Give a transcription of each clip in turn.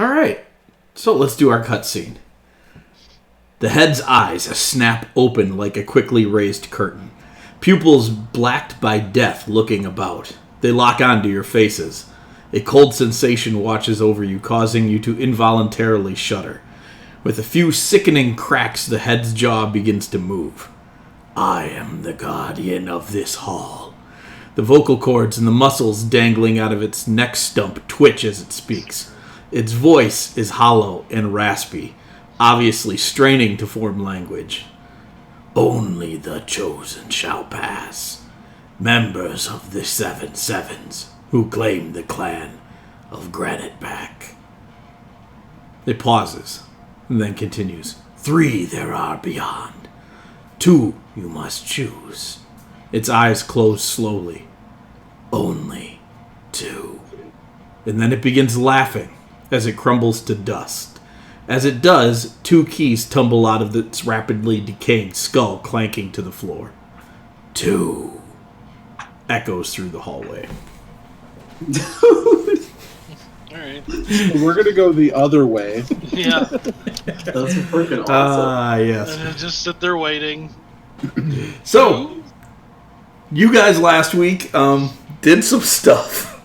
All right. So let's do our cutscene. The head's eyes snap open like a quickly raised curtain. Pupils blacked by death looking about. They lock onto your faces. A cold sensation washes over you, causing you to involuntarily shudder. With a few sickening cracks, the head's jaw begins to move. I am the guardian of this hall. The vocal cords and the muscles dangling out of its neck stump twitch as it speaks. Its voice is hollow and raspy, obviously straining to form language. Only the chosen shall pass. Members of the 7 Sevens who claim the clan of Graniteback. It pauses, and then continues. 3 there are beyond. 2 you must choose. Its eyes close slowly. Only 2. And then it begins laughing as it crumbles to dust. As it does, 2 keys tumble out of its rapidly decaying skull, clanking to the floor. 2 echoes through the hallway. Alright. We're going to go the other way. Yeah. That's freaking awesome. Yes. And just sit there waiting. So, you guys last week did some stuff.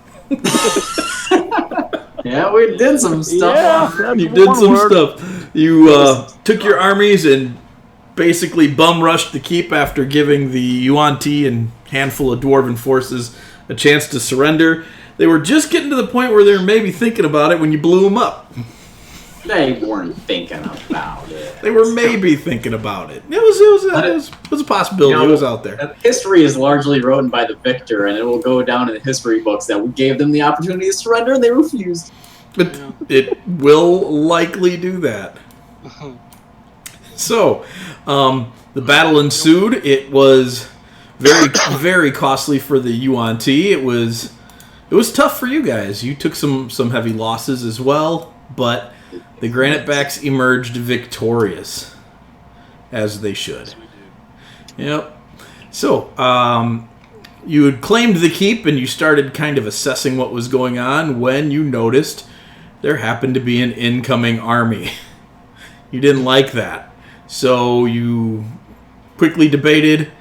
Yeah, we did some stuff. Yeah, You did some stuff. You took your armies and basically bum rushed the keep after giving the Yuan Ti and handful of dwarven forces a chance to surrender. They were just getting to the point where they were maybe thinking about it when you blew them up. They weren't thinking about it. They were maybe thinking about it. It was a possibility. It was out there. History is largely written by the victor, and it will go down in the history books that we gave them the opportunity to surrender, and they refused. It will likely do that. So, the battle ensued. It was very, very costly for the Yuan Ti. It was tough for you guys. You took some heavy losses as well, but the Granitebacks emerged victorious, as they should. Yep. So, you had claimed the keep, and you started kind of assessing what was going on when you noticed there happened to be an incoming army. You didn't like that. So you quickly debated,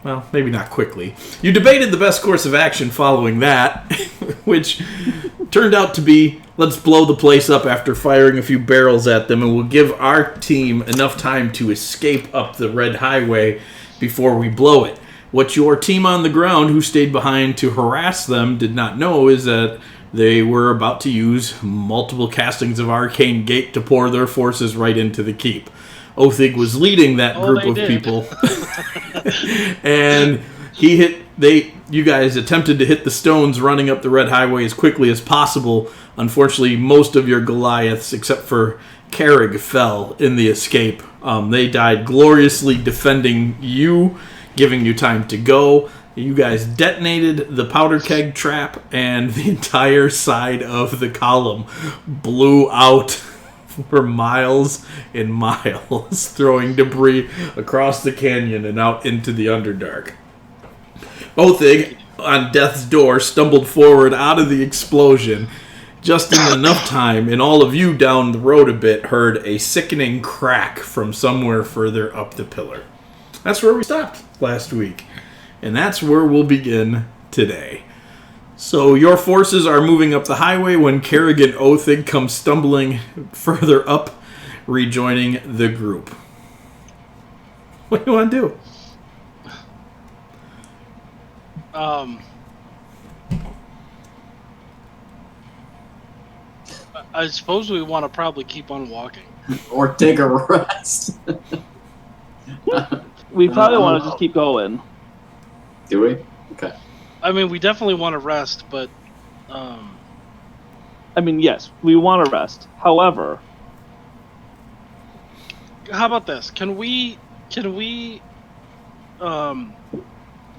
well, maybe not quickly. You debated the best course of action following that, which turned out to be, let's blow the place up after firing a few barrels at them, and we'll give our team enough time to escape up the Red Highway before we blow it. What your team on the ground, who stayed behind to harass them, did not know is that they were about to use multiple castings of Arcane Gate to pour their forces right into the keep. Othig was leading that group of people. And you guys attempted to hit the stones running up the Red Highway as quickly as possible. Unfortunately, most of your Goliaths, except for Carrig, fell in the escape. They died gloriously defending you, giving you time to go. You guys detonated the powder keg trap, and the entire side of the column blew out for miles and miles, throwing debris across the canyon and out into the Underdark. Othig, on death's door, stumbled forward out of the explosion just in enough time, and all of you down the road a bit heard a sickening crack from somewhere further up the pillar. That's where we stopped last week. And that's where we'll begin today. So your forces are moving up the highway when Carrig and Othig come stumbling further up, rejoining the group. What do you want to do? I suppose we want to probably keep on walking. Or take a rest. We probably want to just keep going. Do we? Okay. I mean, we definitely want to rest, but... I mean, yes, we want to rest. However... How about this? Can we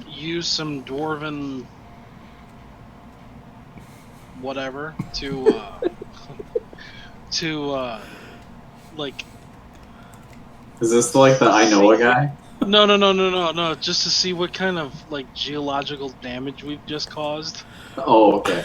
use some dwarven whatever to like... Is this like the I know a guy? No. Just to see what kind of like geological damage we've just caused. Oh, okay.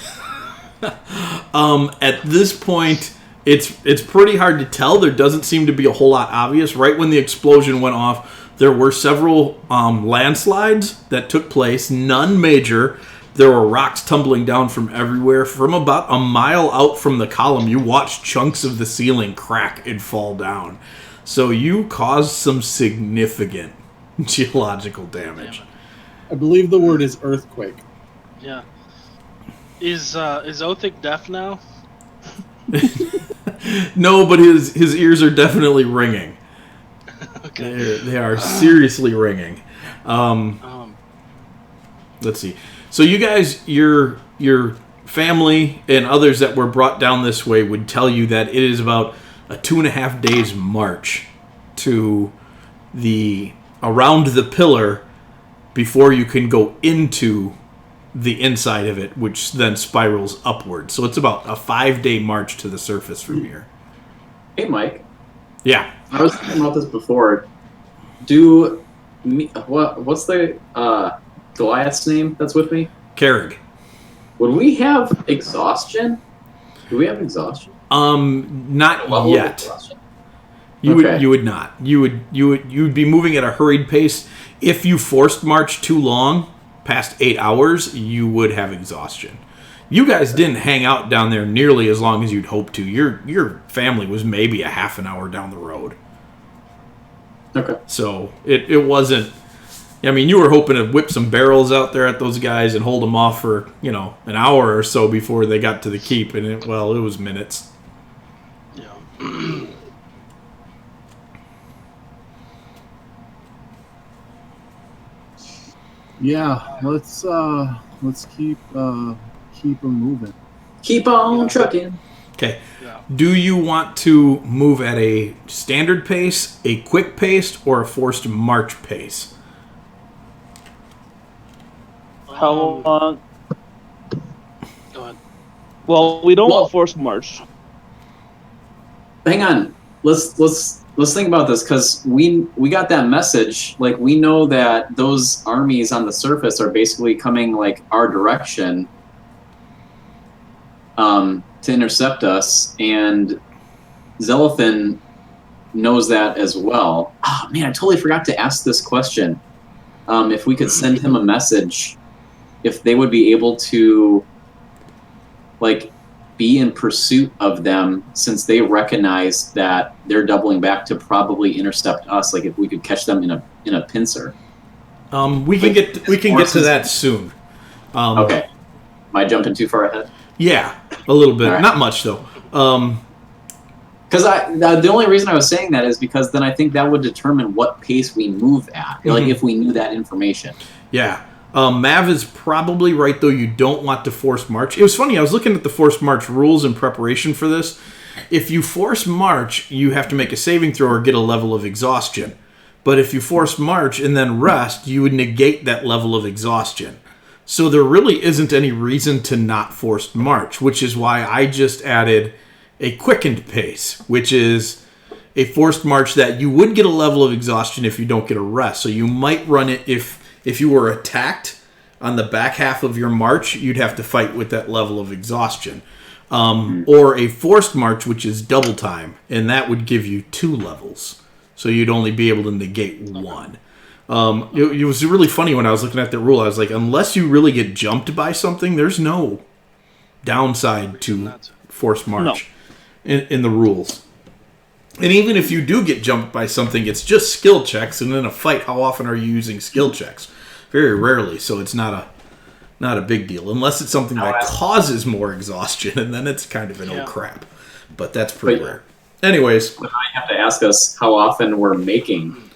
At this point, It's pretty hard to tell. There doesn't seem to be a whole lot obvious. Right when the explosion went off, there were several landslides that took place, none major. There were rocks tumbling down from everywhere. From about a mile out from the column, you watched chunks of the ceiling crack and fall down. So you caused some significant geological damage. I believe the word is earthquake. Yeah. Is Othic deaf now? No, but his ears are definitely ringing. Okay. They are seriously ringing. Let's see. So you guys, your family and others that were brought down this way would tell you that it is about a 2.5 days march to around the pillar before you can go into the inside of it, which then spirals upward. So it's about a 5-day march to the surface from here. Hey, Mike. Yeah. I was thinking about this before. What's the Goliath's name that's with me? Carrig. Would we have exhaustion? Do we have exhaustion? Not Level of yet. exhaustion? You Okay. would not. You'd be moving at a hurried pace. If you forced march too long, past 8 hours, you would have exhaustion. You guys didn't hang out down there nearly as long as you'd hoped to. Your family was maybe a half an hour down the road. Okay. So it wasn't. I mean, you were hoping to whip some barrels out there at those guys and hold them off for an hour or so before they got to the keep, and it was minutes. Yeah. Yeah, let's keep them moving. Keep on trucking. Okay. Yeah. Do you want to move at a standard pace, a quick pace, or a forced march pace? How long? Go ahead. Well, we don't Well- want forced march. Hang on. Let's think about this, because we got that message. Like, we know that those armies on the surface are basically coming like our direction to intercept us, and Zelithan knows that as well. Oh man, I totally forgot to ask this question. If we could send him a message, if they would be able to like be in pursuit of them, since they recognize that they're doubling back to probably intercept us. Like, if we could catch them in a pincer. We can get to that soon. Okay. Am I jumping too far ahead? Yeah, a little bit. All right. Not much though. Because the only reason I was saying that is because then I think that would determine what pace we move at. Like, if we knew that information. Yeah. Mav is probably right, though. You don't want to force march. It was funny. I was looking at the forced march rules in preparation for this. If you force march, you have to make a saving throw or get a level of exhaustion. But if you force march and then rest, you would negate that level of exhaustion. So there really isn't any reason to not forced march, which is why I just added a quickened pace, which is a forced march that you would get a level of exhaustion if you don't get a rest. So you might run it if you were attacked on the back half of your march, you'd have to fight with that level of exhaustion. Or a forced march, which is double time, and that would give you 2 levels. So you'd only be able to negate 1. It was really funny when I was looking at the rule. I was like, unless you really get jumped by something, there's no downside to forced march in the rules. And even if you do get jumped by something, it's just skill checks. And in a fight, how often are you using skill checks? Very rarely. So it's not a big deal. Unless it's something that causes more exhaustion. And then it's kind of an oh crap. But that's pretty rare. Anyways. But I have to ask us how often we're making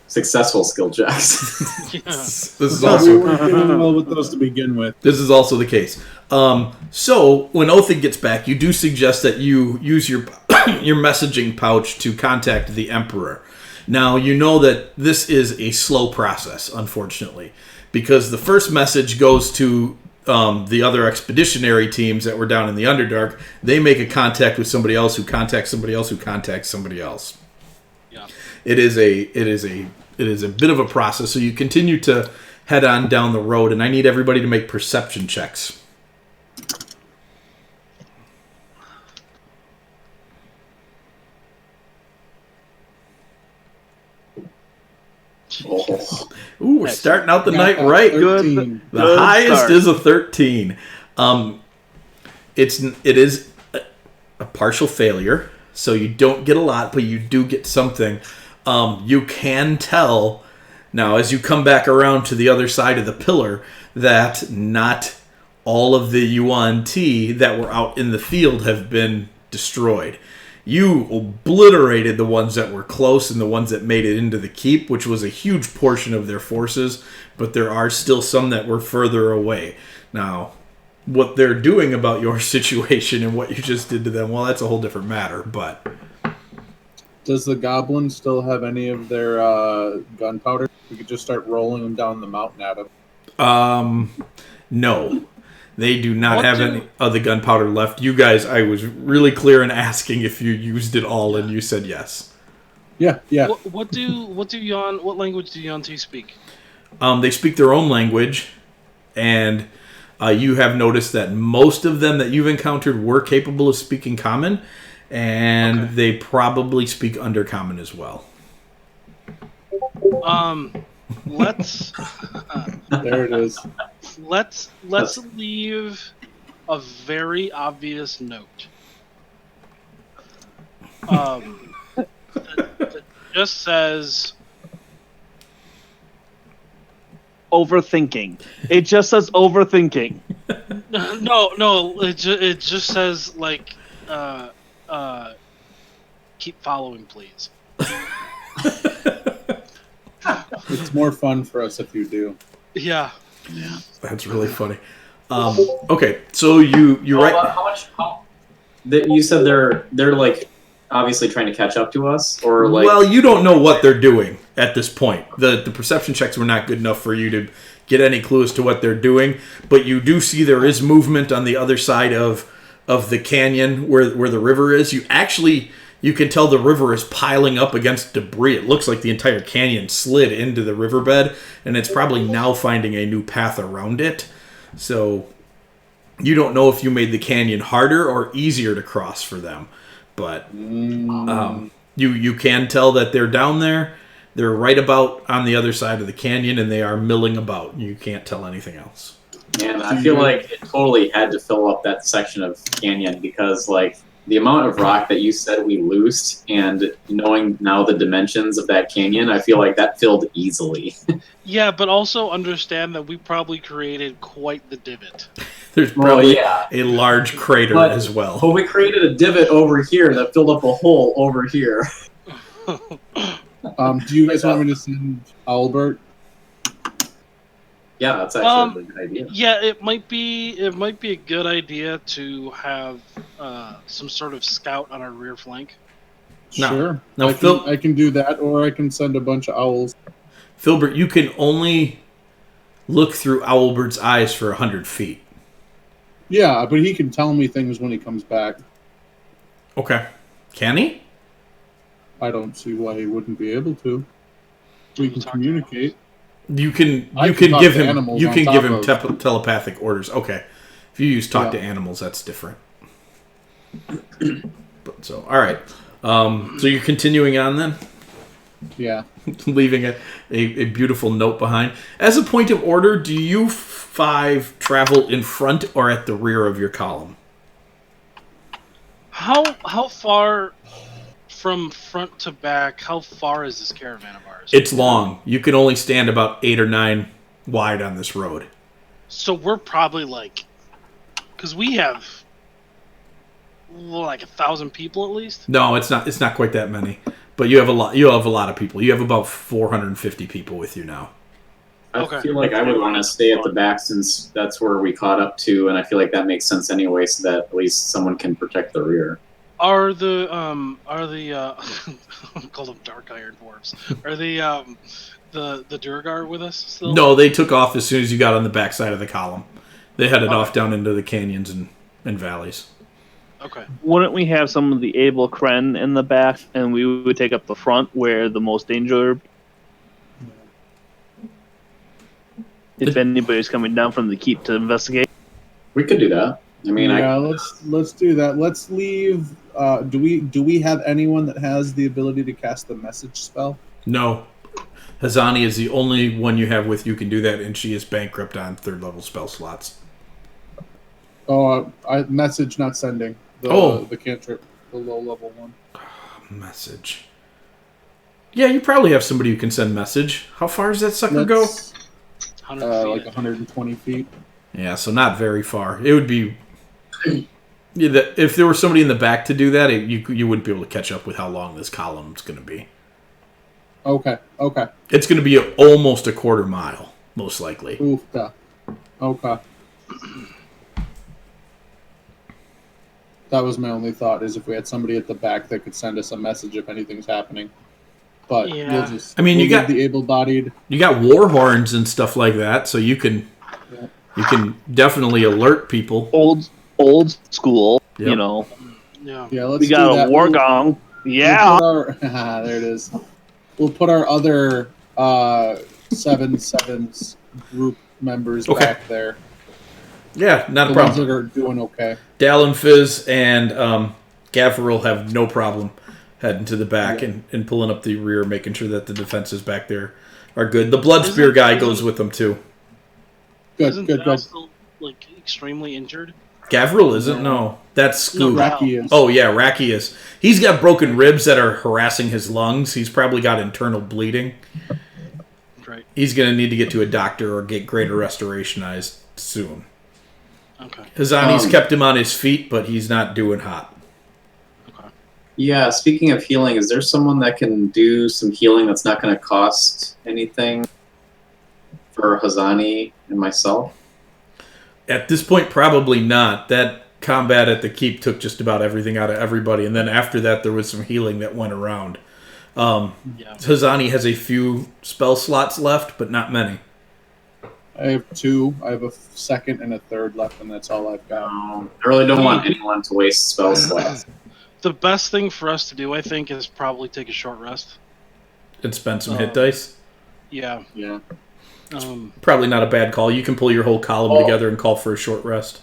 successful skill checks. This is We also weren't doing well with those to begin with. This is also the case. So when Othig gets back, you do suggest that you use your your messaging pouch to contact the Emperor. Now, you know that this is a slow process, unfortunately, because the first message goes to the other expeditionary teams that were down in the Underdark. They make a contact with somebody else who contacts somebody else who contacts somebody else. Yeah. It is a bit of a process. So you continue to head on down the road, and I need everybody to make perception checks. Oh. Ooh, we're starting out the night Got right. 13. The Good highest start. is a 13. It is a partial failure, so you don't get a lot, but you do get something. You can tell now as you come back around to the other side of the pillar that not all of the Yuan Ti that were out in the field have been destroyed. You obliterated the ones that were close and the ones that made it into the keep, which was a huge portion of their forces, but there are still some that were further away. Now, what they're doing about your situation and what you just did to them, well, that's a whole different matter, but... Does the goblin still have any of their gunpowder? We could just start rolling them down the mountain at them. No. They do not What have do- any of the gunpowder left. You guys, I was really clear in asking if you used it all, and you said yes. Yeah. What language do Yuan-Ti speak? They speak their own language, and you have noticed that most of them that you've encountered were capable of speaking Common, and Okay. they probably speak Undercommon as well. Let's There it is. let's leave a very obvious note. That just says Overthinking. It just says overthinking. no. It just says like keep following, please. It's more fun for us if you do. Yeah. That's really funny. Okay, so you right. How much? You said they're like obviously trying to catch up to us, or like. Well, you don't know what they're doing at this point. The perception checks were not good enough for you to get any clue as to what they're doing, but you do see there is movement on the other side of the canyon where the river is. You can tell the river is piling up against debris. It looks like the entire canyon slid into the riverbed, and it's probably now finding a new path around it. So you don't know if you made the canyon harder or easier to cross for them, but you can tell that they're down there. They're right about on the other side of the canyon, and they are milling about. You can't tell anything else. And I feel like it totally had to fill up that section of canyon because, like, the amount of rock that you said we loosed, and knowing now the dimensions of that canyon, I feel like that filled easily. Yeah, but also understand that we probably created quite the divot. There's probably yeah. a large crater But- as well. But we created a divot over here that filled up a hole over here. Do you guys want me to send Albert? Yeah, that's actually a good idea. Yeah, it might be a good idea to have some sort of scout on our rear flank. No. Sure. No, I Phil- can do that, or I can send a bunch of owls. Filbert, you can only look through Owlbird's eyes for 100 feet. Yeah, but he can tell me things when he comes back. Okay. Can he? I don't see why he wouldn't be able to. We can communicate. You can I you can can talk give to him animals you on can top give him of- telepathic orders. Okay. If you use talk Yeah. to animals, that's different. But so all right. So you're continuing on then, Yeah. leaving a beautiful note behind. As a point of order, do you five travel in front or at the rear of your column? How far from front to back? How far is this caravan of ours? It's long. You can only stand about 8 or 9 wide on this road. So we're probably like, because we have like 1,000 people at least. No, it's not. It's not quite that many. But you have a lot. You have a lot of people. You have about 450 people with you now. I Okay. feel like I would want to stay at the back since that's where we caught up to, and I feel like that makes sense anyway, so that at least someone can protect the rear. Are the call them dark iron dwarves? Are the Durgar with us still? No, they took off as soon as you got on the back side of the column. They headed off down into the canyons and valleys. Okay. Wouldn't we have some of the able Kren in the back, and we would take up the front where the most danger? If anybody's coming down from the keep to investigate. We could do that. I mean, yeah, let's do that. Let's leave. Do we have anyone that has the ability to cast the message spell? No, Hazani is the only one you have with you can do that, and she is bankrupt on 3rd level spell slots. Oh, message not sending. The cantrip, the low level one. Message. Yeah, you probably have somebody who can send message. How far does that sucker go? 100 feet. Like 120 feet. Yeah, so not very far. It would be... if there were somebody in the back to do that, you wouldn't be able to catch up with how long this column's going to be. Okay. It's going to be almost a quarter mile, most likely. Oofta. Okay. That was my only thought, is if we had somebody at the back that could send us a message if anything's happening. But we'll just... you got the able-bodied... You got war horns and stuff like that, so you can definitely alert people. Old school, yep. you know. Yeah, let's we got a war gong. Yeah. There it is. We'll put our other 7/7s group members back there. Yeah, not a problem. The ones that are doing okay. Dallin, Fizz, and Gavriel have no problem heading to the back and pulling up the rear, making sure that the defenses back there are good. The blood spear guy goes with them too. Good. Still, extremely injured? Gavriel isn't? No. That's Scoob. No, Raki is. Oh, yeah, Raki is. He's got broken ribs that are harassing his lungs. He's probably got internal bleeding. Right. He's going to need to get to a doctor or get greater restorationized soon. Okay. Hazani's kept him on his feet, but he's not doing hot. Okay. Yeah, speaking of healing, is there someone that can do some healing that's not going to cost anything for Hazani and myself? At this point, probably not. That combat at the keep took just about everything out of everybody, and then after that, there was some healing that went around. Hazani has a few spell slots left, but not many. I have 2. I have a 2nd and a 3rd left, and that's all I've got. I really don't want anyone to waste spell slots. The best thing for us to do, I think, is probably take a short rest. And spend some hit dice? Yeah. Yeah. Probably not a bad call. You can pull your whole column together and call for a short rest.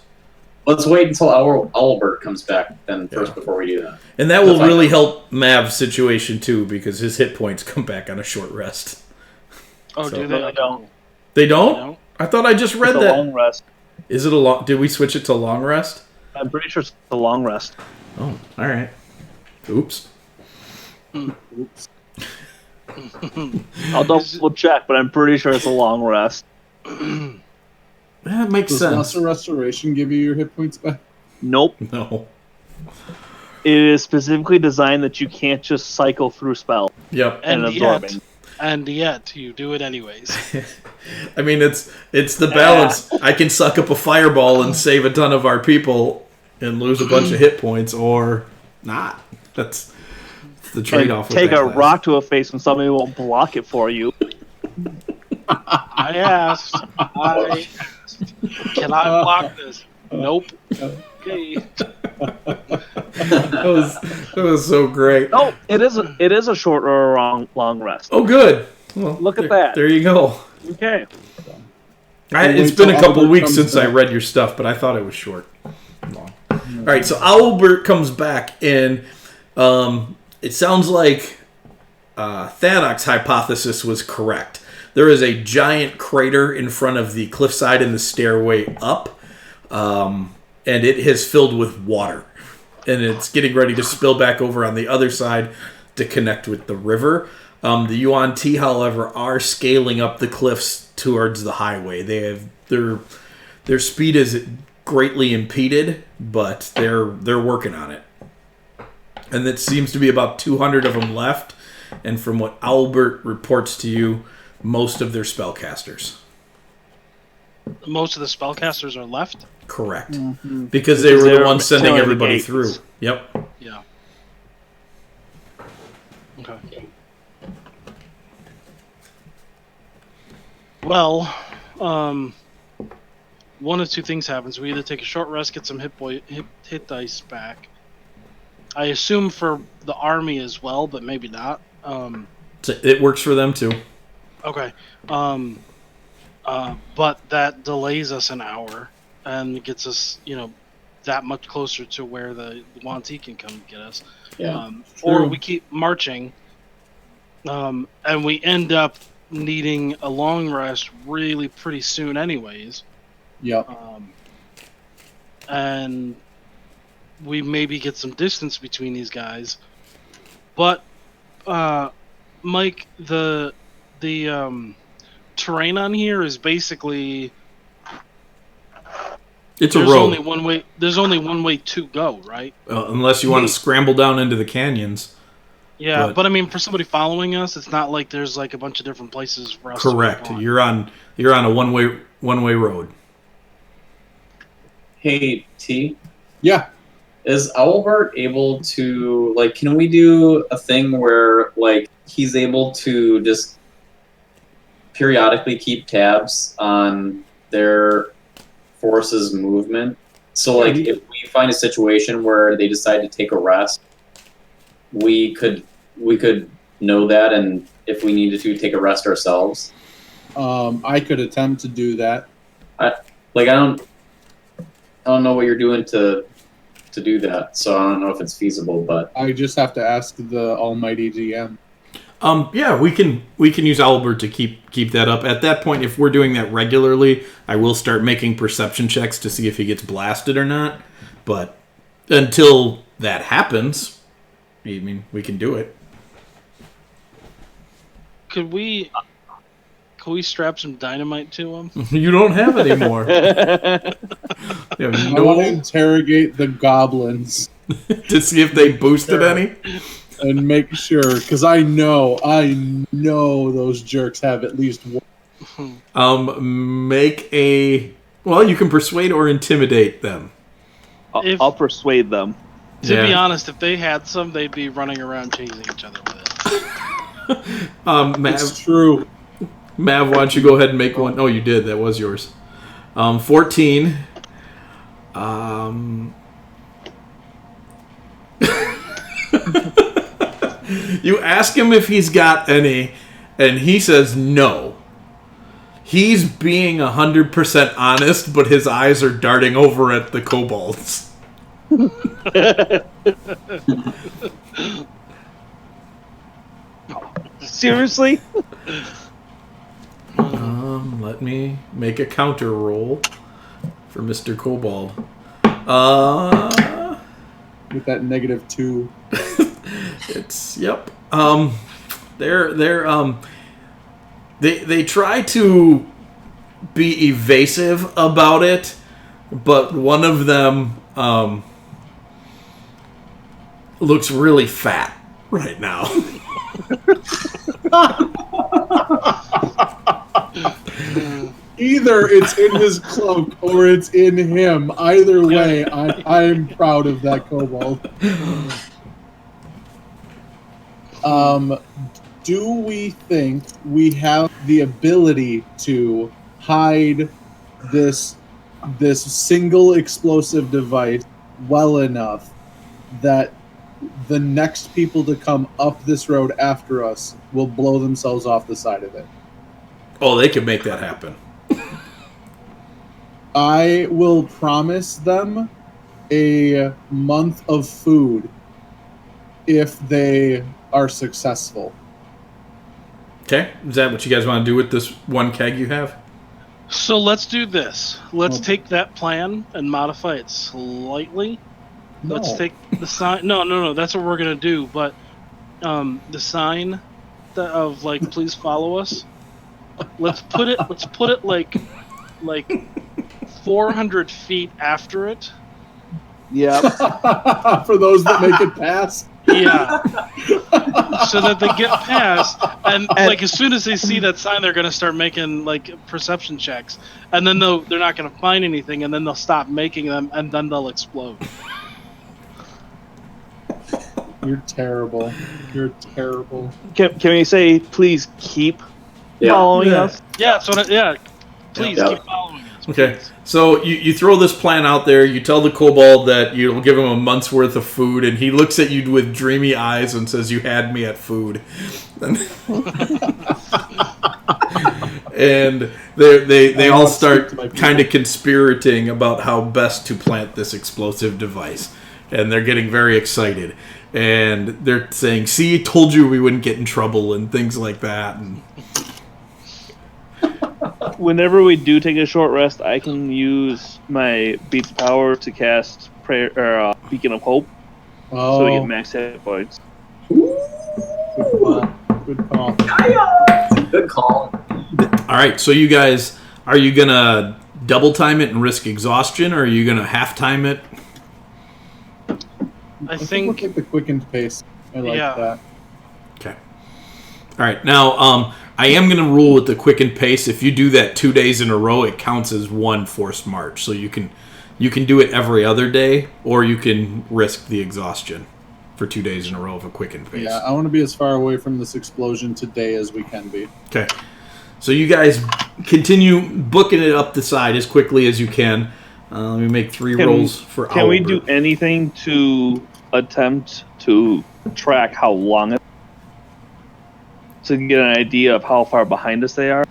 Let's wait until Albert comes back then first before we do that. And that will really help Mav's situation too, because his hit points come back on a short rest. Oh, do they? They don't. They don't? I thought I just read it's that. A long rest. Is it a long? Did we switch it to long rest? I'm pretty sure it's a long rest. Oh, all right. Oops. Oops. I'll double check, but I'm pretty sure it's a long rest. That makes Does sense. Lesser Restoration give you your hit points back? Nope. No. It is specifically designed that you can't just cycle through spell. Yep. And absorbing. And yet, you do it anyways. I mean, it's the balance. I can suck up a fireball and save a ton of our people and lose a bunch of hit points, or not. That's the trade-off. Take a rock to a face when somebody won't block it for you. I asked. Can I block this? Nope. Okay. That was so great. No, it is a short or a long rest. Oh, good. Well, look at that. There you go. Okay. It's been a couple weeks since I read your stuff, but I thought it was short. Long. All right, so Albert comes back, and it sounds like Thadok's hypothesis was correct. There is a giant crater in front of the cliffside and the stairway up, and it has filled with water. And it's getting ready to spill back over on the other side to connect with the river. The Yuan Ti, however, are scaling up the cliffs towards the highway. They have their speed is greatly impeded, but they're working on it. And it seems to be about 200 of them left. And from what Albert reports to you, most of their spellcasters. Most of the spellcasters are left? Correct. Mm-hmm. Because they were the ones sending everybody through. Yep. Yeah. Okay. Well, one of two things happens. We either take a short rest, get some hit dice back. I assume for the army as well, but maybe not. It works for them too. Okay. But that delays us an hour and gets us, that much closer to where the Yuan Ti can come get us. Yeah. Or we keep marching And we end up needing a long rest really pretty soon anyways. Yep. And we maybe get some distance between these guys. But, Mike, the terrain on here is basically... It's a road. There's only one way to go, right? Unless you want to scramble down into the canyons. Yeah, but I mean, for somebody following us, it's not like there's like a bunch of different places for us. Correct. To You're on a one-way road. Hey, T. Yeah. Is Owlbert able to, like, can we do a thing where, like, he's able to just periodically keep tabs on their force's movement? So, like, if we find a situation where they decide to take a rest, we could know that, and if we needed to, take a rest ourselves. I could attempt to do that. I don't know what you're doing to do that, so I don't know if it's feasible, but I just have to ask the almighty GM. Yeah, we can use Albert to keep that up. At that point, if we're doing that regularly, I will start making perception checks to see if he gets blasted or not. But until that happens, I mean, we can do it. Could we strap some dynamite to him? You don't have any more. I want to interrogate the goblins to see if they boosted any, and make sure, because I know those jerks have at least one. Make a. Well, you can persuade or intimidate them. I'll persuade them. To be honest, if they had some, they'd be running around chasing each other with it. Mav, it's true. Mav, why don't you go ahead and make one? Oh, you did. That was yours. 14. You ask him if he's got any, and he says no. He's being 100% honest, but his eyes are darting over at the kobolds. Seriously? Let me make a counter roll for Mr. Kobold. With that -2. It's yep. They try to be evasive about it, but one of them looks really fat right now. Either it's in his cloak or it's in him. Either way, I'm proud of that kobold. Do we think we have the ability to hide this single explosive device well enough that the next people to come up this road after us will blow themselves off the side of it? Oh, they can make that happen. I will promise them a month of food if they are successful. Okay, is that what you guys want to do with this one keg you have? So let's do this. Let's take that plan and modify it slightly. No. Let's take the sign. No. That's what we're gonna do. But the sign of like, please follow us. Let's put it like 400 feet after it. Yeah. For those that make it past. Yeah. So that they get past, and like as soon as they see that sign, they're gonna start making like perception checks, and then they're not gonna find anything, and then they'll stop making them, and then they'll explode. You're terrible. You're terrible. Can we say, please keep following us? Yeah. So please keep following us. Okay, so you throw this plan out there, you tell the kobold that you'll give him a month's worth of food, and he looks at you with dreamy eyes and says, "You had me at food." And they all start kind of conspirating about how best to plant this explosive device, and they're getting very excited. and they're saying, "See, told you we wouldn't get in trouble," and things like that. And Whenever we do take a short rest, I can use my Beats Power to cast prayer or Beacon of Hope, so we get max hit points. Good call. Good call. all right, so you guys, are you gonna double time it and risk exhaustion, or are you gonna half time it? I We'll think take the quickened pace. I like that. Okay. All right. Now, I am going to rule with the quickened pace. If you do that 2 days in a row, it counts as one forced march. So you can do it every other day, or you can risk the exhaustion for 2 days in a row of a quickened pace. Yeah, I want to be as far away from this explosion today as we can be. Okay. So you guys continue booking it up the side as quickly as you can. Let me make 3 rolls for Can we Albert. do anything to attempt to track how long it to get an idea of how far behind us they are?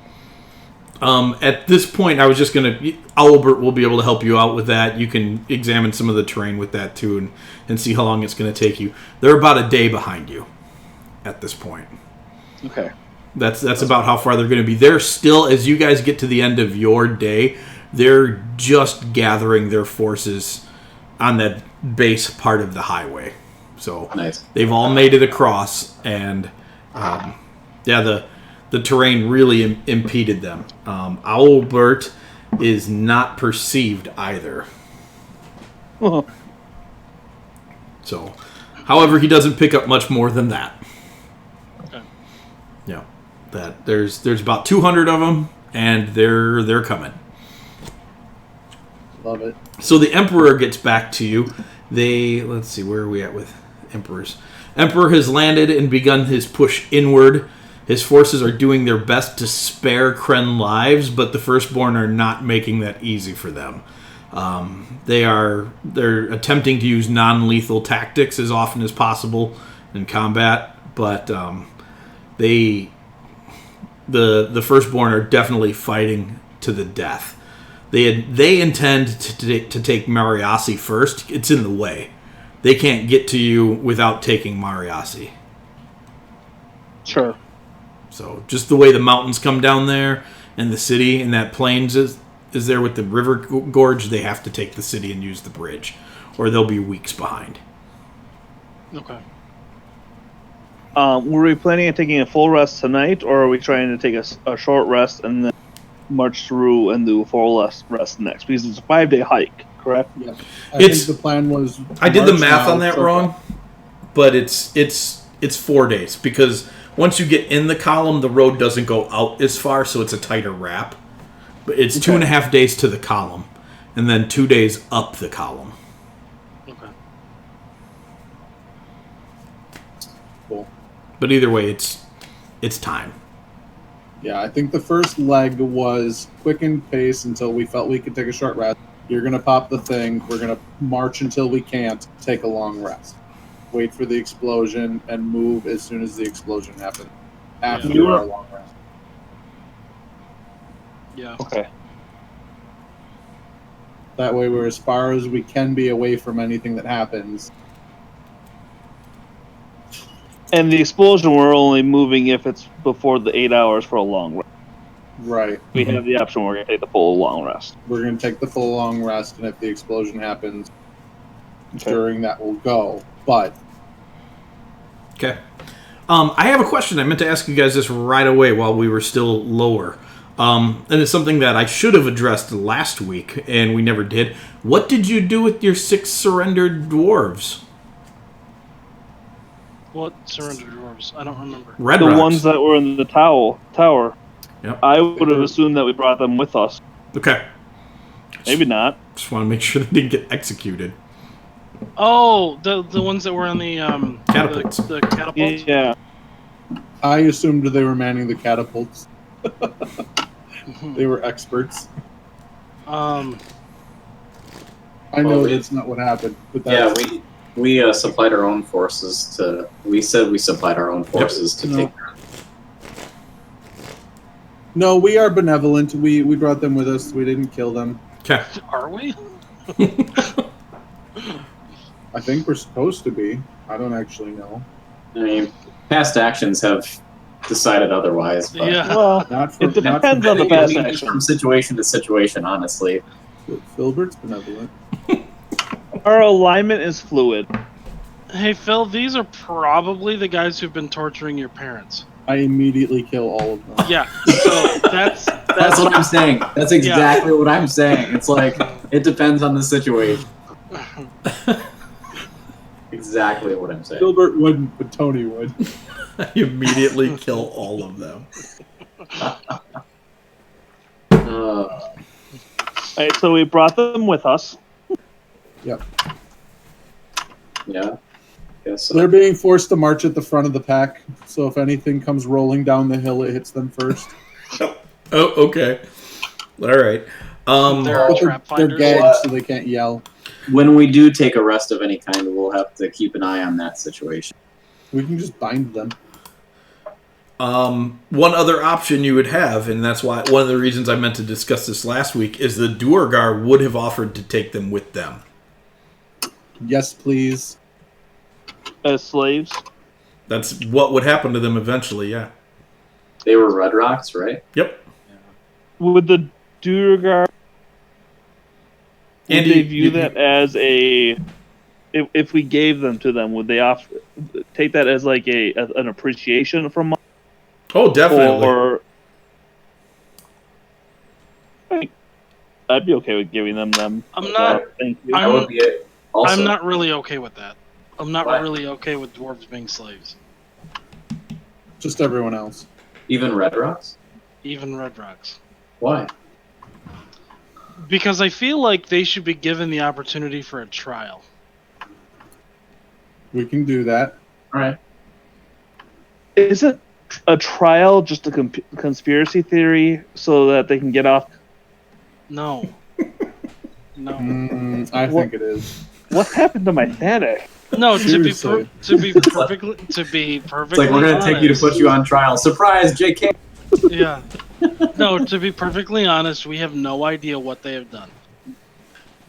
At this point, I was just going to... Albert will be able to help you out with that. You can examine some of the terrain with that, too, and see how long it's going to take you. They're about a day behind you at this point. Okay. That's about how far they're going to be. They're still, as you guys get to the end of your day, they're just gathering their forces on that base part of the highway. So Nice. they've all made it across, and the terrain really impeded them. Albert is not perceived either. So, however, he doesn't pick up much more than that. Okay. Yeah, that there's about 200 of them, and they're coming. Love it. So the Emperor gets back to you. Let's see, where are we at with Emperors? Emperor has landed and begun his push inward. His forces are doing their best to spare Kren lives, but the Firstborn are not making that easy for them. They're attempting to use non-lethal tactics as often as possible in combat, but the Firstborn are definitely fighting to the death. They intend to take Mariasi first. It's in the way. They can't get to you without taking Mariasi. Sure. So just the way the mountains come down there, and the city and that plains is there with the river gorge, they have to take the city and use the bridge, or they'll be weeks behind. Okay. Were we planning on taking a full rest tonight, or are we trying to take a short rest and then march through and do a full rest next? Because it's a 5-day hike, correct? Yeah. I think the plan was... I did the March math now, on that so- wrong, but it's 4 days, because once you get in the column, the road doesn't go out as far, so it's a tighter wrap. But it's 2.5 days to the column, and then 2 days up the column. Okay. Cool. But either way, it's time. Yeah, I think the first leg was quickened pace until we felt we could take a short rest. You're going to pop the thing. We're going to march until we can't take a long rest. Wait for the explosion and move as soon as the explosion happens. After Yeah. our long rest. Yeah. Okay. That way we're as far as we can be away from anything that happens. And the explosion, we're only moving if it's before the 8 hours for a long rest. Right. We have the option we're going to take the full long rest. We're going to take the full long rest, and if the explosion happens Okay. during that, we'll go. But Okay. I have a question. I meant to ask you guys this right away while we were still lower. And it's something that I should have addressed last week, and we never did. What did you do with your 6 surrendered dwarves? What surrendered dwarves? I don't remember. Red The Rocks. ones that were in the tower. Yep. I would have assumed that we brought them with us. Okay. Maybe not. Just want to make sure they didn't get executed. Oh, the ones that were on the Catapults. The catapults. Yeah. I assumed they were manning the catapults. They were experts. I know Well, that's not what happened. But Yeah, that's, we supplied our own forces to. We said we supplied our own forces to No. take. No, we are benevolent. We brought them with us. We didn't kill them. Okay. Are we? I think we're supposed to be. I don't actually know. I mean, past actions have decided otherwise. But Yeah. Well, Not for, it not for depends on the it past changes action. from situation to situation, honestly. Filbert's benevolent. Our alignment is fluid. Hey, Phil, these are probably the guys who've been torturing your parents. I immediately kill all of them. Yeah, so that's That's what I'm saying. That's exactly what I'm saying. It's like, it depends on the situation. Exactly what I'm saying. Filbert wouldn't, but Tony would. I immediately kill all of them. Alright, so we brought them with us. Yep. Yeah. Guess so. They're being forced to march at the front of the pack, so if anything comes rolling down the hill, it hits them first. Oh, okay. All right. There are But trap they're finders. gagged, so they can't yell. When we do take a rest of any kind, we'll have to keep an eye on that situation. We can just bind them. One other option you would have, and that's why one of the reasons I meant to discuss this last week, is the Duergar would have offered to take them with them. Yes, please. As slaves. That's what would happen to them eventually, yeah. They were Red Rocks, right? Yep. Would the Duergar would Andy, they view that as a... If we gave them to them, would they take that as like an appreciation from us? Oh, definitely. Or I'd be okay with giving them. I'm not. Thank you. That would be it. Also, I'm not really okay with that. I'm not Why? really okay with dwarves being slaves. Just everyone else. even Red Rocks? Even Red Rocks. Why? Because I feel like they should be given the opportunity for a trial. We can do that. All right. Isn't a trial just a conspiracy theory so that they can get off? No. No. I think it is. What happened to my panic? No, to be Seriously. perfectly It's like, we're going to take you to honest, put you on trial. Surprise, JK! Yeah. No, to be perfectly honest, we have no idea what they have done.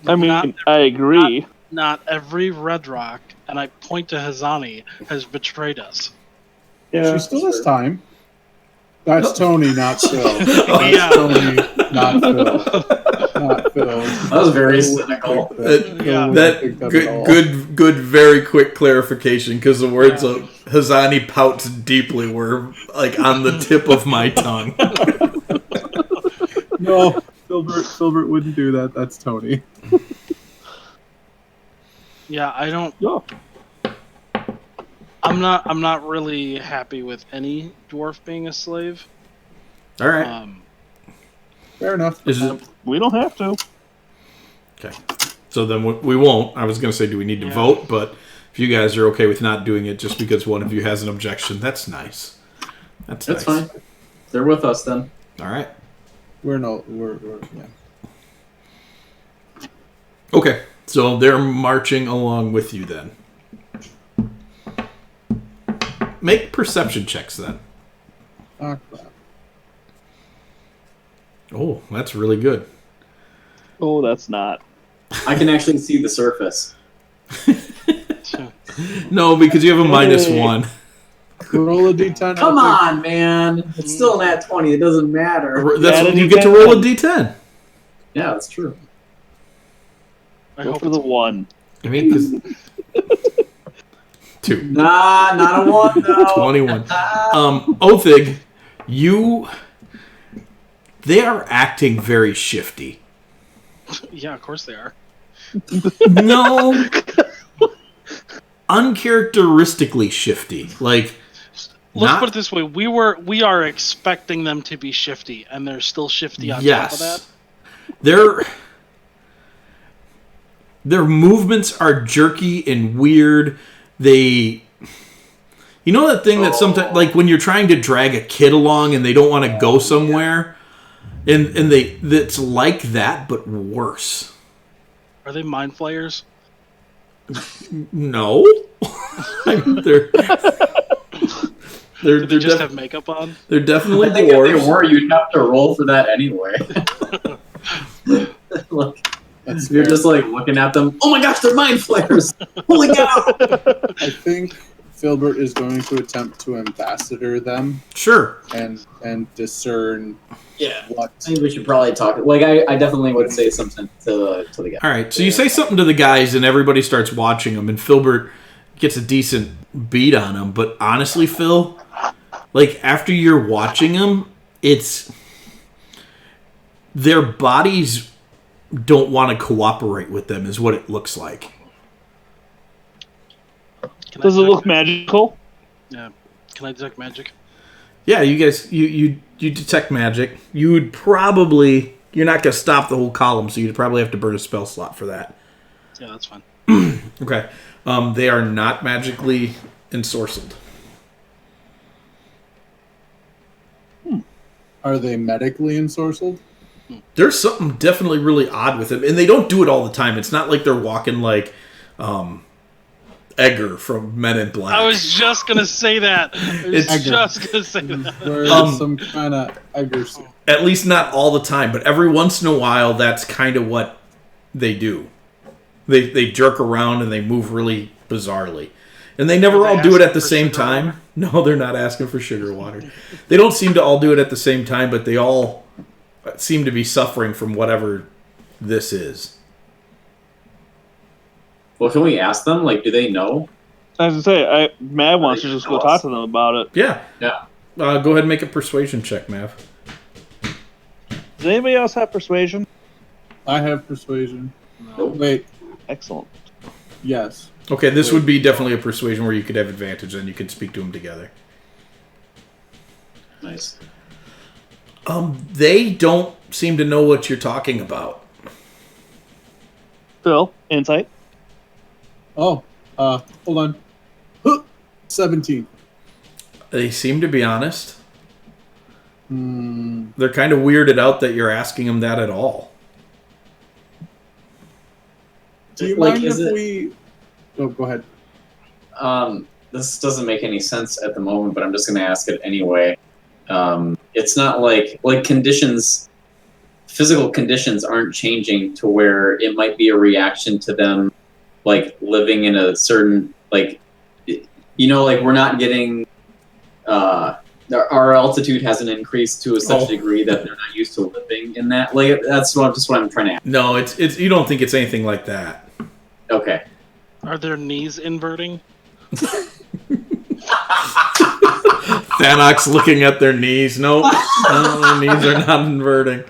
I mean, I agree. Not every Red Rock, and I point to Hazani, has betrayed us. Yeah. She still has time. That's Tony, not Phil. That's Yeah. Tony, not Phil. Not Phil. That was very cynical. Yeah. Good, very quick clarification, because the words of Hazani pouts deeply were like on the tip of my tongue. No, Filbert wouldn't do that. That's Tony. Yeah, I don't. Yeah. I'm not really happy with any dwarf being a slave. All right. Fair enough. Is it We don't have to. okay? So then we won't. I was going to say, do we need to vote? But if you guys are okay with not doing it just because one of you has an objection, that's nice. That's nice. fine. They're with us then. All right. We're yeah. Okay. So they're marching along with you then. Make perception checks then. Ah, crap. Oh, that's really good. Oh, that's not. I can actually see the surface. No, because you have a -1. Roll a d10. Come on, man. It's still an at 20. It doesn't matter. That's Add what a you get to D10. roll a d10. Yeah, that's true. I Go hope for the one. I mean, because 2. Nah, not a 1, though. 21. Othig, they are acting very shifty. Yeah, of course they are. No. Uncharacteristically shifty. Like, Let's put it this way: we are expecting them to be shifty, and they're still shifty on top of that. Their movements are jerky and weird. You know that thing that sometimes, like when you're trying to drag a kid along and they don't want to go somewhere, and it's like that but worse. Are they mind flayers? No. they're Do they just have makeup on? They're definitely I think if dwarves. they were, you'd have to roll for that anyway. Look, I You're just like looking at them. Oh my gosh, they're mind flayers! Holy cow! I think Filbert is going to attempt to ambassador them. Sure. And discern. Yeah. What? I think we should probably talk. Like, I definitely would say something to the guy. All right. So you say something to the guys, and everybody starts watching them, and Filbert gets a decent beat on them. But honestly, Phil, like after you're watching them, it's their bodies don't want to cooperate with them, is what it looks like. Does it look magical? Yeah. Can I detect magic? Yeah, you guys, you detect magic. You're not going to stop the whole column, so you'd probably have to burn a spell slot for that. Yeah, that's fine. Okay. They are not magically ensorcelled. Are they medically ensorcelled? There's something definitely really odd with them, and they don't do it all the time. It's not like they're walking like Edgar from Men in Black. I was just gonna say that. Where some kind of Edgar. At least not all the time, but every once in a while, that's kind of what they do. They jerk around and they move really bizarrely, and they never all do it at the same time. No, they're not asking for sugar water. They don't seem to all do it at the same time, but they all seem to be suffering from whatever this is. Well, can we ask them? Like, do they know? I was going to say, Mav wants to just go talk to them about it. Yeah. Yeah. Go ahead and make a persuasion check, Mav. Does anybody else have persuasion? I have persuasion. No. Wait. Excellent. Yes. Okay, this would be definitely a persuasion where you could have advantage and you could speak to them together. Nice. They don't seem to know what you're talking about. Phil, insight? Oh, hold on. 17. They seem to be honest. Hmm. They're kind of weirded out that you're asking them that at all. Do you Like, mind is if it- we... Oh, go ahead. This doesn't make any sense at the moment, but I'm just going to ask it anyway. It's not like conditions, physical conditions aren't changing to where it might be a reaction to them, like living in a certain, like, you know, like we're not getting, our altitude hasn't increased to such a degree that they're not used to living in that. Like, that's what I'm trying to ask. No, it's you don't think it's anything like that. Okay. Are their knees inverting? Thanok's looking at their knees. Nope. No, their knees are not inverting.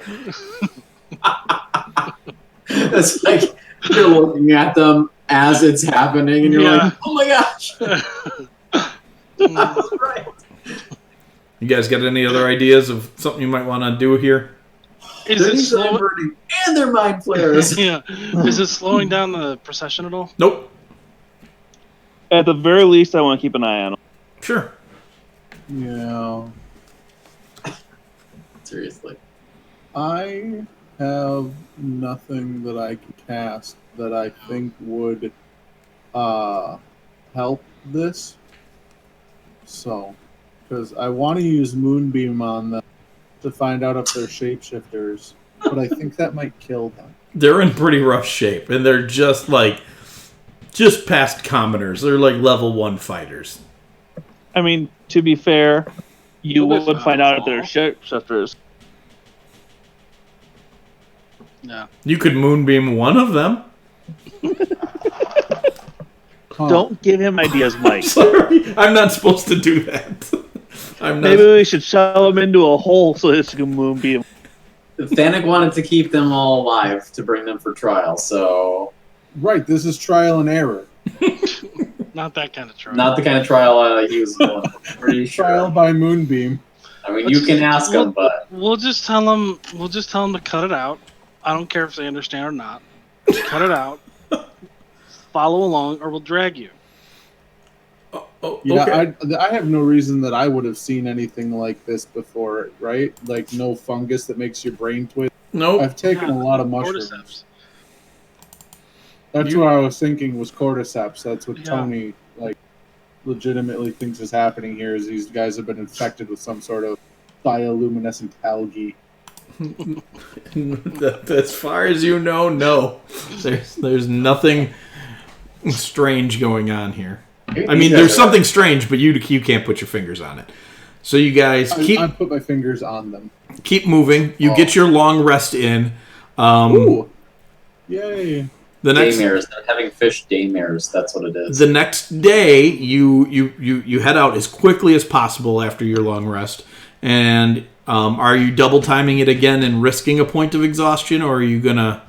It's like you're looking at them as it's happening, and you're like, "Oh my gosh!" That's right. You guys got any other ideas of something you might want to do here? Is Their it knees are slow? inverting, and they're mind flares. Yeah. Is it slowing down the procession at all? Nope. At the very least, I want to keep an eye on them. Sure. Yeah. Seriously. I have nothing that I can cast that I think would help this. So, because I want to use Moonbeam on them to find out if they're shapeshifters, but I think that might kill them. They're in pretty rough shape, and they're just past commoners. They're like level 1 fighters. I mean, to be fair, you Well, would find out if they're shapeshifters. Yeah. You could moonbeam one of them. Huh. Don't give him ideas, Mike. Sorry, I'm not supposed to do that. I'm not. Maybe we should shove him into a hole so this can moonbeam. Thanik wanted to keep them all alive to bring them for trial, so Right, this is trial and error. Not that kind of trial. not the kind of trial he was going for. Pretty sure. Trial by Moonbeam. I mean, you can ask them, but We'll just tell them. We'll just tell them to cut it out. I don't care if they understand or not. Just cut it out. Follow along, or we'll drag you. Oh, Yeah, okay. I have no reason that I would have seen anything like this before, right? Like no fungus that makes your brain twist. Nope. I've taken a lot of mushrooms. Cordyceps. That's what I was thinking was cordyceps. That's what Yeah. Tony legitimately thinks is happening here. Is these guys have been infected with some sort of bioluminescent algae. As far as you know, no. There's nothing strange going on here. I mean, there's something strange, but you can't put your fingers on it. So you guys I put my fingers on them. Keep moving. You get your long rest in. Ooh. Yay. Daymares. They're having fish daymares. That's what it is. The next day, you head out as quickly as possible after your long rest. And are you double timing it again and risking a point of exhaustion, or are you gonna?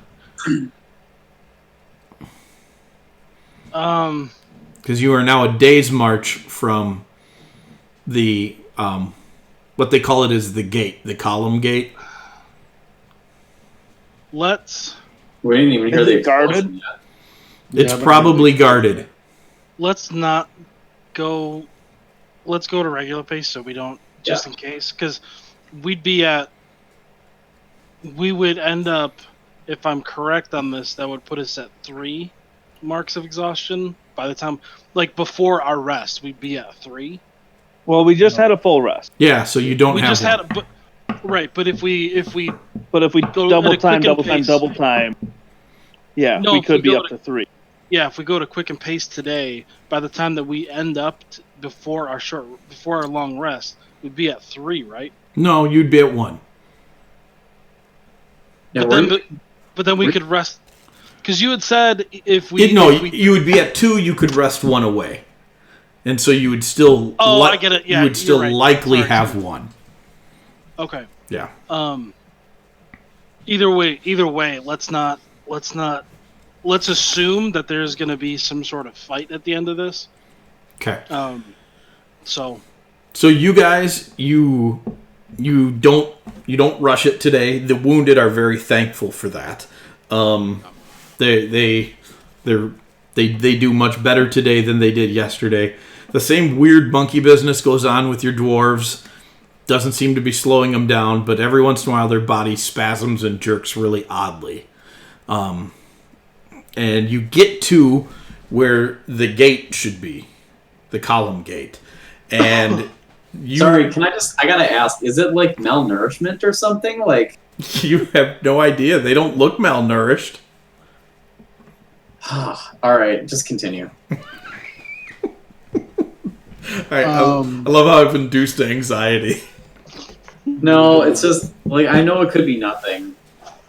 Because you are now a day's march from the what they call it is the gate, the column gate. We didn't even hear the guarded. It's probably guarded. Let's not go. Let's go to regular pace so we don't, just in case, because we would end up, if I'm correct on this, that would put us at 3 marks of exhaustion by the time, like before our rest, we'd be at 3. Well, we just had a full rest. Yeah, so you don't have. But if we go double time, yeah, we could be up to 3. Yeah, if we go to quick and pace today, by the time that we end up before our long rest, we'd be at 3, right? No, you'd be at 1. Yeah, but then we could rest, because you had said you would be at 2. You could rest 1 away, and so you would still. I get it. Yeah, you would still right. likely have 1. Okay. Yeah. Either way, let's assume that there's going to be some sort of fight at the end of this. Okay. So you guys, you don't rush it today. The wounded are very thankful for that. They do much better today than they did yesterday. The same weird monkey business goes on with your dwarves. Doesn't seem to be slowing them down, but every once in a while their body spasms and jerks really oddly. And you get to where the gate should be, the column gate. And Sorry, I gotta ask, is it like malnourishment or something? Like, you have no idea. They don't look malnourished. Alright, just continue. Alright, I love how I've induced anxiety. No, it's just, like, I know it could be nothing.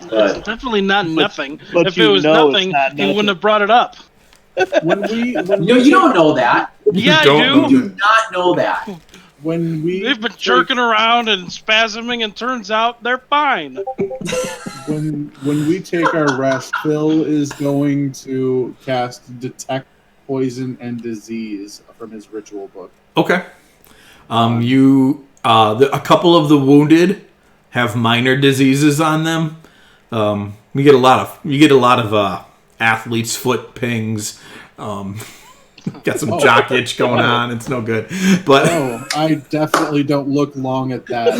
But it's definitely not nothing. But if it was nothing, he wouldn't have brought it up. No, you don't know that. Yeah, I do. You do not know that. They've been jerking around and spasming, and turns out they're fine. When we take our rest, Phil is going to cast Detect Poison and Disease from his ritual book. Okay. A couple of the wounded have minor diseases on them. You get a lot of athlete's foot pings. Got some jock itch going on. It's no good. But I definitely don't look long at that.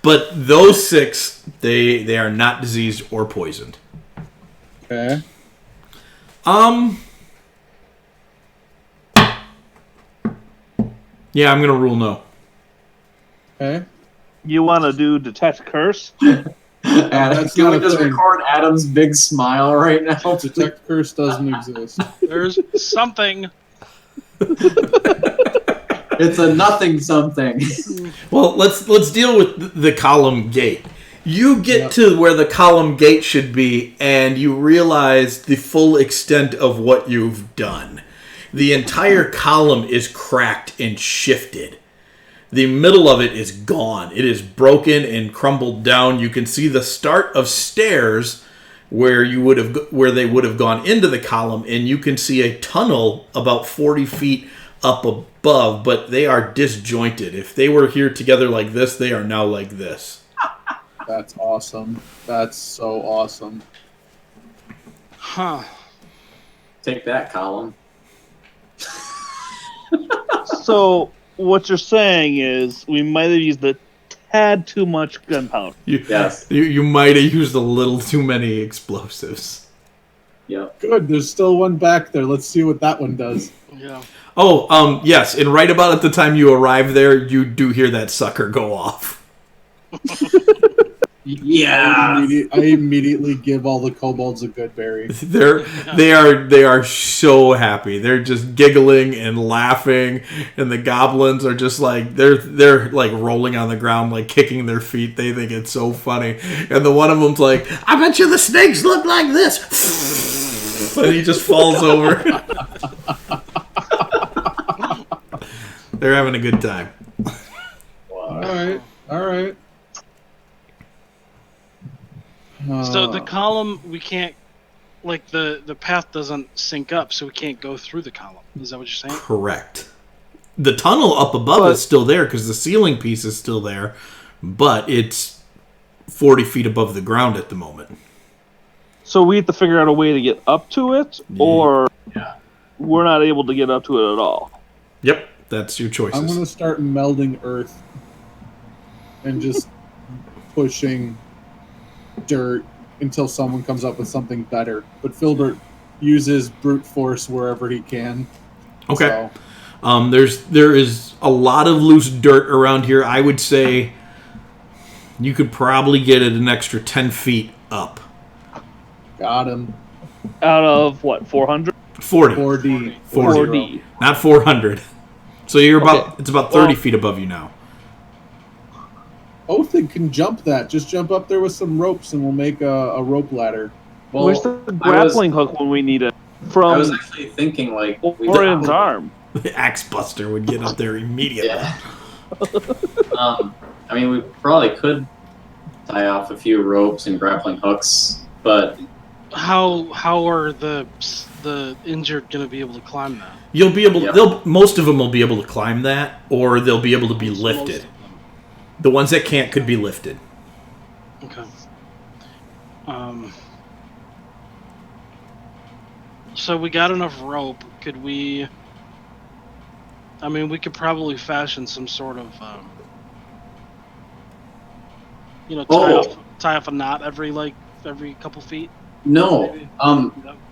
But those 6, they are not diseased or poisoned. Okay. Yeah, I'm gonna rule no. Okay. You want to do Detect Curse? Adam, can we just record Adam's big smile right now? Detect Curse doesn't exist. There's something. It's a nothing something. Well, let's deal with the column gate. You get to where the column gate should be, and you realize the full extent of what you've done. The entire column is cracked and shifted. The middle of it is gone. It is broken and crumbled down. You can see the start of stairs where they would have gone into the column, and you can see a tunnel about 40 feet up above, but they are disjointed. If they were here together like this, they are now like this. That's awesome. That's so awesome. Huh. Take that, column. So what you're saying is we might have used a tad too much gunpowder. Yes. You might have used a little too many explosives. Yep. Good. There's still one back there. Let's see what that one does. Yeah. Oh, yes. And right about at the time you arrive there, you do hear that sucker go off. Yeah. I immediately give all the kobolds a good berry. They are so happy. They're just giggling and laughing, and the goblins are just like they're like rolling on the ground, like kicking their feet. They think it's so funny. And the one of them's like, "I bet you the snakes look like this," and he just falls over. They're having a good time. All right. So the column, we can't, like the path doesn't sync up, so we can't go through the column. Is that what you're saying? Correct. The tunnel up above is still there because the ceiling piece is still there, but it's 40 feet above the ground at the moment. So we have to figure out a way to get up to it, or we're not able to get up to it at all. Yep, that's your choices. I'm going to start melding earth and just pushing dirt until someone comes up with something better. But Filbert uses brute force wherever he can. Okay. So. There is a lot of loose dirt around here. I would say you could probably get it an extra 10 feet up. Got him. Out of what, 400? 40. 4D. 4D. Not 400. So you're it's about 30 feet above you now. Oathig can jump that. Just jump up there with some ropes and we'll make a rope ladder. Well, where's the grappling hook when we need it? I was actually thinking, like... Orin's arm. The Axe Buster would get up there immediately. Yeah. I mean, we probably could tie off a few ropes and grappling hooks, but... How are the injured going to be able to climb that? You'll be able to, most of them will be able to climb that, or they'll be able to be lifted. The ones that can't could be lifted. Okay. So we got enough rope. Could we... I mean, we could probably fashion some sort of... tie off a knot every couple feet? No.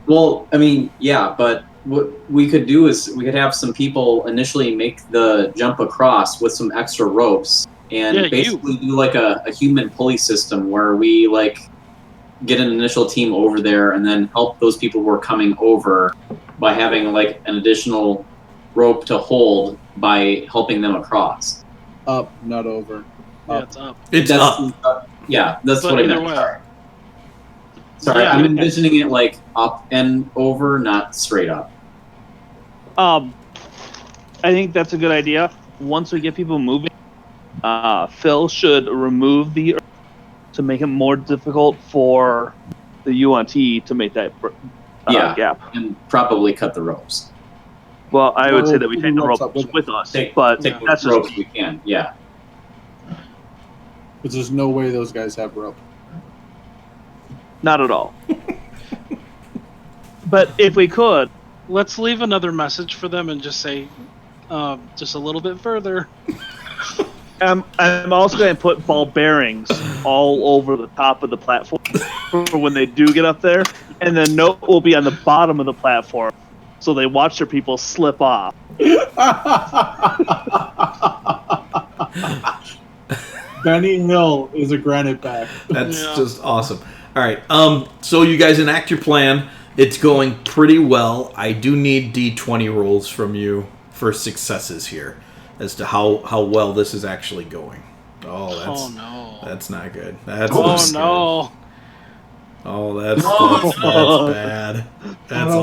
Well, I mean, yeah, but what we could do is we could have some people initially make the jump across with some extra ropes and basically do like a human pulley system where we like get an initial team over there and then help those people who are coming over by having like an additional rope to hold by helping them across. Up, not over. Yeah, it's up. It's up. Yeah, that's what I meant. Sorry, I'm envisioning it like up and over, not straight up. I think that's a good idea. Once we get people moving, Phil should remove the earth to make it more difficult for the UNT to make that gap. And probably cut the ropes. Well, I would say that we take the ropes with us, but take that's the ropes we can, yeah. Because there's no way those guys have rope. Not at all. But if we could... Let's leave another message for them and just say, just a little bit further. I'm also going to put ball bearings all over the top of the platform for when they do get up there. And the note will be on the bottom of the platform, so they watch their people slip off. Benny Hill is a granite back. That's just awesome. All right, so you guys enact your plan. It's going pretty well. I do need D20 rolls from you for successes here as to how well this is actually going. Oh no. That's not good. That's no. Oh, that's bad. That's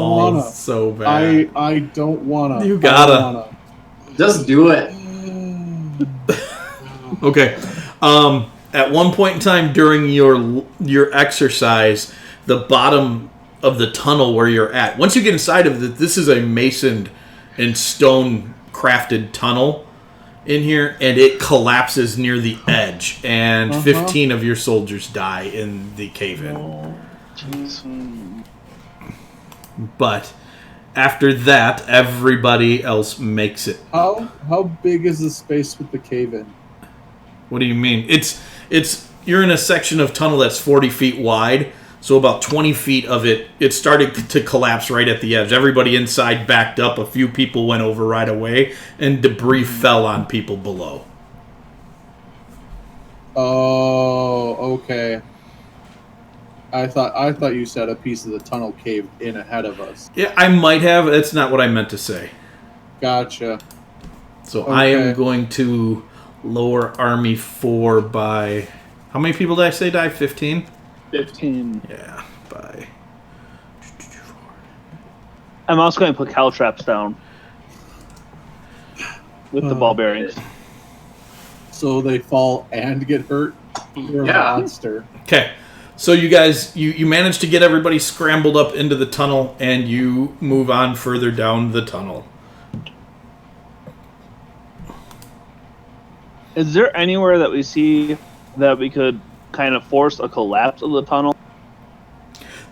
so bad. I don't wanna. You gotta. Just do it. Okay. At one point in time during your exercise, the bottom of the tunnel where you're at, once you get inside of it, this is a masoned and stone crafted tunnel in here, and it collapses near the edge, and 15 of your soldiers die in the cave-in. But after that, everybody else makes it. How big is the space with the cave-in? What do you mean? It's you're in a section of tunnel that's 40 feet wide, so about 20 feet of it started to collapse right at the edge. Everybody inside backed up. A few people went over right away, and debris fell on people below. Oh, Oh, okay. I thought you said a piece of the tunnel caved in ahead of us. Yeah, I might have. That's not what I meant to say. Gotcha. So Okay. I am going to lower Army 4 by... How many people did I say die? 15? 15. Yeah, by... I'm also going to put cow traps down with the ball bearings. So they fall and get hurt? You're a Yeah. monster. Okay. So you guys, you manage to get everybody scrambled up into the tunnel, and you move on further down the tunnel. Is there anywhere that we see that we could kind of force a collapse of the tunnel?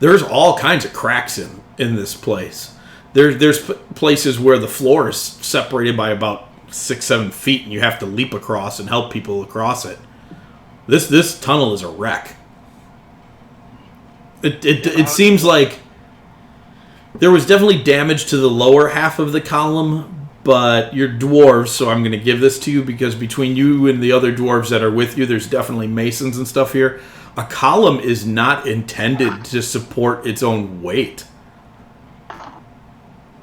There's all kinds of cracks in this place. There's places where the floor is separated by about 6-7 feet, and you have to leap across and help people across it. This tunnel is a wreck. It seems like there was definitely damage to the lower half of the column, but you're dwarves, so I'm going to give this to you because between you and the other dwarves that are with you, there's definitely masons and stuff here. A column is not intended to support its own weight.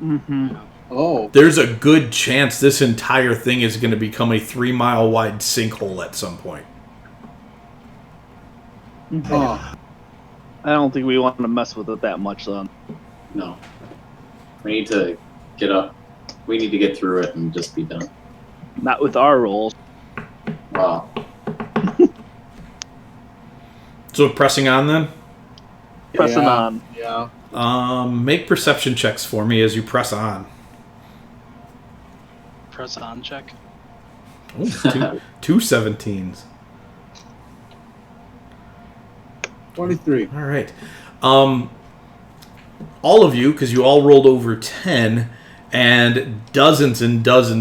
Mm-hmm. Oh. There's a good chance this entire thing is going to become a 3-mile wide sinkhole at some point. Huh. I don't think we want to mess with it that much, then. No. We need to get up. We need to get through it and just be done. Not with our rolls. Wow. So pressing on then? Pressing on. Yeah. Make perception checks for me as you press on. Press on check. Ooh, two 17s. 23. All right. All of you, because you all rolled over 10, and dozens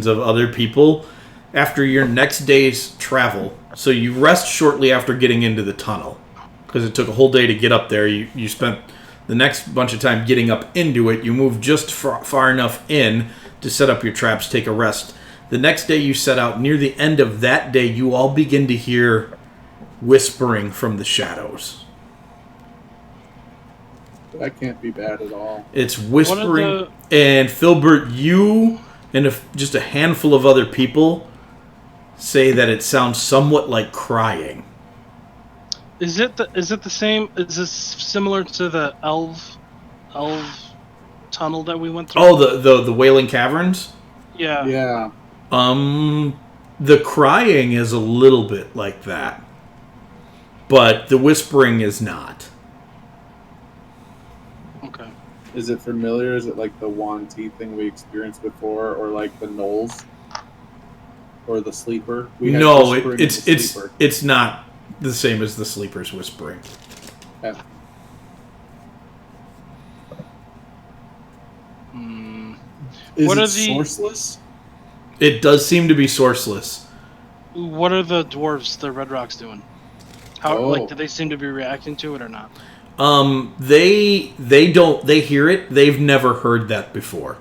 of other people, after your next day's travel, so you rest shortly after getting into the tunnel, because it took a whole day to get up there. You spent the next bunch of time getting up into it. You moved just far enough in to set up your traps, take a rest. The next day you set out. Near the end of that day, you all begin to hear whispering from the shadows. That can't be bad at all. It's whispering, and Filbert, you and just a handful of other people say that it sounds somewhat like crying. Is it the same? Is this similar to the elf tunnel that we went through? Oh, the Wailing Caverns? Yeah. Yeah. The crying is a little bit like that, but the whispering is not. Okay. Is it familiar? Is it like the Wanti thing we experienced before, or like the Knolls, or the Sleeper? No, whispering in the Sleeper. it's not the same as the Sleeper's whispering. Okay. Is What it are the- sourceless? It does seem to be sourceless. What are the dwarves, the Red Rocks, doing? How Oh. do they seem to be reacting to it or not? They hear it. They've never heard that before.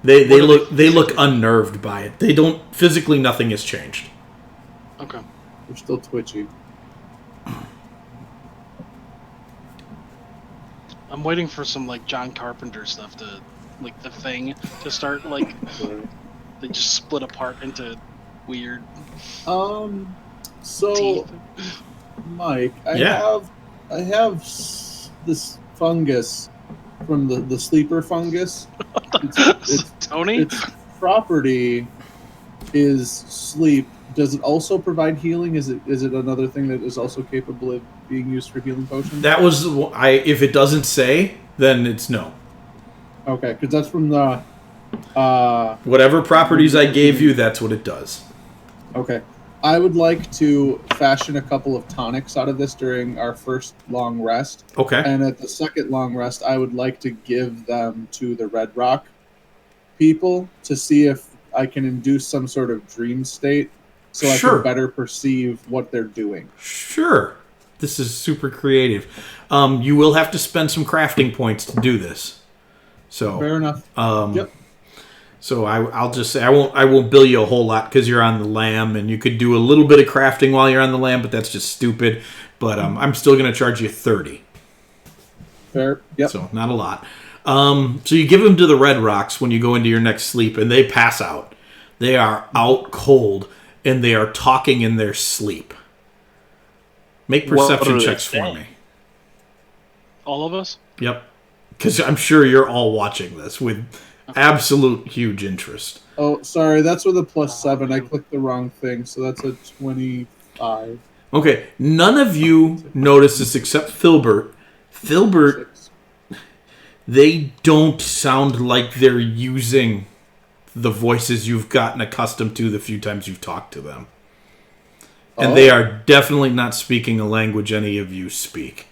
They look unnerved by it. They don't physically. Nothing has changed. Okay. They're still twitchy. I'm waiting for some like John Carpenter stuff to, like the Thing, to start like they just split apart into weird So, teeth. Mike, I Yeah. have this fungus from the sleeper fungus. It's Tony? its property is sleep. Does it also provide healing? Is it another thing that is also capable of being used for healing potions? That was if it doesn't say, then it's no. Okay, because that's from the. Whatever properties I gave you, that's what it does. Okay. I would like to fashion a couple of tonics out of this during our first long rest. Okay. And at the second long rest, I would like to give them to the Red Rock people to see if I can induce some sort of dream state so I Sure. can better perceive what they're doing. Sure. This is super creative. You will have to spend some crafting points to do this. So Fair enough. Um, Yep. So I'll just say I won't bill you a whole lot because you're on the lamb, and you could do a little bit of crafting while you're on the lamb, but that's just stupid. But I'm still going to charge you 30. Fair. Yep. So not a lot. So you give them to the Red Rocks when you go into your next sleep, and they pass out. They are out cold, and they are talking in their sleep. Make perception checks for me. All of us? Yep. Because I'm sure you're all watching this with absolute huge interest. Oh, sorry, that's with a +7. I clicked the wrong thing, so that's a 25. Okay, none of you notice this except Filbert. Filbert, they don't sound like they're using the voices you've gotten accustomed to the few times you've talked to them. And they are definitely not speaking a language any of you speak.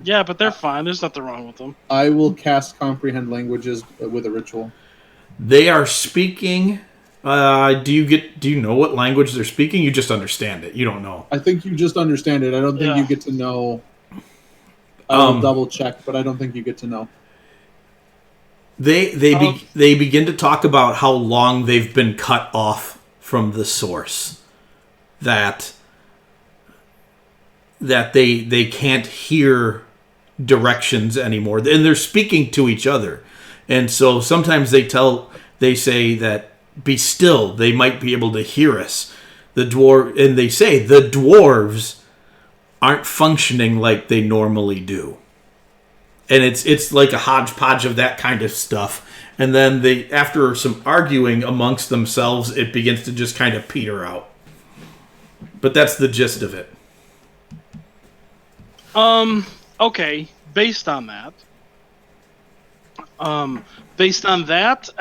Yeah, but they're fine. There's nothing wrong with them. I will cast Comprehend Languages with a ritual. They are speaking. Do you know what language they're speaking? You just understand it. You don't know. I think you just understand it. I don't think you get to know. I'll double check, but I don't think you get to know. They begin to talk about how long they've been cut off from the source. That they can't hear directions anymore, and they're speaking to each other. And so sometimes they say that be still. They might be able to hear us. And they say the dwarves aren't functioning like they normally do. And it's like a hodgepodge of that kind of stuff. And then after some arguing amongst themselves, it begins to just kind of peter out. But that's the gist of it. Okay. Based on that,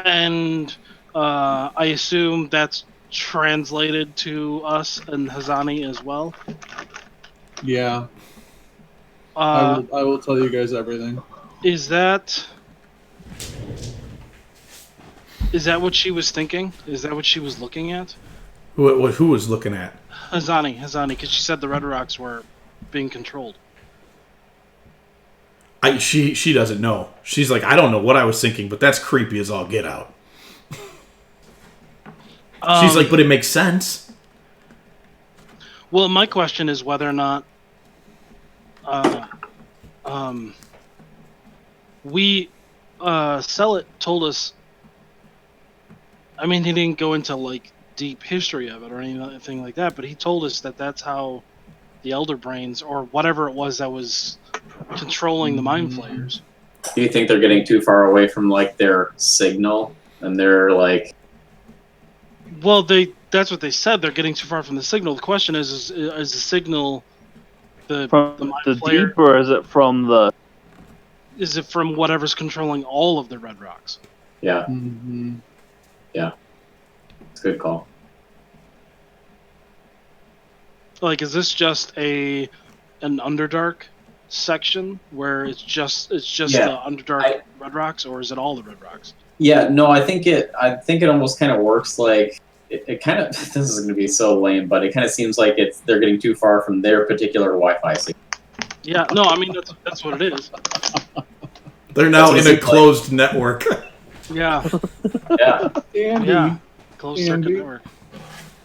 and I assume that's translated to us and Hazani as well. Yeah. I will tell you guys everything. Is that what she was thinking? Is that what she was looking at? Who was looking at? Hazani, because she said the Red Rocks were being controlled. She doesn't know. She's like, I don't know what I was thinking, but that's creepy as all get out. She's like, but it makes sense. Well, my question is whether or not Sellet told us. I mean, he didn't go into like deep history of it or anything like that, but he told us that that's how the Elder Brains or whatever it was that was controlling the Mind Flayers. Do you think they're getting too far away from like their signal, and they're like? Well, that's what they said. They're getting too far from the signal. The question is the signal from the Mind the Flayer, deep, or is it from the? Is it from whatever's controlling all of the Red Rocks? Yeah. Mm-hmm. Yeah. It's a good call. Like, is this just an Underdark section where it's just the Underdark Red Rocks, or is it all the Red Rocks? Yeah, no, I think it almost kind of works like it kind of. This is going to be so lame, but it kind of seems like they're getting too far from their particular Wi-Fi signal. Yeah, no, I mean that's what it is. They're now in a closed network. Yeah. Yeah. Andy, Yeah. Closed circuit network.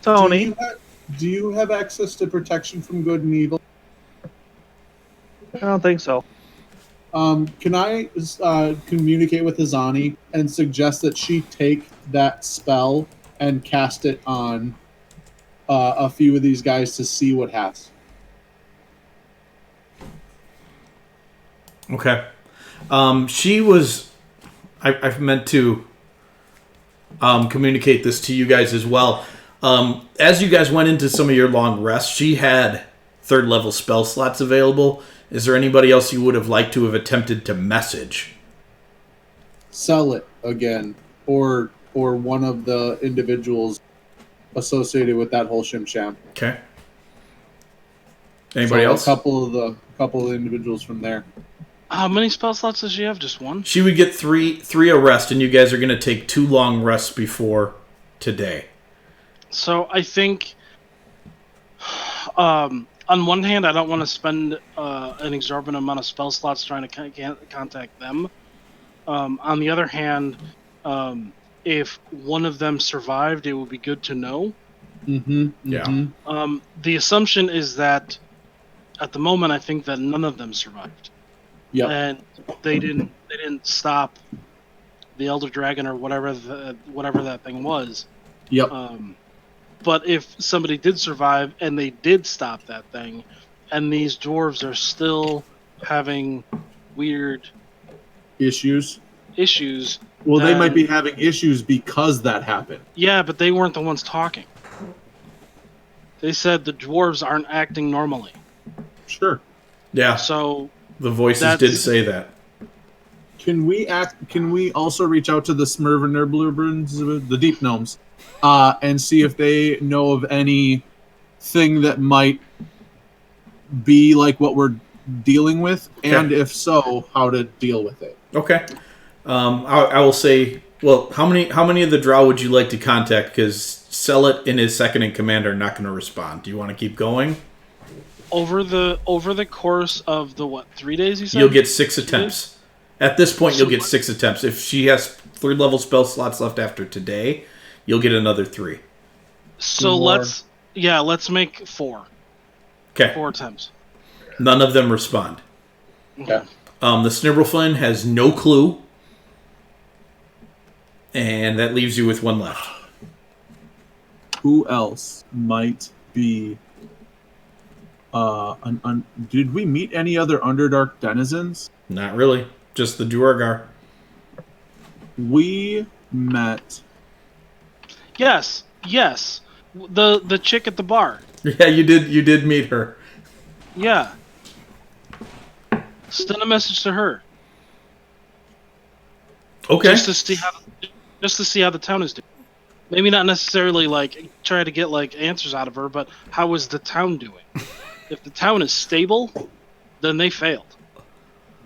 Tony, do you have access to protection from good and evil? I don't think so. Can I communicate with Hazani and suggest that she take that spell and cast it on a few of these guys to see what happens? Okay. She was. I've meant to communicate this to you guys as well. As you guys went into some of your long rests, she had 3rd level spell slots available. Is there anybody else you would have liked to have attempted to message? Sell it again, or one of the individuals associated with that whole shim-sham. Okay. Anybody else? A couple of the individuals from there. How many spell slots does she have? Just one? She would get three a rest, and you guys are going to take 2 long rests before today. So I think, on one hand, I don't want to spend an exorbitant amount of spell slots trying to contact them. On the other hand, if one of them survived, it would be good to know. Mm-hmm. Yeah. The assumption is that at the moment, I think that none of them survived. Yep. And they didn't stop the Elder Dragon or whatever that thing was. Yep. But if somebody did survive and they did stop that thing, and these dwarves are still having weird Issues. Well, they might be having issues because that happened. Yeah, but they weren't the ones talking. They said the dwarves aren't acting normally. Sure. Yeah. So the voices did say that. Can we also reach out to the Smurvenerblurbrins, the deep gnomes, and see if they know of anything that might be like what we're dealing with, and if so, how to deal with it? Okay. I will say, well, how many of the Drow would you like to contact? Because Celet and his second in command are not going to respond. Do you want to keep going? Over the course of the 3 days you said? You'll get 6 attempts. At this point, you'll get 6 attempts. If she has 3-level spell slots left after today, you'll get another 3. So let's make 4. Okay. 4 attempts. None of them respond. Okay. The Snibbleflin has no clue. And that leaves you with 1 left. Who else might be... did we meet any other Underdark denizens? Not really. Just the Duergar. We met... Yes. The chick at the bar. Yeah, you did meet her. Yeah. Send a message to her. Okay. Just to see how the town is doing. Maybe not necessarily like try to get like answers out of her, but how is the town doing? If the town is stable, then they failed.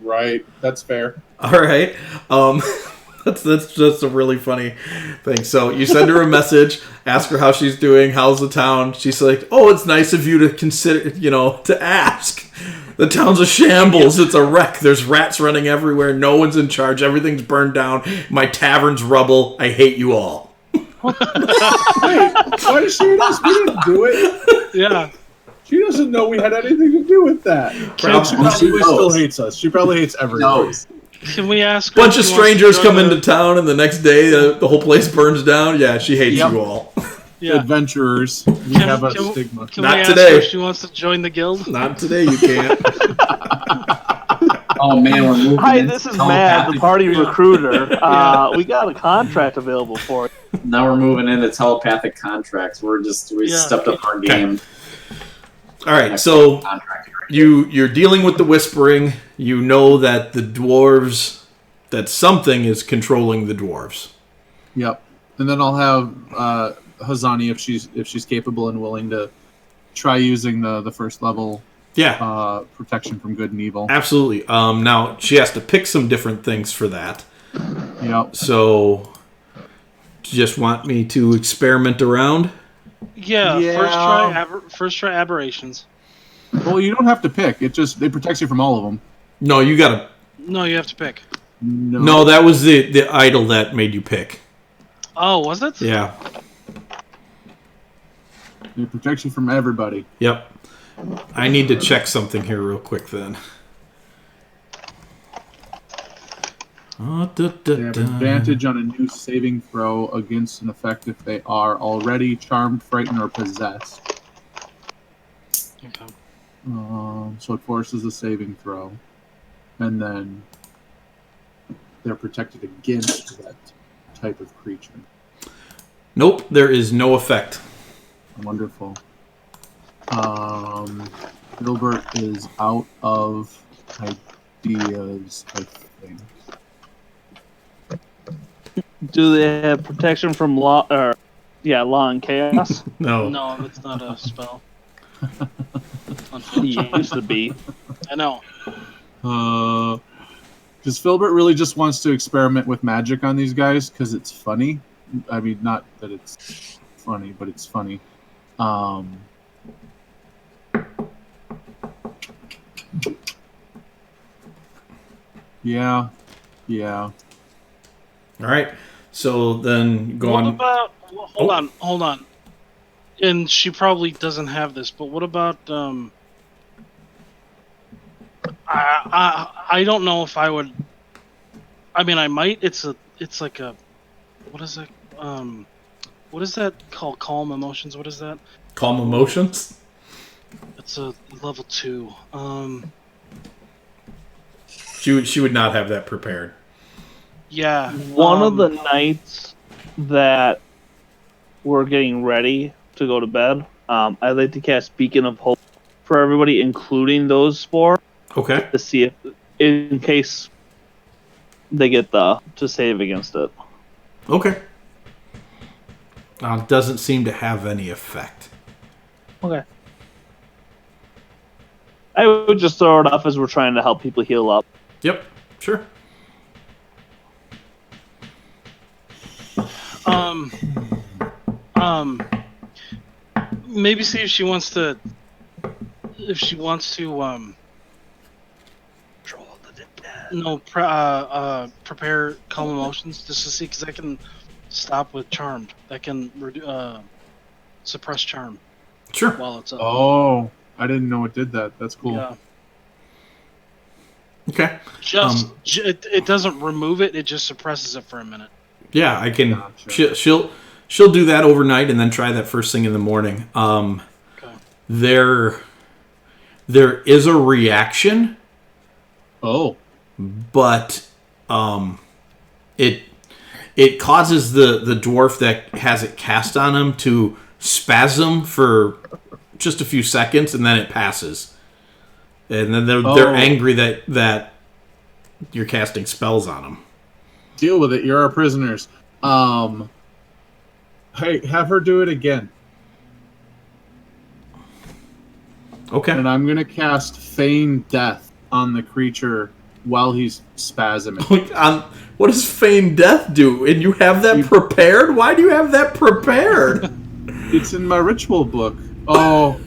Right. That's fair. All right. That's just a really funny thing. So you send her a message, ask her how she's doing, how's the town. She's like, "Oh, it's nice of you to consider, to ask. The town's a shambles. It's a wreck. There's rats running everywhere. No one's in charge. Everything's burned down. My tavern's rubble. I hate you all." Wait, why does she hate us? We didn't do it. Yeah. She doesn't know we had anything to do with that. She probably still hates us. She probably hates everyone. Can we ask her? Bunch of strangers come into town, and the next day the whole place burns down. Yeah, she hates you all. Yeah. Adventurers. We have a stigma. Can Not we ask today. her if she wants to join the guild? Not today, you can't. Oh man, we're moving. Hi, this is Matt, the party recruiter. We got a contract available for it. Now we're moving into telepathic contracts. We stepped up our game. All right, so you're dealing with the whispering. You know that the dwarves, that something is controlling the dwarves. Yep. And then I'll have Hazani, if she's capable and willing to try using the first level. Yeah. Protection from good and evil. Absolutely. Now she has to pick some different things for that. Yep. So, just want me to experiment around? Yeah. First try aberrations. Well, you don't have to pick. It protects you from all of them. No, you gotta. No, you have to pick. No, that was the idol that made you pick. Oh, was it? Yeah. It protects you from everybody. Yep. I need to check something here real quick then. They have advantage on a new saving throw against an effect if they are already charmed, frightened, or possessed. Okay. So it forces a saving throw. And then they're protected against that type of creature. Nope, there is no effect. Wonderful. Gilbert is out of ideas, I think. Do they have protection from law and chaos? No. No, it's not a spell. It used to be. I know. Does Filbert really just wants to experiment with magic on these guys because it's funny? I mean, not that it's funny, but it's funny. Yeah. All right. So then go What on. about? Hold on. And she probably doesn't have this, but what about? I don't know if I would. I mean, I might. It's like a. What is it? What is that called? Calm emotions. What is that? Calm emotions. It's a level 2. She would not have that prepared. Yeah. One of the nights that we're getting ready to go to bed, I'd like to cast Beacon of Hope for everybody, including those spore, Okay. to see if, in case they get to save against it. Okay. Doesn't seem to have any effect. Okay. I would just throw it off as we're trying to help people heal up. Yep. Sure. Maybe see if she wants to. Prepare calm emotions just to see, because I can stop with charmed. That can suppress charm Sure. while it's up. Oh, I didn't know it did that. That's cool. Yeah. Okay. It doesn't remove it; it just suppresses it for a minute. Yeah, I can. Gotcha. She'll do that overnight and then try that first thing in the morning. Okay. There is a reaction, Oh, but it causes the dwarf that has it cast on him to spasm for just a few seconds, and then it passes. And then they're angry that you're casting spells on them. deal with it. You're our prisoners. Hey, have her do it again. Okay. And I'm gonna cast Feign Death on the creature while he's spasming. What does feign death do? And you have that prepared? Why do you have that prepared? It's in my ritual book. Oh,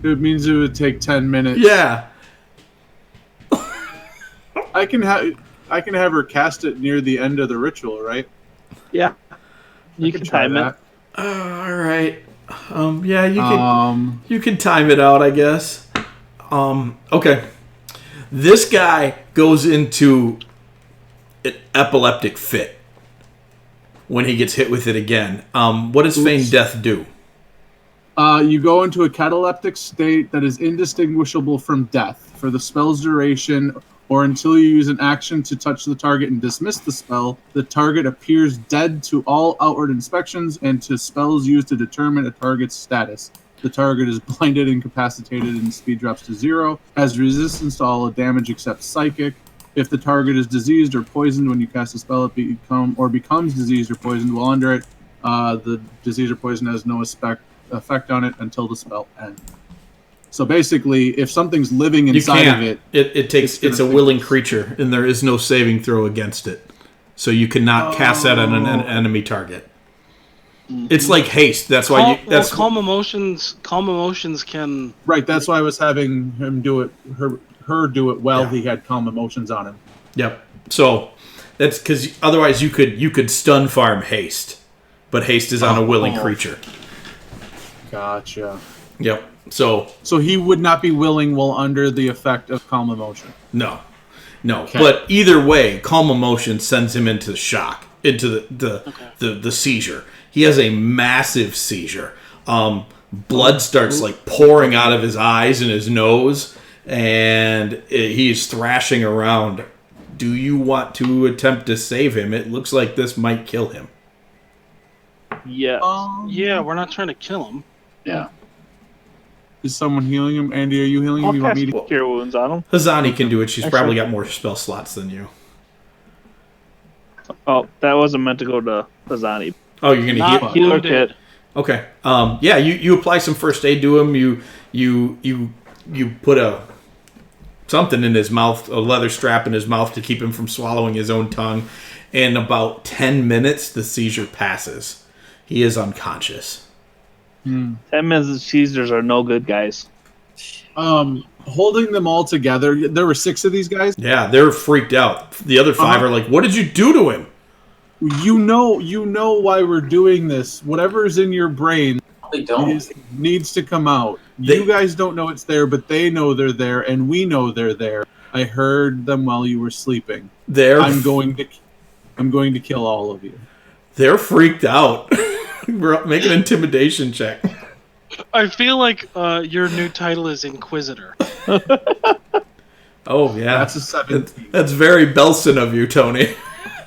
it means it would take 10 minutes. Yeah. I can have her cast it near the end of the ritual, right? Yeah. You I can try time it. All right. Yeah, you can. Um, You can time it out, I guess. Okay. This guy goes into an epileptic fit when he gets hit with it again. What does feign death do? You go into a cataleptic state that is indistinguishable from death for the spell's duration, or until you use an action to touch the target and dismiss the spell. The target appears dead to all outward inspections and to spells used to determine a target's status. The target is blinded, incapacitated, and speed drops to 0. Has resistance to all damage except psychic. If the target is diseased or poisoned when you cast a spell, it becomes diseased or poisoned while under it. The disease or poison has no effect on it until the spell ends. So basically, if something's living inside of it, it's a willing creature, and there is no saving throw against it. So you cannot cast that on an enemy target. It's like haste. That's why calm emotions. Calm emotions can. right? That's why I was having him do it. Her do it while he had calm emotions on him. Yep. So that's because otherwise you could stun farm haste, but haste is on a willing creature. Gotcha. Yep. So he would not be willing while under the effect of calm emotion. no. Okay. But either way, calm emotion sends him into shock, into the seizure. He has a massive seizure. Blood starts like pouring out of his eyes and his nose, and he's thrashing around. Do you want to attempt to save him? It looks like this might kill him. Yes. Yeah, we're not trying to kill him. Yeah. Is someone healing him? Andy, are you healing him? I'll You want cast me to? Cure Wounds on him. Hazani can do it. She's Actually- probably got more spell slots than you. Oh, that wasn't meant to go to Hazani. Oh, you're gonna Not heal. Healer wounded. kit. Okay. Yeah, you apply some first aid to him. You put something in his mouth, a leather strap in his mouth to keep him from swallowing his own tongue. In about 10 minutes, the seizure passes. He is unconscious. 10 minutes of seizures are no good, guys. Holding them all together. There were 6 of these guys. Yeah, they're freaked out. The other 5 are like, "What did you do to him?" You know why we're doing this. Whatever's in your brain They don't. needs to come out. You guys don't know it's there, but they know they're there, and we know they're there. I heard them while you were sleeping. I'm going to kill all of you. They're freaked out. Make an intimidation check. I feel like your new title is Inquisitor. Oh yeah, That's a 17. That's very Belson of you, Tony.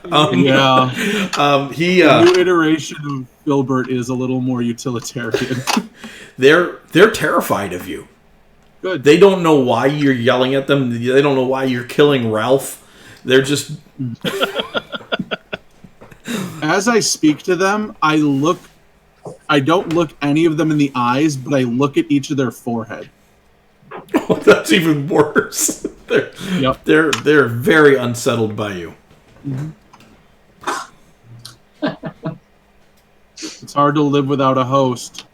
Yeah. The new iteration of Filbert is a little more utilitarian. They're terrified of you. Good. They don't know why you're yelling at them. They don't know why you're killing Ralph. They're just. As I speak to them, I don't look any of them in the eyes, but I look at each of their forehead. Oh, that's even worse. They're very unsettled by you. Mm-hmm. It's hard to live without a host.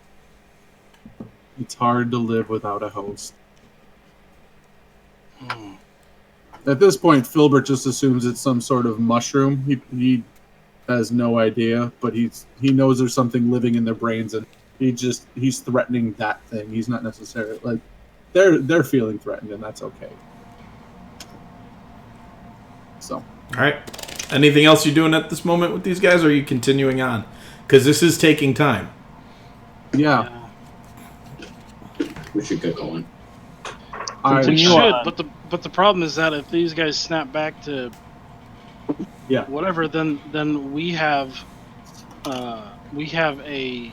It's hard to live without a host. At this point, Filbert just assumes it's some sort of mushroom. He has no idea, but he knows there's something living in their brains, and he's threatening that thing. He's not necessarily like they're feeling threatened, and that's okay. So, all right. Anything else you're doing at this moment with these guys, or are you continuing on? Because this is taking time. Yeah. We should get going. We should, but the problem is that if these guys snap back to whatever, then we have a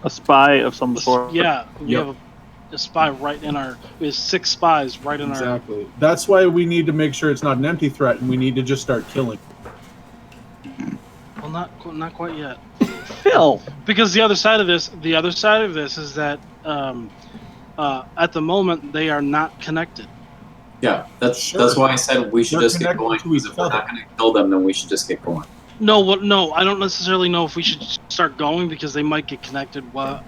spy of some sort. Yeah, we have a spy right in our. We have 6 spies right in our. Exactly. That's why we need to make sure it's not an empty threat, and we need to just start killing. Well, not quite yet. Phil, because the other side of this is that at the moment they are not connected. Yeah, that's why I said we should just get going. Because if we're not going to kill them, then we should just get going. No, I don't necessarily know if we should start going because they might get connected where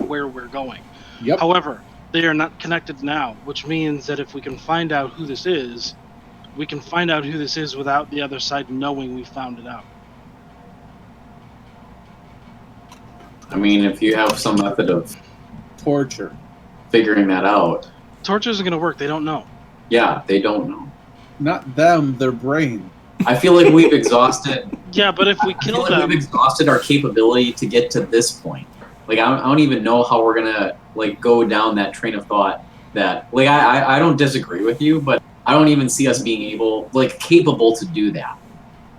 we're going. Yep. However, they are not connected now, which means that if we can find out who this is, we can find out who this is without the other side knowing we found it out. I mean, if you have some method of torture figuring that out. Torture isn't going to work. They don't know. Yeah, they don't know. Not them, their brain. I feel like we've exhausted. Yeah, but if we kill them, we've exhausted our capability to get to this point. Like I don't even know how we're gonna go down that train of thought. That I don't disagree with you, but I don't even see us being capable to do that.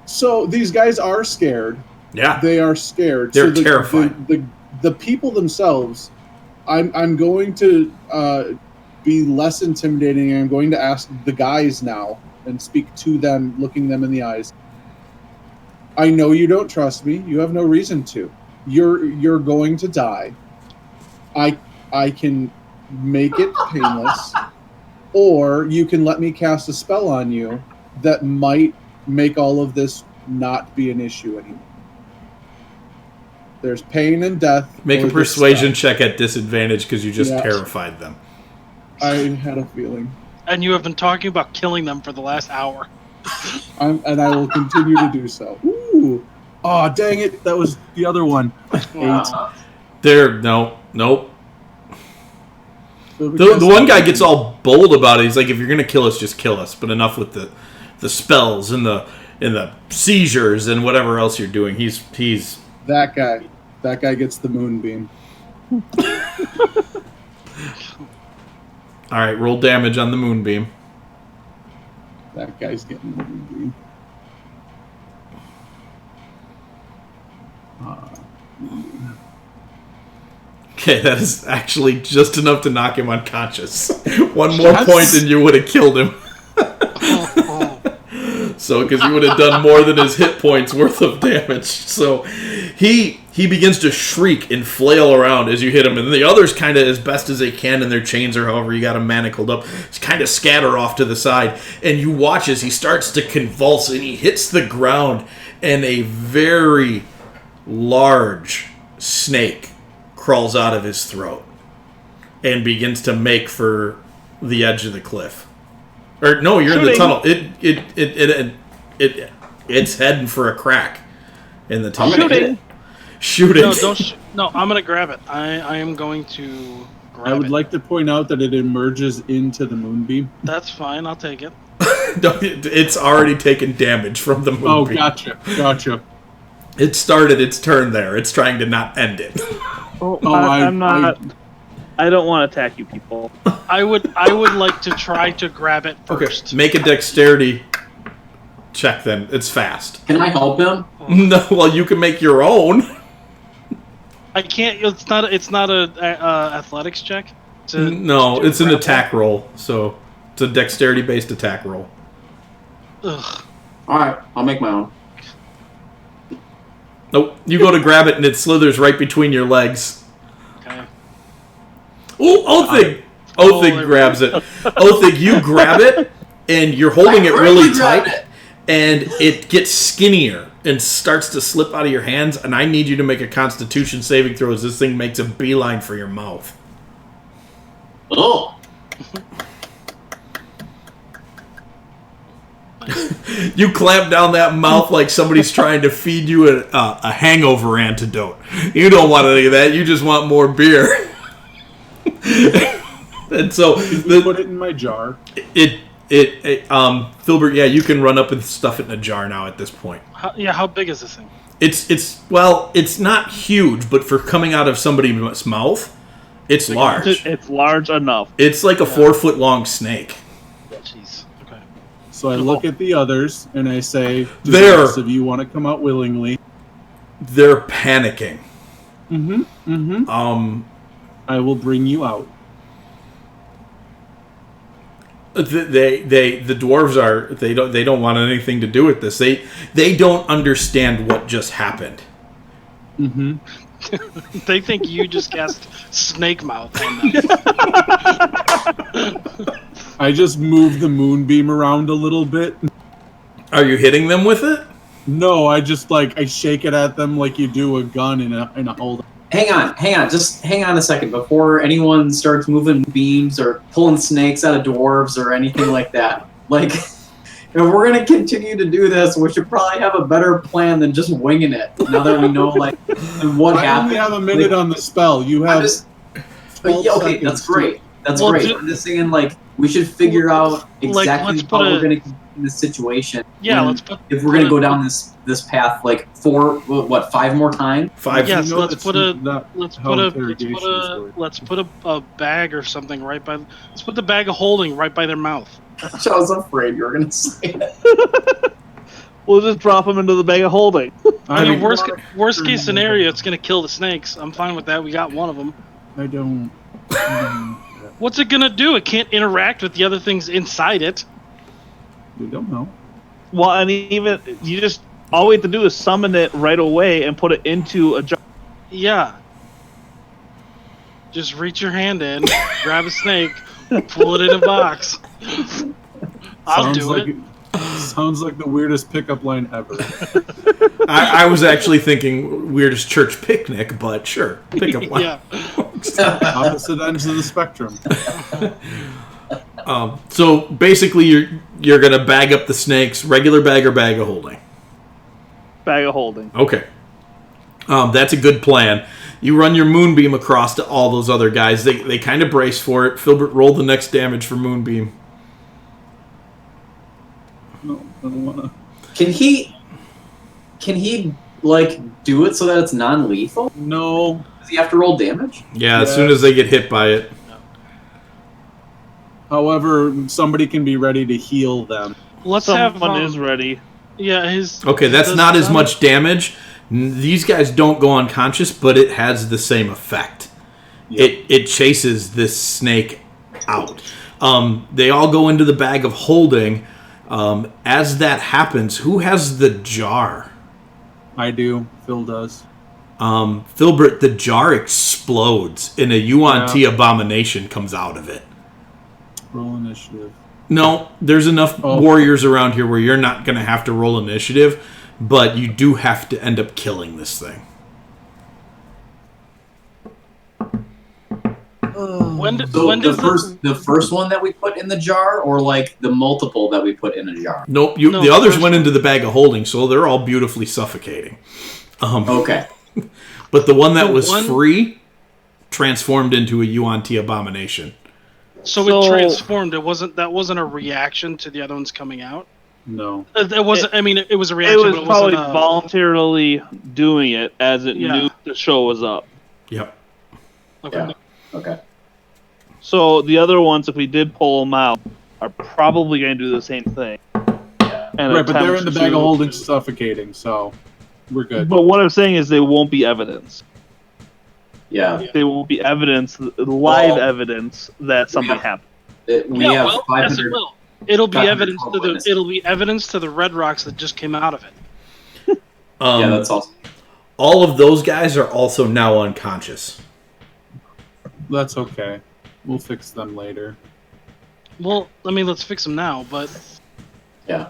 So these guys are scared. Yeah, they are scared. They're terrified. The people themselves. I'm going to be less intimidating. I'm going to ask the guys now and speak to them, looking them in the eyes. I know you don't trust me. You have no reason to. You're going to die. I can make it painless, or you can let me cast a spell on you that might make all of this not be an issue anymore. There's pain and death. Make a persuasion check at disadvantage because you just terrified them. I had a feeling. And you have been talking about killing them for the last hour. And I will continue to do so. Ooh. Oh, dang it. That was the other one. 8. Nope. The one guy gets all bold about it. He's like, if you're going to kill us, just kill us. But enough with the spells and the seizures and whatever else you're doing. He's that guy. That guy gets the moonbeam. All right, roll damage on the moonbeam. That guy's getting the moonbeam. Okay, that is actually just enough to knock him unconscious. One more point and you would have killed him. So, because you would have done more than his hit points worth of damage. So, he begins to shriek and flail around as you hit him. And the others kind of, as best as they can in their chains or however you got them manacled up, just kind of scatter off to the side. And you watch as he starts to convulse and he hits the ground. And a very large snake crawls out of his throat and begins to make for the edge of the cliff. Or no, you're in the tunnel. It It's heading for a crack in the tunnel. Shooting. Shoot it. No, don't. No, I'm gonna grab it. I am going to grab it. I would like to point out that it emerges into the moonbeam. That's fine. I'll take it. It's already taken damage from the moonbeam. Oh, gotcha. It started its turn there. It's trying to not end it. I'm not. I don't want to attack you people. I would like to try to grab it first. Okay, make a dexterity check then. It's fast. Can I help him? No, well, you can make your own. I can't. It's not a athletics check. It's an attack roll. So it's a dexterity-based attack roll. Ugh. All right, I'll make my own. Nope. You go to grab it and it slithers right between your legs. Okay. Ooh, Othig grabs it. Othig, you grab it and you're holding it really tight, and it gets skinnier and starts to slip out of your hands. And I need you to make a Constitution saving throw as this thing makes a beeline for your mouth. Oh. You clamp down that mouth like somebody's trying to feed you a hangover antidote. You don't want any of that. You just want more beer. And so put it in my jar. Filbert, yeah, you can run up and stuff it in a jar now at this point. How big is this thing? It's not huge, but for coming out of somebody's mouth, it's large. It's large enough. It's like a 4-foot long snake. Jeez. Okay. So I look at the others and I say, "Do There. the rest of you want to come out willingly?" They're panicking. I will bring you out. The dwarves they don't want anything to do with this. They don't understand what just happened. They think you just cast snake mouth on them. I just move the moonbeam around a little bit. Are you hitting them with it? No, I just I shake it at them like you do a gun in a holder. Hang on. Just hang on a second before anyone starts moving beams or pulling snakes out of dwarves or anything like that. Like, if we're going to continue to do this, we should probably have a better plan than just winging it. Now that we know, what happened. I only have a minute on the spell. You have... okay, that's great. That's great. I'm just saying, we should figure out exactly how we're going to keep in this situation. Yeah, if we're going to go down this path, 5 more times? 5. Yes, let's put a bag or something right by. Let's put the bag of holding right by their mouth. I was afraid you were going to say it. We'll just drop them into the bag of holding. I mean, worst case scenario, it's going to kill the snakes. I'm fine with that. We got one of them. I don't... What's it going to do? It can't interact with the other things inside it. We don't know. Well, and even you just all we have to do is summon it right away and put it into a jar. Yeah. Just reach your hand in, grab a snake, pull it in a box. I'll do it. Sounds like the weirdest pickup line ever. I was actually thinking weirdest church picnic, but sure, pickup line. Yeah. Opposite ends of the spectrum. So basically, you're gonna bag up the snakes, regular bag or bag of holding. Bag of holding. Okay. That's a good plan. You run your moonbeam across to all those other guys. They kind of brace for it. Filbert, roll the next damage for moonbeam. No, I don't wanna. Can he do it so that it's non-lethal? No. Does he have to roll damage? Yeah, as soon as they get hit by it. However, somebody can be ready to heal them. Someone is ready. Yeah, Okay, that's not as much damage. These guys don't go unconscious, but it has the same effect. Yep. It chases this snake out. They all go into the bag of holding. As that happens, who has the jar? I do. Phil does. Filbert, the jar explodes, and a Yuan-Ti abomination comes out of it. Roll initiative. No, there's enough warriors around here where you're not going to have to roll initiative, but you do have to end up killing this thing. When So when the did the first one that we put in the jar, or like the multiple that we put in a jar? Nope. No, The the others first went one. into the bag of holding, so they're all beautifully suffocating. Okay. But the one that The was one- free transformed into a Yuan-Ti abomination. So it transformed. That wasn't a reaction to the other ones coming out. No. It wasn't. I mean, it was a It reaction, was but it probably wasn't. voluntarily doing it as it Yeah. knew the show was up. Yep. Okay. Yeah. Okay. So the other ones, if we did pull them out, are probably going to do the same thing. And Right, but they're in attempt the bag of to- holding suffocating, so we're good. But what I'm saying is they won't be evidence. Yeah. They will be evidence, live Well, evidence that something yeah. happened. We Yeah, have well, yes, it 500. will. It'll be 500 evidence to the. witnesses. It'll be evidence to the red rocks that just came out of it. Yeah, that's awesome. All of those guys are also now unconscious. That's okay. We'll fix them later. Well, I mean, let's fix them now, but Yeah.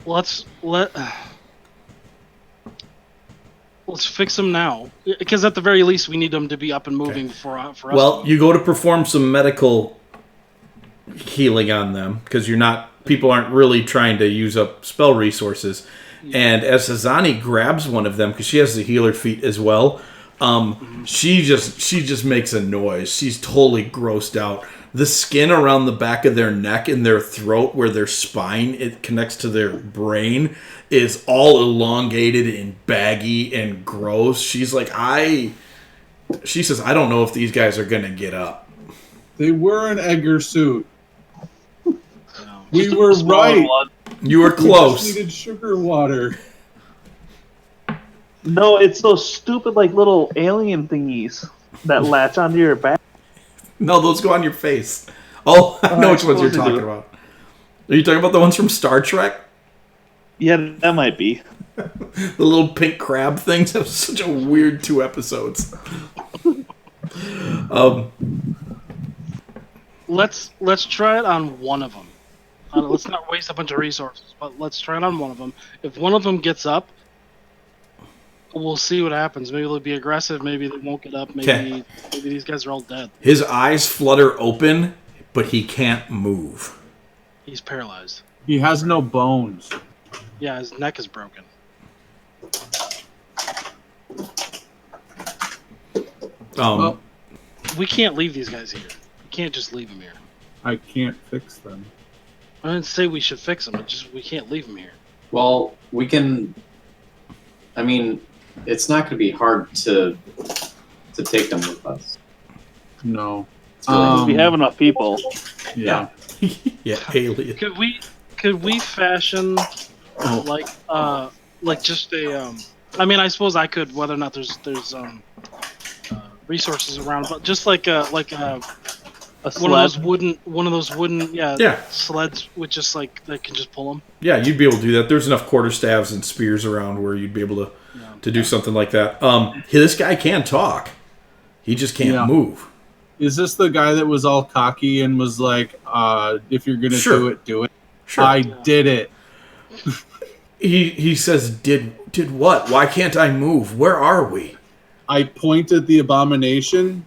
let's fix them now, because at the very least we need them to be up and moving for us. Well, you go to perform some medical healing on them because people aren't really trying to use up spell resources. And as Hazani grabs one of them, because she has the healer feat as well, she just makes a noise. She's totally grossed out. The skin around the back of their neck and their throat, where their spine it connects to their brain, is all elongated and baggy and gross. She's like, she says, I don't know if these guys are gonna get up. They were an Edgar suit. No. We were Smaller right. one. You were We close. just needed sugar water. No, it's those stupid like little alien thingies that latch onto your back. No, those go on your face. Oh, I know which ones you're suppose they talking do. about. Are you talking about the ones from Star Trek? Yeah, that might be. The little pink crab things have such a weird 2 episodes. Let's try it on one of them. Let's not waste a bunch of resources, but let's try it on one of them. If one of them gets up, we'll see what happens. Maybe they'll be aggressive. Maybe they won't get up. Maybe these guys are all dead. His eyes flutter open, but he can't move. He's paralyzed. He has no bones. Yeah, his neck is broken. Well, We can't leave these guys here. We can't just leave them here. I can't fix them. I didn't say we should fix them. We can't leave them here. Well, we can. I mean, it's not going to be hard to take them with us. No. It's really- We have enough people. Yeah. Yeah, alien. Could we fashion like just a I mean, I suppose I could, whether or not there's resources around, but just like a A one of sled. those wooden Yeah. sleds with just like that can just pull them. Yeah, you'd be able to do that. There's enough quarterstaffs and spears around where you'd be able to do something like that. This guy can talk. He just can't Yeah. move. Is this the guy that was all cocky and was like, if you're going to Sure. do it, do it? Sure. I did it. He says, did what? Why can't I move? Where are we? I point at the abomination,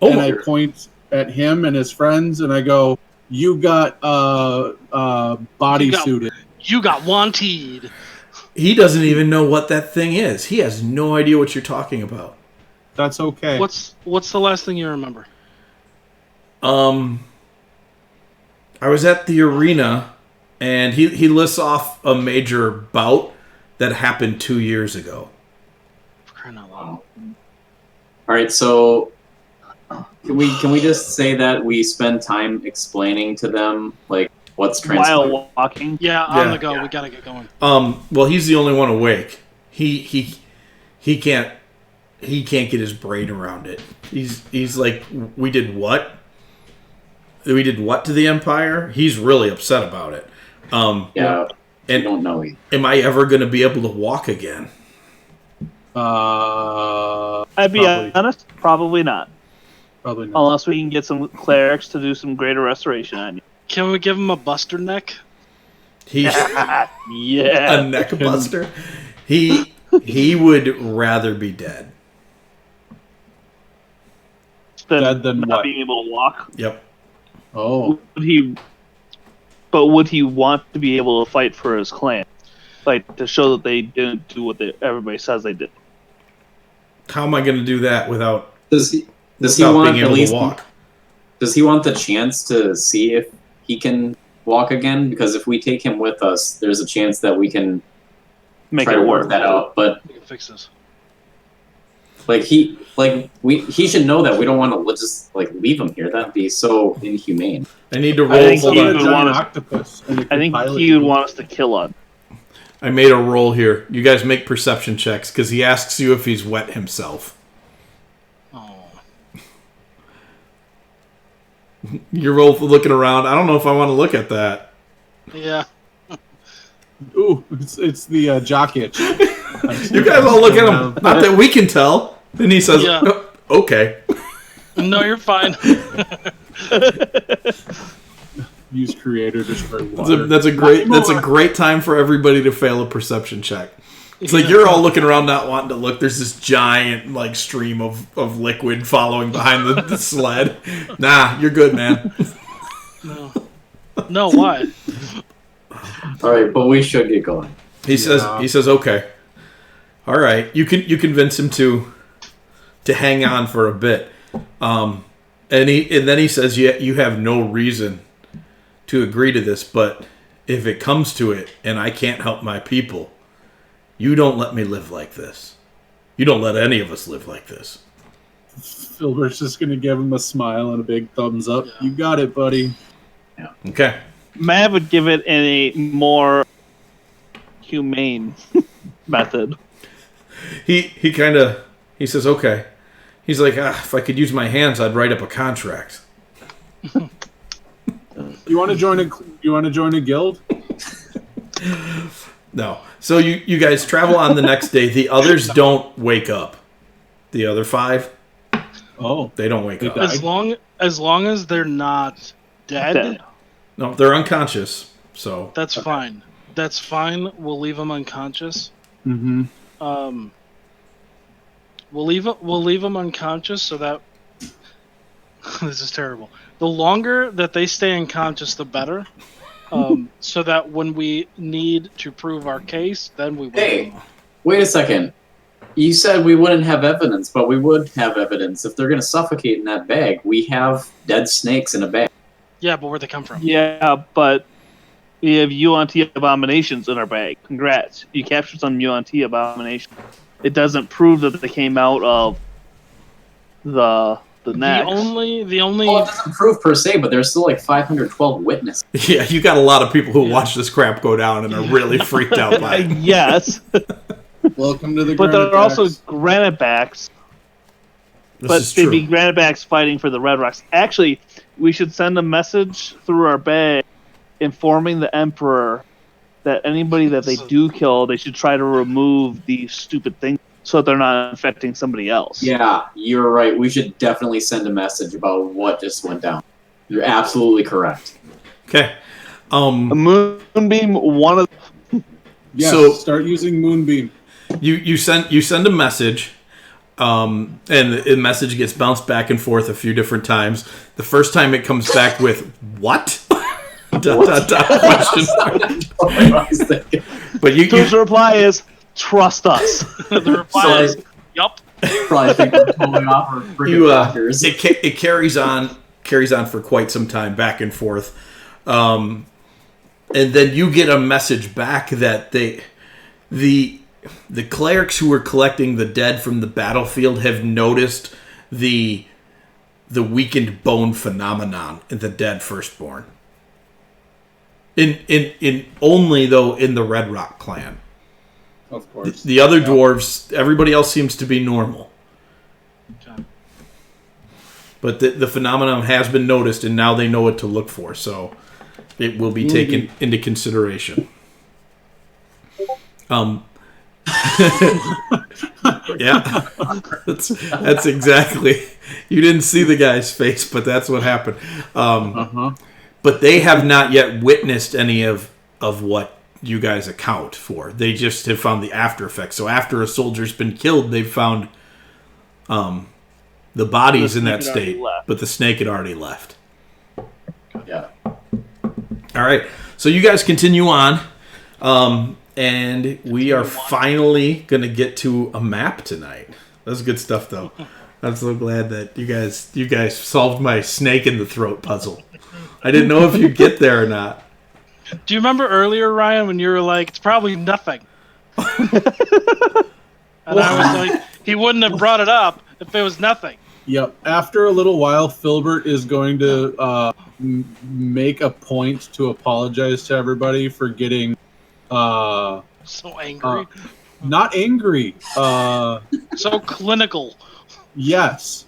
Oh, and I point at him and his friends, and I go, you got bodysuited. You got wanted. he doesn't even know what that thing is. He has no idea what you're talking about. That's okay. What's the last thing you remember? I was at the arena, and he lists off a major bout that happened 2 years ago. For crying out loud. All right, so can we just say that we spend time explaining to them like what's transpired? While walking. Yeah, on Yeah. the go. We gotta get going. Well, he's the only one awake. He can't get his brain around it. He's like, we did what? We did what to the Empire? He's really upset about it. Yeah, I and don't know either. am I ever going to be able to walk again? I'd be Probably. honest, probably not. Probably not. Unless we can get some clerics to do some greater restoration on you. Can we give him a buster neck? He's Yeah. a neck buster. He He would rather be dead. Dead than not what? being able to walk. Yep. Oh, Would he want to be able to fight for his clan, like to show that they didn't do what everybody says they did? How am I going to do that without Does he without want being at able least? to walk? Does he want the chance to see if he can walk again? Because if we take him with us, there's a chance that we can Make try it to work. work that out. But We can fix this. he should know that we don't want to just like leave him here. That'd be so inhumane. I need to roll. I think Hold he on. would want us- octopus. And it I could think pilot he you. would want us to kill him. I made a roll here. You guys make perception checks because he asks you if he's wet himself. Oh. You're both looking around. I don't know if I want to look at that. Yeah. Ooh, it's the jock itch. You guys all look at him. Not that we can tell. And he says, Yeah. "Oh, okay. No, you're fine. Use creator destroy water. That's a great time for everybody to fail a perception check. It's like you're all looking around not wanting to look. There's this giant like stream of liquid following behind the sled. Nah, you're good, man. No, why? All right, but we should get going. He says okay. All right. You convince him to hang on for a bit. And then he says you have no reason to agree to this, but if it comes to it and I can't help my people, you don't let me live like this. You don't let any of us live like this. Filbert's just gonna give him a smile and a big thumbs up. Yeah. You got it, buddy. Okay. Mav would give it in a more humane method. He says okay. He's like, if I could use my hands, I'd write up a contract. You want to join a guild? No. So you guys travel on the next day. The others don't wake up. The other 5, Oh, they don't wake up. died. As long as they're not dead. No, they're unconscious. So That's fine. That's fine. We'll leave them unconscious. Mm-hmm. We'll leave them unconscious so that this is terrible. The longer that they stay unconscious, the better. So that when we need to prove our case, then we will. Hey, wait a second. You said we wouldn't have evidence, but we would have evidence. If they're going to suffocate in that bag, we have dead snakes in a bag. Yeah, but where'd they come from? Yeah, but we have UNT abominations in our bag. Congrats. You captured some UNT abominations. It doesn't prove that they came out of the next. The only Well, it doesn't prove per se, but there's still like 512 witnesses. yeah, you got a lot of people who watch this crap go down and are really freaked out by it. Yes, Welcome to the. but Granite they're also Backs. granite backs. This But is they'd true. be granite backs fighting for the Red Rocks. Actually, we should send a message through our bag informing the Emperor that anybody that they do kill, they should try to remove these stupid things so that they're not infecting somebody else. Yeah, you're right. We should definitely send a message about what just went down. You're absolutely correct. Okay. A moonbeam, one of Yes, So- start using Moonbeam. You send a message, and the message gets bounced back and forth a few different times. The first time it comes back with what? Question mark. But whose reply is trust us. the reply So, is, "Yup." Probably think we're totally off our freaking doctors. it carries on for quite some time, back and forth, and then you get a message back that the clerics who were collecting the dead from the battlefield have noticed the weakened bone phenomenon in the dead firstborn. In only though in the Red Rock clan. Of course. The other dwarves, everybody else seems to be normal. Okay. But the phenomenon has been noticed, and now they know what to look for, so it will be taken into consideration. Yeah, that's exactly. You didn't see the guy's face, but that's what happened. But they have not yet witnessed any of what you guys account for. They just have found the after effects. So after a soldier's been killed, they've found the bodies in that state, but the snake had already left. Yeah. All right, so you guys continue on, and we are finally going to get to a map tonight. That's good stuff, though. I'm so glad that you guys solved my snake in the throat puzzle. I didn't know if you'd get there or not. Do you remember earlier, Ryan, when you were like, it's probably nothing? And I was like, he wouldn't have brought it up if it was nothing. Yep. After a little while, Filbert is going to make a point to apologize to everybody for getting So angry. not angry. So clinical. Yes.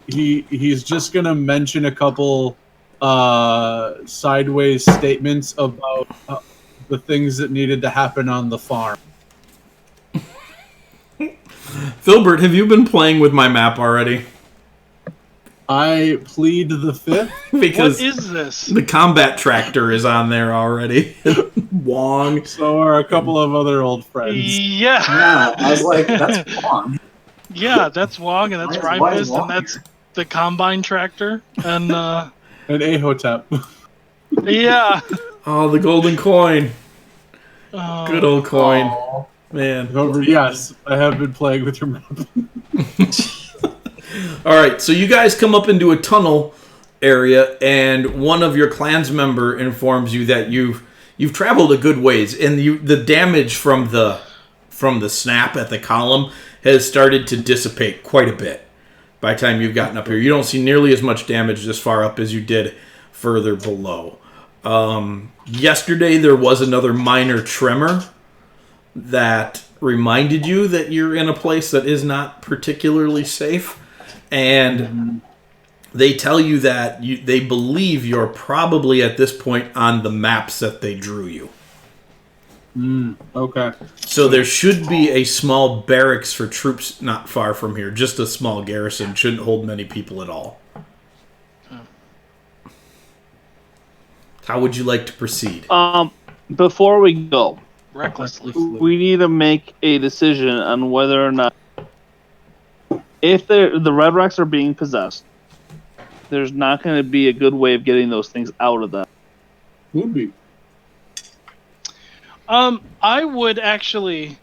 He's just gonna mention a couple sideways statements about the things that needed to happen on the farm. Filbert, have you been playing with my map already? I plead the fifth. Because what is this? the combat tractor is on there already. Wong. So are a couple of other old friends. Yeah. Yeah, I was like, that's wrong. Yeah, that's Wong, and that's Why is Rhymefist, Wong and that's the Combine Tractor. And, And Ahotep. yeah. Oh, the golden coin. Oh, Good old coin. Aw. Man. However, yes, I have been playing with your map. All right, so you guys come up into a tunnel area, and one of your clans member informs you that you've traveled a good ways, and the damage from the snap at the column has started to dissipate quite a bit by the time you've gotten up here. You don't see nearly as much damage this far up as you did further below. Yesterday there was another minor tremor that reminded you that you're in a place that is not particularly safe, and they tell you that they believe you're probably at this point on the maps that they drew you. Okay. So there should be a small barracks for troops not far from here. Just a small garrison. Shouldn't hold many people at all. How would you like to proceed? Before we go, recklessly. we need to make a decision on whether or not, if the Red Rocks are being possessed, there's not going to be a good way of getting those things out of them. Would be. I would actually,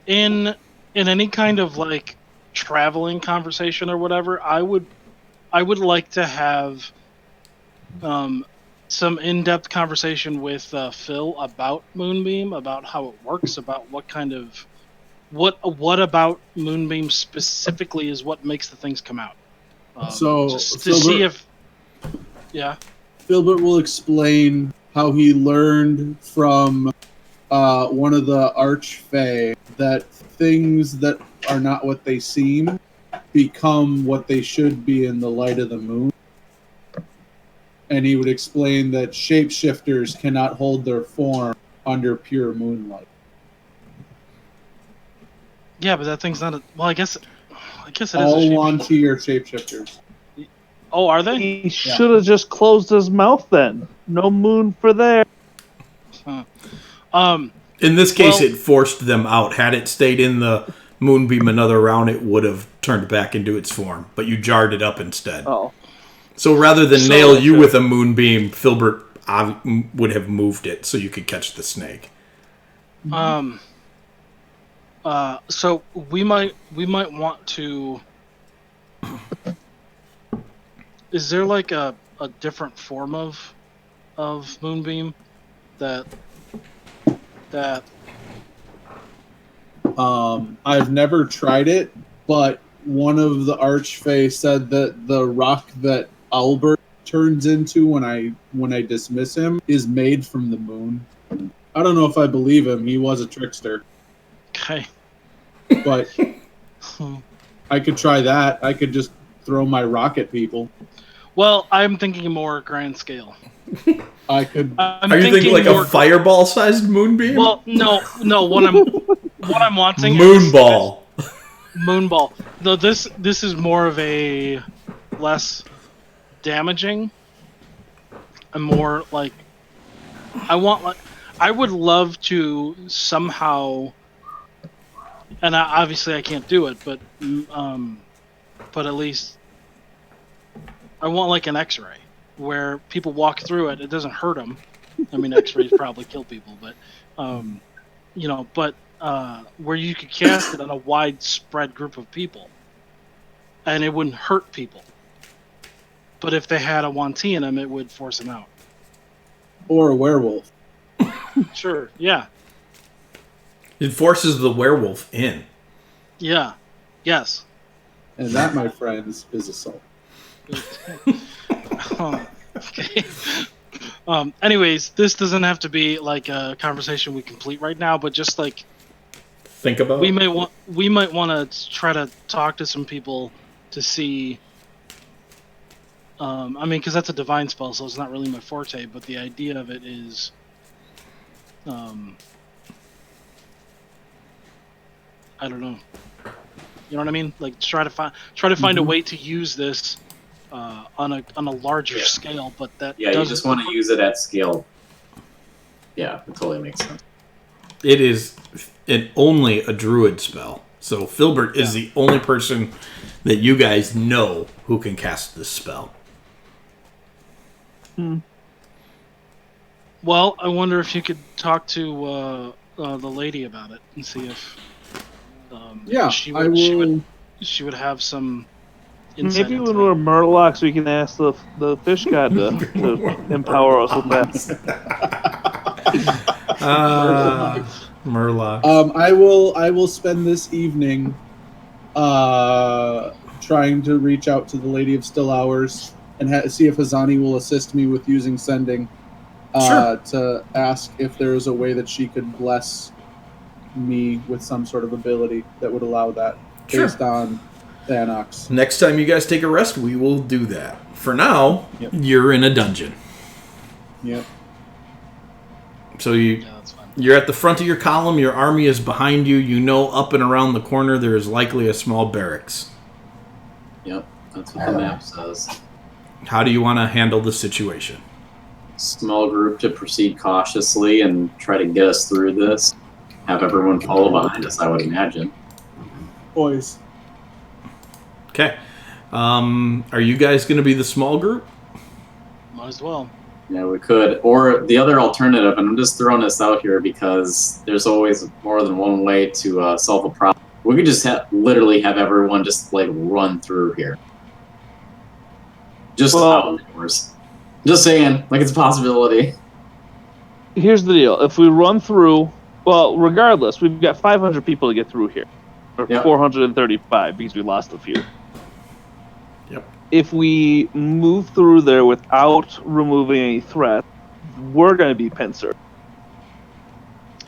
in any kind of like traveling conversation or whatever, I would like to have some in-depth conversation with Phil about Moonbeam, about how it works, about what kind of what about Moonbeam specifically is what makes the things come out. Just to see if, yeah. Filbert will explain how he learned from one of the Archfey that things that are not what they seem become what they should be in the light of the moon. And he would explain that shapeshifters cannot hold their form under pure moonlight. Yeah, but that thing's not a... Well, I guess it is a All shapeshifter. Wanti are shapeshifters. Oh, are they? He should have just closed his mouth then. No moon for there. Huh. In this case, well- it forced them out. Had it stayed in the Moonbeam another round, it would have turned back into its form. But you jarred it up instead. Oh. So rather than So- nail you with a Moonbeam, Filbert would have moved it so you could catch the snake. So we might want to... Is there like a different form of Moonbeam that I've never tried it, but one of the Archfey said that the rock that Albert turns into when I dismiss him is made from the moon. I don't know if I believe him. He was a trickster. Okay. But I could try that. I could just throw my rock at people. Well, I'm thinking more grand scale. I could. I'm Are you thinking like more, a fireball-sized Moonbeam? Well, no. What I'm wanting Moonball. is Moonball. Though this is more of a less damaging and more like I want I would love to somehow, and obviously I can't do it, but at least I want like an X-ray where people walk through it. It doesn't hurt them. I mean, X-rays probably kill people, but where you could cast it on a widespread group of people, and it wouldn't hurt people. But if they had a Wanti in them, it would force them out. Or a werewolf. Sure. Yeah. It forces the werewolf in. Yeah. Yes. And that, my friends, is assault. Okay. Anyways, this doesn't have to be like a conversation we complete right now, but just like Think about. we might want to try to talk to some people to see. I mean, because that's a divine spell, so it's not really my forte. But the idea of it is, I don't know. You know what I mean? Like try to find a way to use this on a larger scale, but that Yeah, you just want to use it at scale. Yeah, it totally makes sense. It is only a druid spell. So Filbert is the only person that you guys know who can cast this spell. Well, I wonder if you could talk to the lady about it and see if she would have some insight. Maybe when we're Murlocs, we can ask the fish god to empower us with that. Murloc. I will spend this evening trying to reach out to the Lady of Still Hours and see if Hazani will assist me with using sending to ask if there is a way that she could bless me with some sort of ability that would allow that based on Thanox. Next time you guys take a rest, we will do that. For now, you're in a dungeon. Yep. So you're at the front of your column, your army is behind you, you know up and around the corner there is likely a small barracks. Yep, that's what the map says. How do you want to handle the situation? Small group to proceed cautiously and try to get us through this. Have everyone follow behind us, I would imagine. Boys. Okay. Are you guys going to be the small group? Might as well. Yeah, we could. Or the other alternative, and I'm just throwing this out here because there's always more than one way to solve a problem. We could just literally have everyone just like run through here. Just outdoors. Just saying, like it's a possibility. Here's the deal. If we run through, well, regardless, we've got 500 people to get through here. Or 435 because we lost a few. Yep. If we move through there without removing any threat, we're going to be pincered.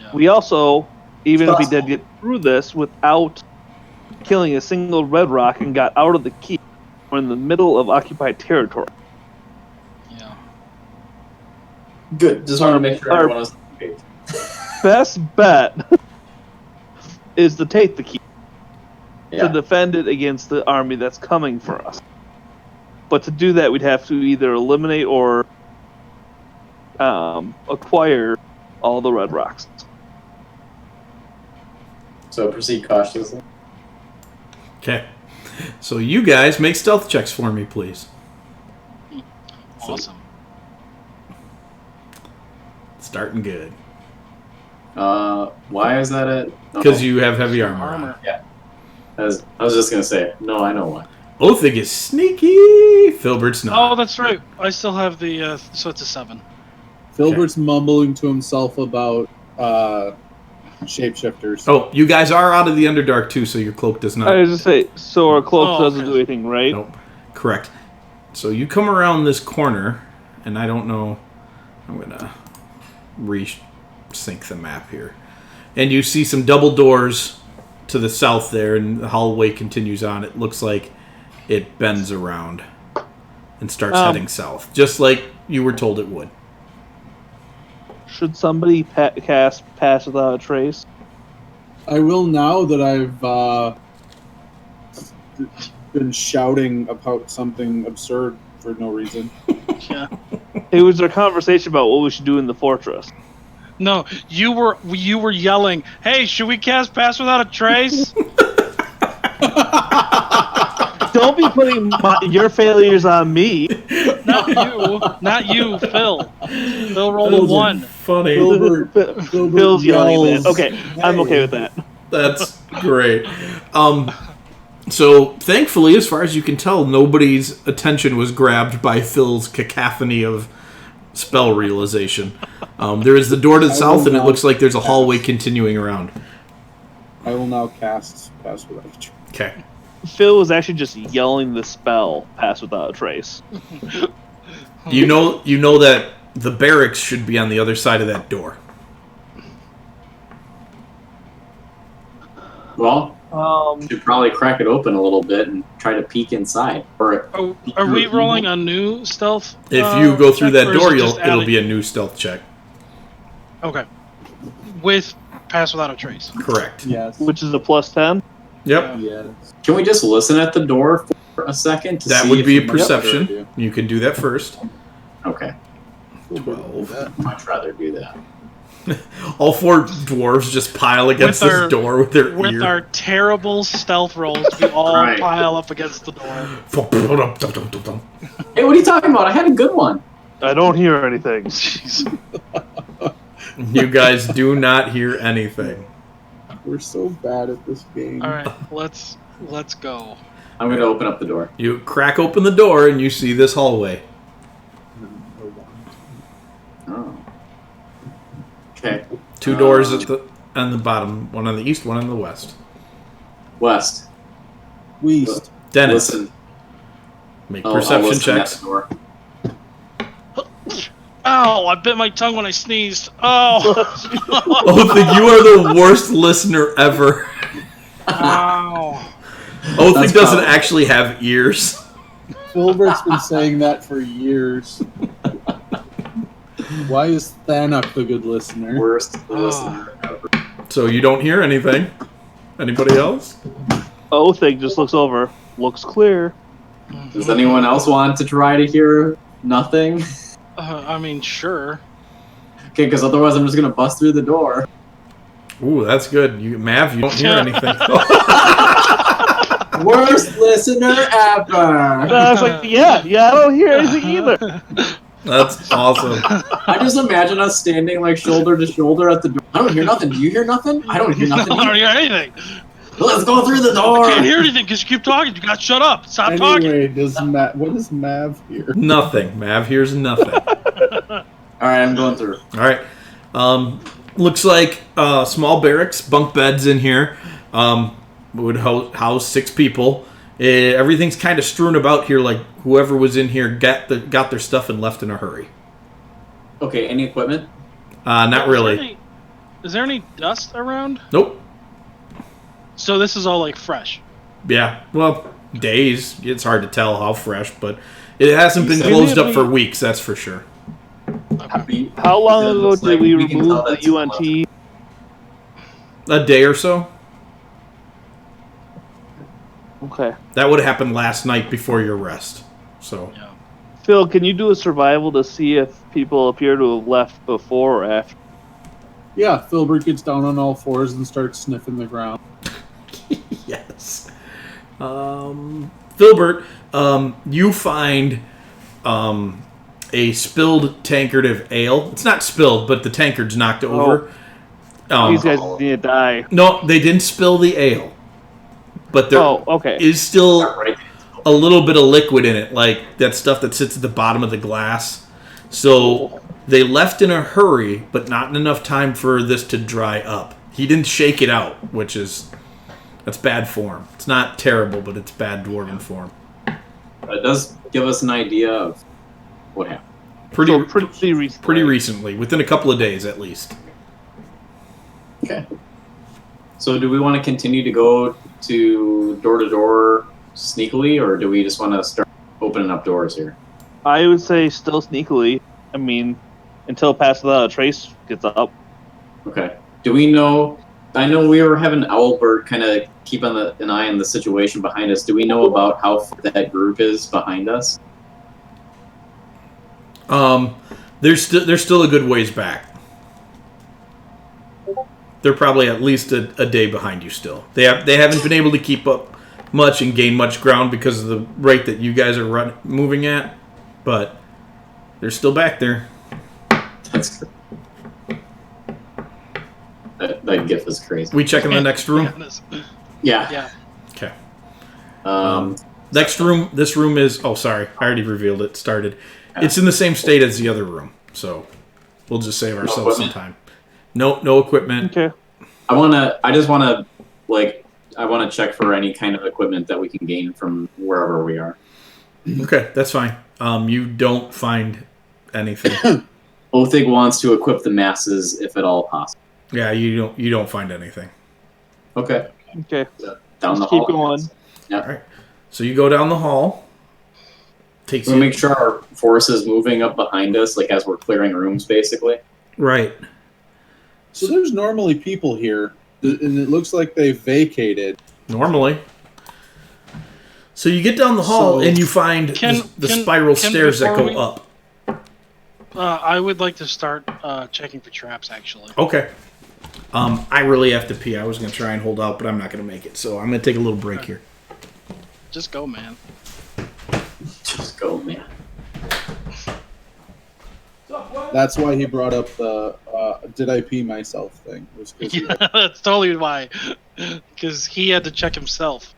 Yeah. We also, even if we did get through this without killing a single red rock and got out of the keep, we're in the middle of occupied territory. Yeah. Good. Just want to make sure everyone was okay. Best bet is to take the keep. To defend it against the army that's coming for us. But to do that, we'd have to either eliminate or acquire all the red rocks. So proceed cautiously. Okay. So you guys make stealth checks for me, please. Awesome. Starting good. Why is that it? Because you have heavy armor. Yeah. I was just going to say, no, I know why. Othig is sneaky. Filbert's not. Oh, that's right. I still have the, so it's a 7. Filbert's mumbling to himself about shapeshifters. Oh, you guys are out of the Underdark too, so your cloak does not. I was just say, so our cloak doesn't do anything, right? Nope. Correct. So you come around this corner, and I don't know. I'm gonna re-sync the map here, and you see some double doors to the south there, and the hallway continues on. It looks like it bends around and starts heading south, just like you were told it would. Should somebody cast Pass Without a Trace? I will now that I've been shouting about something absurd for no reason. Yeah. It was our conversation about what we should do in the fortress. No, you were yelling, "Hey, should we cast Pass Without a Trace?" Don't be putting your failures on me. Not you, Phil. Phil rolled a Those are 1. Funny. Phil's yelling at yells, me. Okay, I'm okay with that. That's great. So thankfully, as far as you can tell, nobody's attention was grabbed by Phil's cacophony of spell realization. There is the door to the south, and it looks like there's a hallway continuing around. I will now cast Pass Without a Trace. Okay. Phil was actually just yelling the spell "Pass Without a Trace." You know that the barracks should be on the other side of that door. Well, should probably crack it open a little bit and try to peek inside. Or Are we rolling a new stealth? If you go through check, that or is door, it just it'll adding- be a new stealth check. Okay. With Pass Without a Trace. Correct. Yes. Which is a +10. Yep. Yes. can we just listen at the door for a second to That see would if be a we might- perception. You can do that first. Okay, 12. I'd much rather do that. All 4 dwarves just pile against With this our- door with their With ear. our terrible stealth rolls, we all Right. pile up against the door. Hey, what are you talking about? I had a good one. I don't hear anything. Jeez. You guys do not hear anything. We're so bad at this game. All right, let's go. I'm going to open up the door. You crack open the door and you see this hallway. Oh. Okay. 2 doors on the bottom, one on the east, one on the west. West. West. Dennis, Listen. make I'll perception listen at checks. the door. Ow! I bit my tongue when I sneezed. Oh! Othig, you are the worst listener ever. Ow! Othig That's doesn't probably- actually have ears. Filbert's been saying that for years. Why is Thanak the good listener? Worst listener ever. So you don't hear anything. Anybody else? Othig just looks over. Looks clear. Does anyone else want to try to hear nothing? I mean, sure. Okay, because otherwise I'm just going to bust through the door. Ooh, that's good. Mav, you don't hear anything. Worst listener ever. I was like, yeah, I don't hear anything either. That's awesome. I just imagine us standing like shoulder to shoulder at the door. I don't hear nothing. Do you hear nothing? I don't hear nothing. I don't either. hear anything. Let's go through the door. I can't hear anything because you keep talking. You got to shut up. Stop talking. Anyway, what does Mav hear? Nothing. Mav hears nothing. All right, I'm going through. All right. Looks like small barracks, bunk beds in here. Would house 6 people. Everything's kind of strewn about here, like whoever was in here got their stuff and left in a hurry. Okay, any equipment? Not really. Is there any dust around? Nope. So this is all like fresh. Yeah. Well, days. It's hard to tell how fresh, but it hasn't been said- closed up for weeks. That's for sure. How long It ago looks did like we can remove tell that's the UNT? A day or so. Okay. That would have happened last night before your rest. So. Yeah. Phil, can you do a survival to see if people appear to have left before or after? Yeah, Filbert gets down on all 4s and starts sniffing the ground. Yes. Filbert, you find a spilled tankard of ale. It's not spilled, but the tankard's knocked over. These guys need to die. No, they didn't spill the ale. But there okay. is still Right. a little bit of liquid in it, like that stuff that sits at the bottom of the glass. So they left in a hurry, but not in enough time for this to dry up. He didn't shake it out, that's bad form. It's not terrible, but it's bad dwarven form. It does give us an idea of what happened. Pretty recent. pretty recently, within a couple of days at least. Okay. So do we want to continue to go to door sneakily, or do we just want to start opening up doors here? I would say still sneakily. I mean, until Pass Without a Trace gets up. Okay. Do we know... I know we were having Owlbird kind of keep an eye on the situation behind us. Do we know about how far that group is behind us? They're still a good ways back. they're probably at least a day behind you still. They haven't been able to keep up much and gain much ground because of the rate that you guys are moving at, but they're still back there. That's good. That gif is crazy. We checking the next room? Yeah. Okay. Next room. This room is. Oh, sorry. I already revealed it. Started. It's in the same state as the other room, so we'll just save ourselves some time. No equipment. Okay. I just want to check for any kind of equipment that we can gain from wherever we are. Okay, that's fine. You don't find anything. Othig wants to equip the masses if at all possible. Yeah, you don't find anything. Okay. Down the hall. Keep going. Yeah. All right. So you go down the hall. We'll make sure our force is moving up behind us, like as we're clearing rooms, basically. Right. So there's normally people here, and it looks like they vacated. Normally. So you get down the hall and you find the spiral stairs that go up. I would like to start checking for traps, actually. Okay. I really have to pee. I was going to try and hold out, but I'm not going to make it. So I'm going to take a little break here. Just go, man. Just go, man. That's why he brought up the "did I pee myself" thing. Yeah, that's totally why. Because he had to check himself.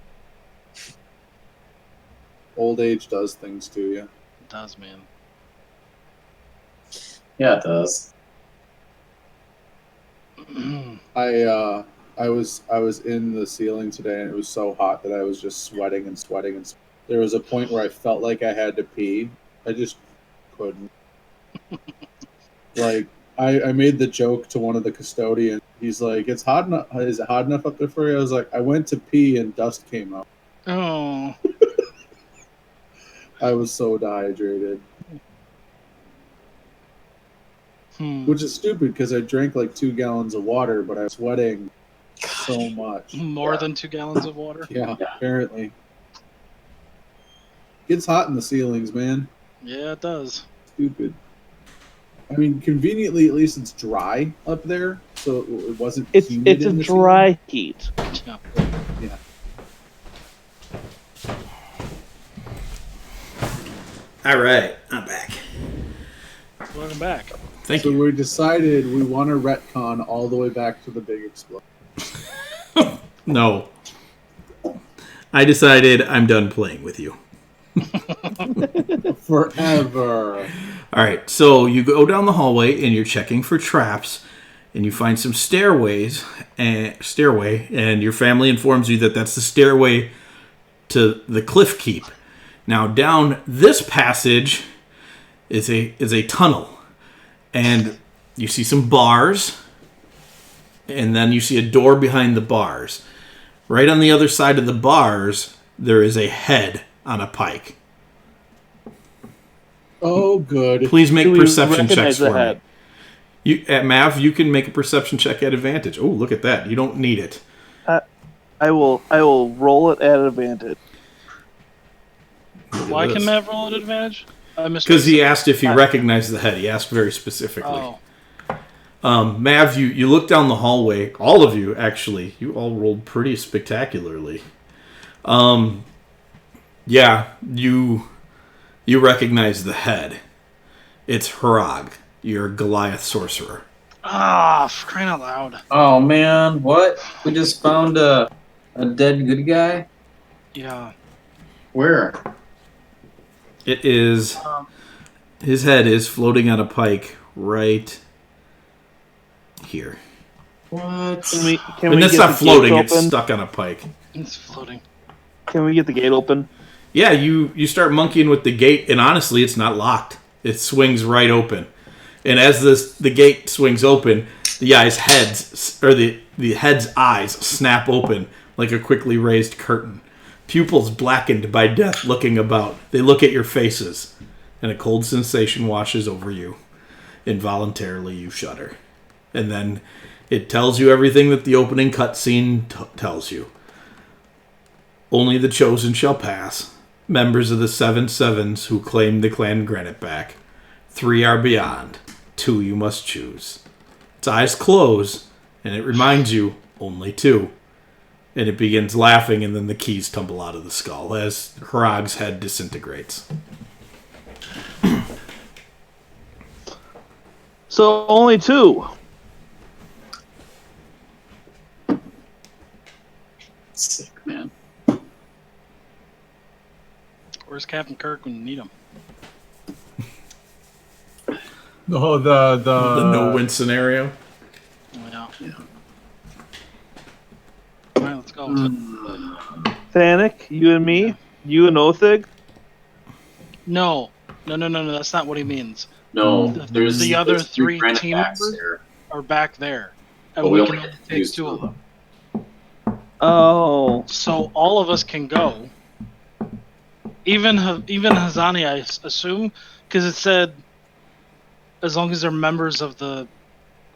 Old age does things to you. It does, man. Yeah, it does. I was in the ceiling today, and it was so hot that I was just sweating and sweating and. There was a point where I felt like I had to pee. I just couldn't. Like I made the joke to one of the custodians. He's like, "It's hot enough. Is it hot enough up there for you?" I was like, "I went to pee and dust came out." Oh. I was so dehydrated. Which is stupid because I drank like 2 gallons of water, but I was sweating so much. More than 2 gallons of water? Yeah, apparently. Gets hot in the ceilings, man. Yeah, it does. Stupid. I mean, conveniently, at least it's dry up there, so it wasn't. It's heated a in the dry heat. Yeah. Yeah. All right, I'm back. Welcome back. Thank so you. we decided we want to retcon all the way back to the big explosion. No. I decided I'm done playing with you. Forever. All right, so you go down the hallway and you're checking for traps, and you find some stairway, and your family informs you that that's the stairway to the cliff keep. Now, down this passage is a tunnel, and you see some bars, and then you see a door behind the bars. Right on the other side of the bars, there is a head on a pike. Oh, good. Please make perception checks recognize the for me. head? You, at Mav, you can make a perception check at advantage. Oh, look at that. You don't need it. I will roll it at advantage. Why can Matt roll at advantage? Because he asked if he recognized the head. He asked very specifically. Oh. Mav, you look down the hallway. All of you, actually. You all rolled pretty spectacularly. Yeah, you recognize the head. It's Harag, your Goliath sorcerer. Ah, for crying out loud. Oh, man. What? We just found a dead good guy? Yeah. Where? It is... his head is floating on a pike right here. What? Can And we that's get not the floating, gates it's open? stuck on a pike. It's floating. Can we get the gate open? Yeah, you start monkeying with the gate, and honestly, it's not locked. It swings right open. And as the gate swings open, the head's eyes snap open like a quickly raised curtain. Pupils blackened by death looking about. They look at your faces, and a cold sensation washes over you. Involuntarily, you shudder. And then it tells you everything that the opening cutscene tells you. Only the chosen shall pass. Members of the 7 Sevens who claim the clan granite back. 3 are beyond. 2 you must choose. Its eyes close, And it reminds you, only 2. And it begins laughing, and then the keys tumble out of the skull as Hrog's head disintegrates. So only 2. Sick, man. Where's Captain Kirk when you need him? Oh, the no-win scenario. Yeah. Yeah. All right, let's go. Thanik, you and me, you and Othig. No. That's not what he means. No, there's The other there's 3 granite team backs members here. are back there, and But we we can only only use take 2 of them. Oh. So all of us can go. Even Hazani, I assume, because it said as long as they're members of the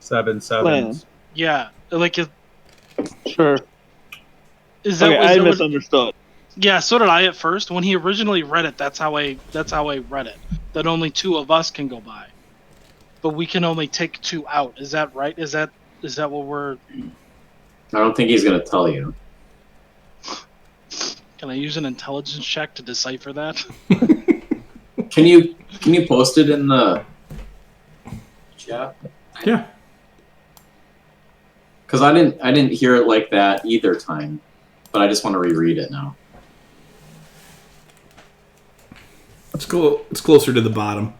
7 sevens. yeah, like is Sure. that Okay, was I that what- misunderstood. Yeah, so did I at first. When he originally read it, that's how I read it. That only 2 of us can go by, but we can only take 2 out. Is that right? Is that what we're? I don't think he's gonna tell you. Can I use an intelligence check to decipher that? Can you post it in the chat? Yeah. Because I didn't hear it like that either time, but I just want to reread it now. It's cool. It's closer to the bottom.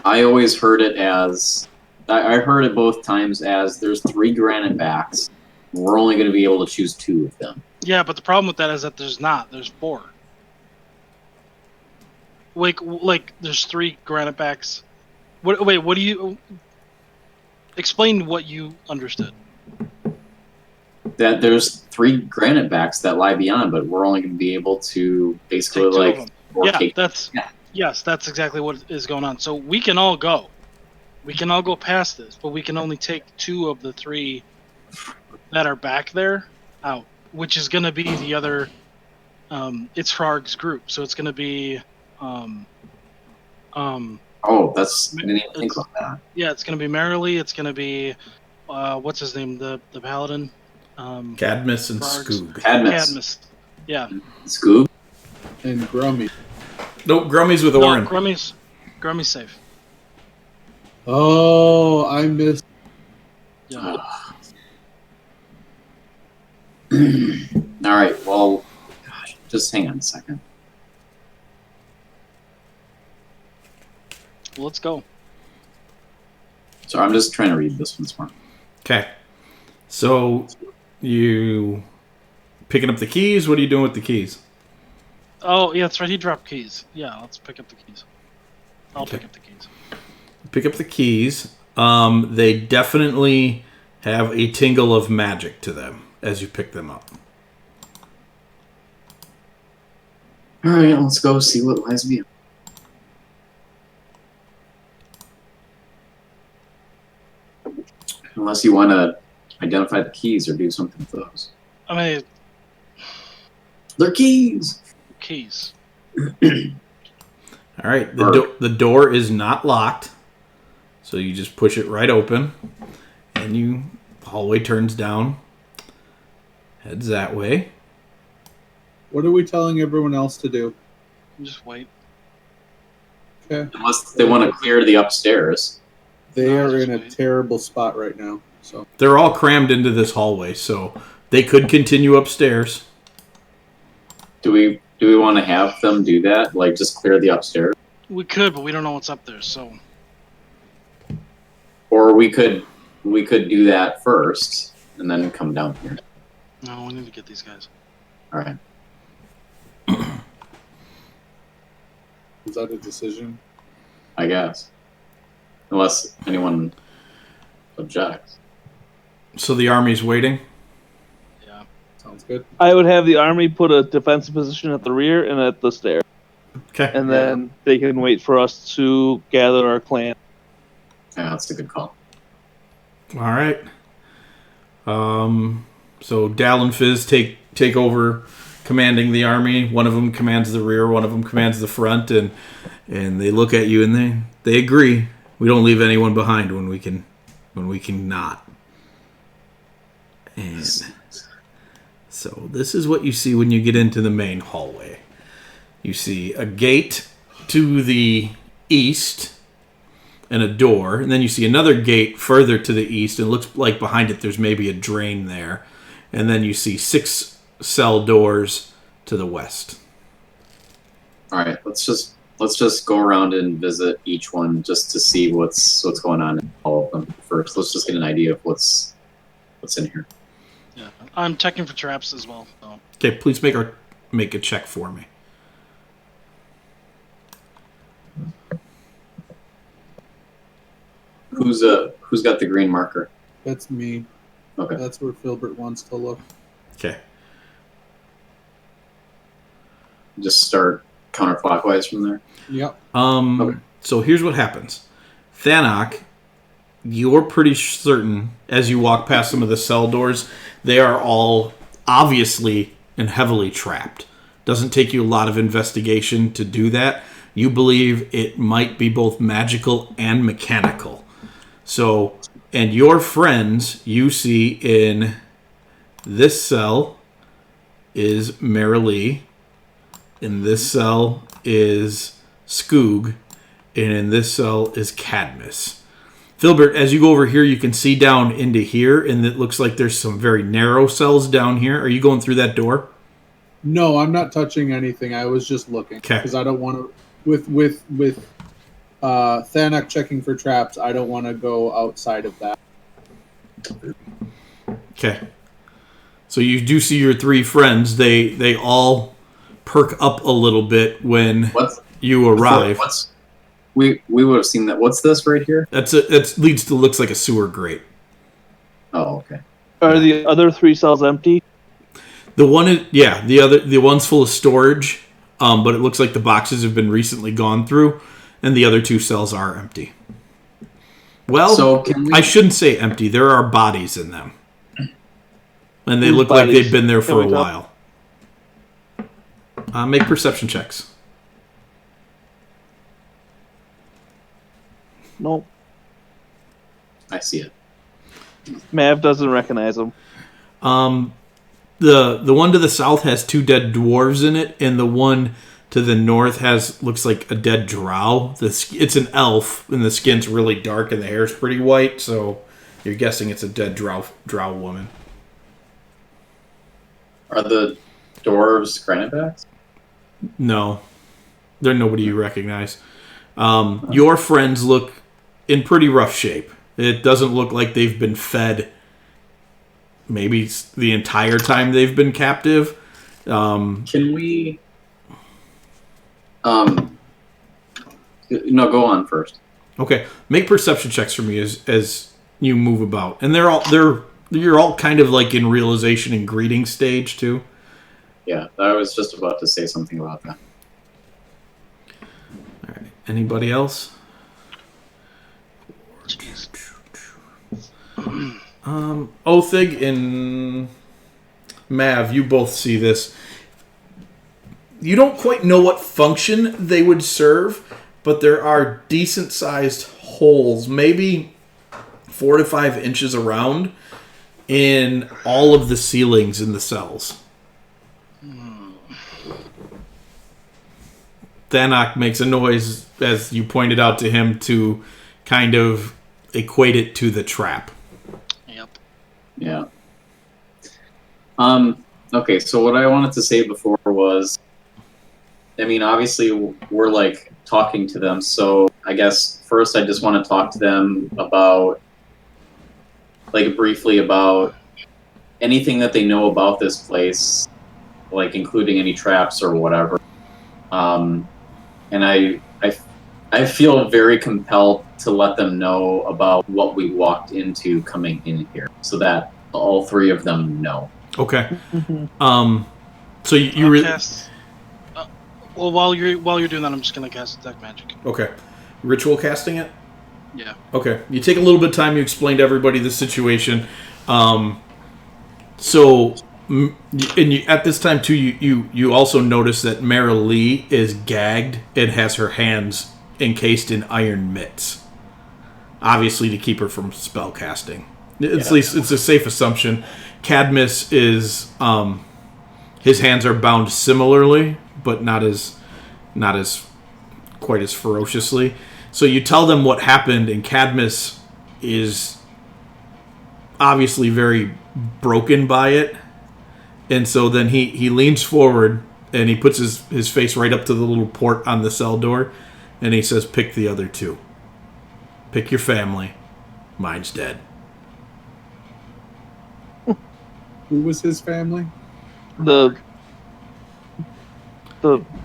I always heard it as I heard it both times as there's 3 granite backs. We're only going to be able to choose 2 of them. Yeah, but the problem with that is that there's 4. Like there's 3 granite backs. Wait, what do you explain what you understood? That there's 3 granite backs that lie beyond, but we're only going to be able to basically Take 2 of like them. rotate. Yes, that's exactly what is going on. So we can all go. We can all go past this, but we can only take 2 of the 3 that are back there out, which is going to be the other. It's Hrog's group, so it's going to be. Oh, that's I didn't even think about that. Yeah, it's going to be Merrily. It's going to be, what's his name? The paladin. Cadmus and Hrog's- Skoog. Cadmus. Yeah. Scoob. And Grummy. Nope, Grummy's with No, Orin. Grummy's safe. Oh, I missed. Yeah. All right. Well, gosh, just hang on a second. Well, let's go. So I'm just trying to read this one smart. Okay. So, you picking up the keys? What are you doing with the keys? Oh, yeah, that's right. He dropped keys. Yeah, let's pick up the keys. I'll Okay. pick up the keys. Pick up the keys. They definitely have a tingle of magic to them as you pick them up. All right, let's go see what lies beyond. Unless you want to identify the keys or do something with those. I mean, They're keys. keys. All right. The door is not locked, so you just push it right open, and the hallway turns down. Heads that way. What are we telling everyone else to do? Just wait. Okay. Unless they want to clear the upstairs. They No, are just in a wait. terrible spot right now. So They're all crammed into this hallway, so they could continue upstairs. Do we want to have them do that? Like just clear the upstairs? We could, but we don't know what's up there, so. Or we could do that first and then come down here. No, we need to get these guys. All right. is that a decision? I guess. Unless anyone objects. So the army's waiting. Yeah. Sounds good. I would have the army put a defensive position at the rear and at the stair, Okay. and then they can wait for us to gather our clan. Yeah, that's a good call. All right. So Dal and Fizz take over commanding the army. One of them commands the rear, one of them commands the front, and they look at you and they agree. We don't leave anyone behind when we can when we can not. And so this is what you see when you get into the main hallway. You see a gate to the east and a door, and then you see another gate further to the east, and it looks like behind it there's maybe a drain there. And then you see 6 cell doors to the west. All right, let's just go around and visit each one just to see what's going on in all of them first. Let's just get an idea of what's in here. Yeah, I'm checking for traps as well. So. Okay, please make a check for me. Who's got the green marker? That's me. Okay. That's where Filbert wants to look. Okay. Just start counterclockwise from there. Yep. Okay. So here's what happens. Thanak, you're pretty certain as you walk past some of the cell doors, they are all obviously and heavily trapped. Doesn't take you a lot of investigation to do that. You believe it might be both magical and mechanical. So, and your friends you see in this cell is Marilee. In this cell is Skoog. And in this cell is Cadmus. Filbert, as you go over here, you can see down into here, and it looks like there's some very narrow cells down here. Are you going through that door? No, I'm not touching anything. I was just looking. Okay. Because I don't want to... With Thanak checking for traps, I don't want to go outside of that. Okay. So you do see your 3 friends. They all perk up a little bit when you arrive. We would have seen that. What's this right here? That leads to looks like a sewer grate. Oh, okay. Are the other 3 cells empty? The one is the one's full of storage, but it looks like the boxes have been recently gone through, and the other 2 cells are empty. Well, so I shouldn't say empty. There are bodies in them, and they look like they've been there for a while. Make perception checks. Nope. I see it. Mav doesn't recognize them. The one to the south has 2 dead dwarves in it, and the one to the north looks like a dead drow. It's an elf, and the skin's really dark, and the hair's pretty white. So you're guessing it's a dead drow woman. Are the dwarves granite backs? No, they're nobody you recognize. Your friends look in pretty rough shape. It doesn't look like they've been fed maybe the entire time they've been captive. Can we... No, go on first. Okay, make perception checks for me as you move about. And you're all kind of like in realization and greeting stage too. Yeah, I was just about to say something about that. All right. Anybody else? Jeez. Othig and Mav, you both see this. You don't quite know what function they would serve, but there are decent-sized holes, maybe 4 to 5 inches around, in all of the ceilings in the cells. Thanak makes a noise, as you pointed out to him, to kind of equate it to the trap. Yep. Yeah. Okay, so what I wanted to say before was, I mean, obviously we're like talking to them, so I guess first I just want to talk to them about, like, briefly about anything that they know about this place, like including any traps or whatever. And I feel very compelled to let them know about what we walked into coming in here, so that all 3 of them know. Okay. So you really cast. Well, while you're doing that, I'm just gonna cast Detect Magic. okay. Ritual casting it. Yeah. Okay. You take a little bit of time. You explain to everybody the situation. At this time too, you also notice that Marilee is gagged and has her hands encased in iron mitts. obviously to keep her from spell casting. At least it's a safe assumption. Cadmus is his hands are bound similarly, but not as quite as ferociously. So you tell them what happened, and Cadmus is obviously very broken by it. And so then he leans forward and he puts his face right up to the little port on the cell door, and he says, "Pick the other two. Pick your family. Mine's dead." Who was his family? The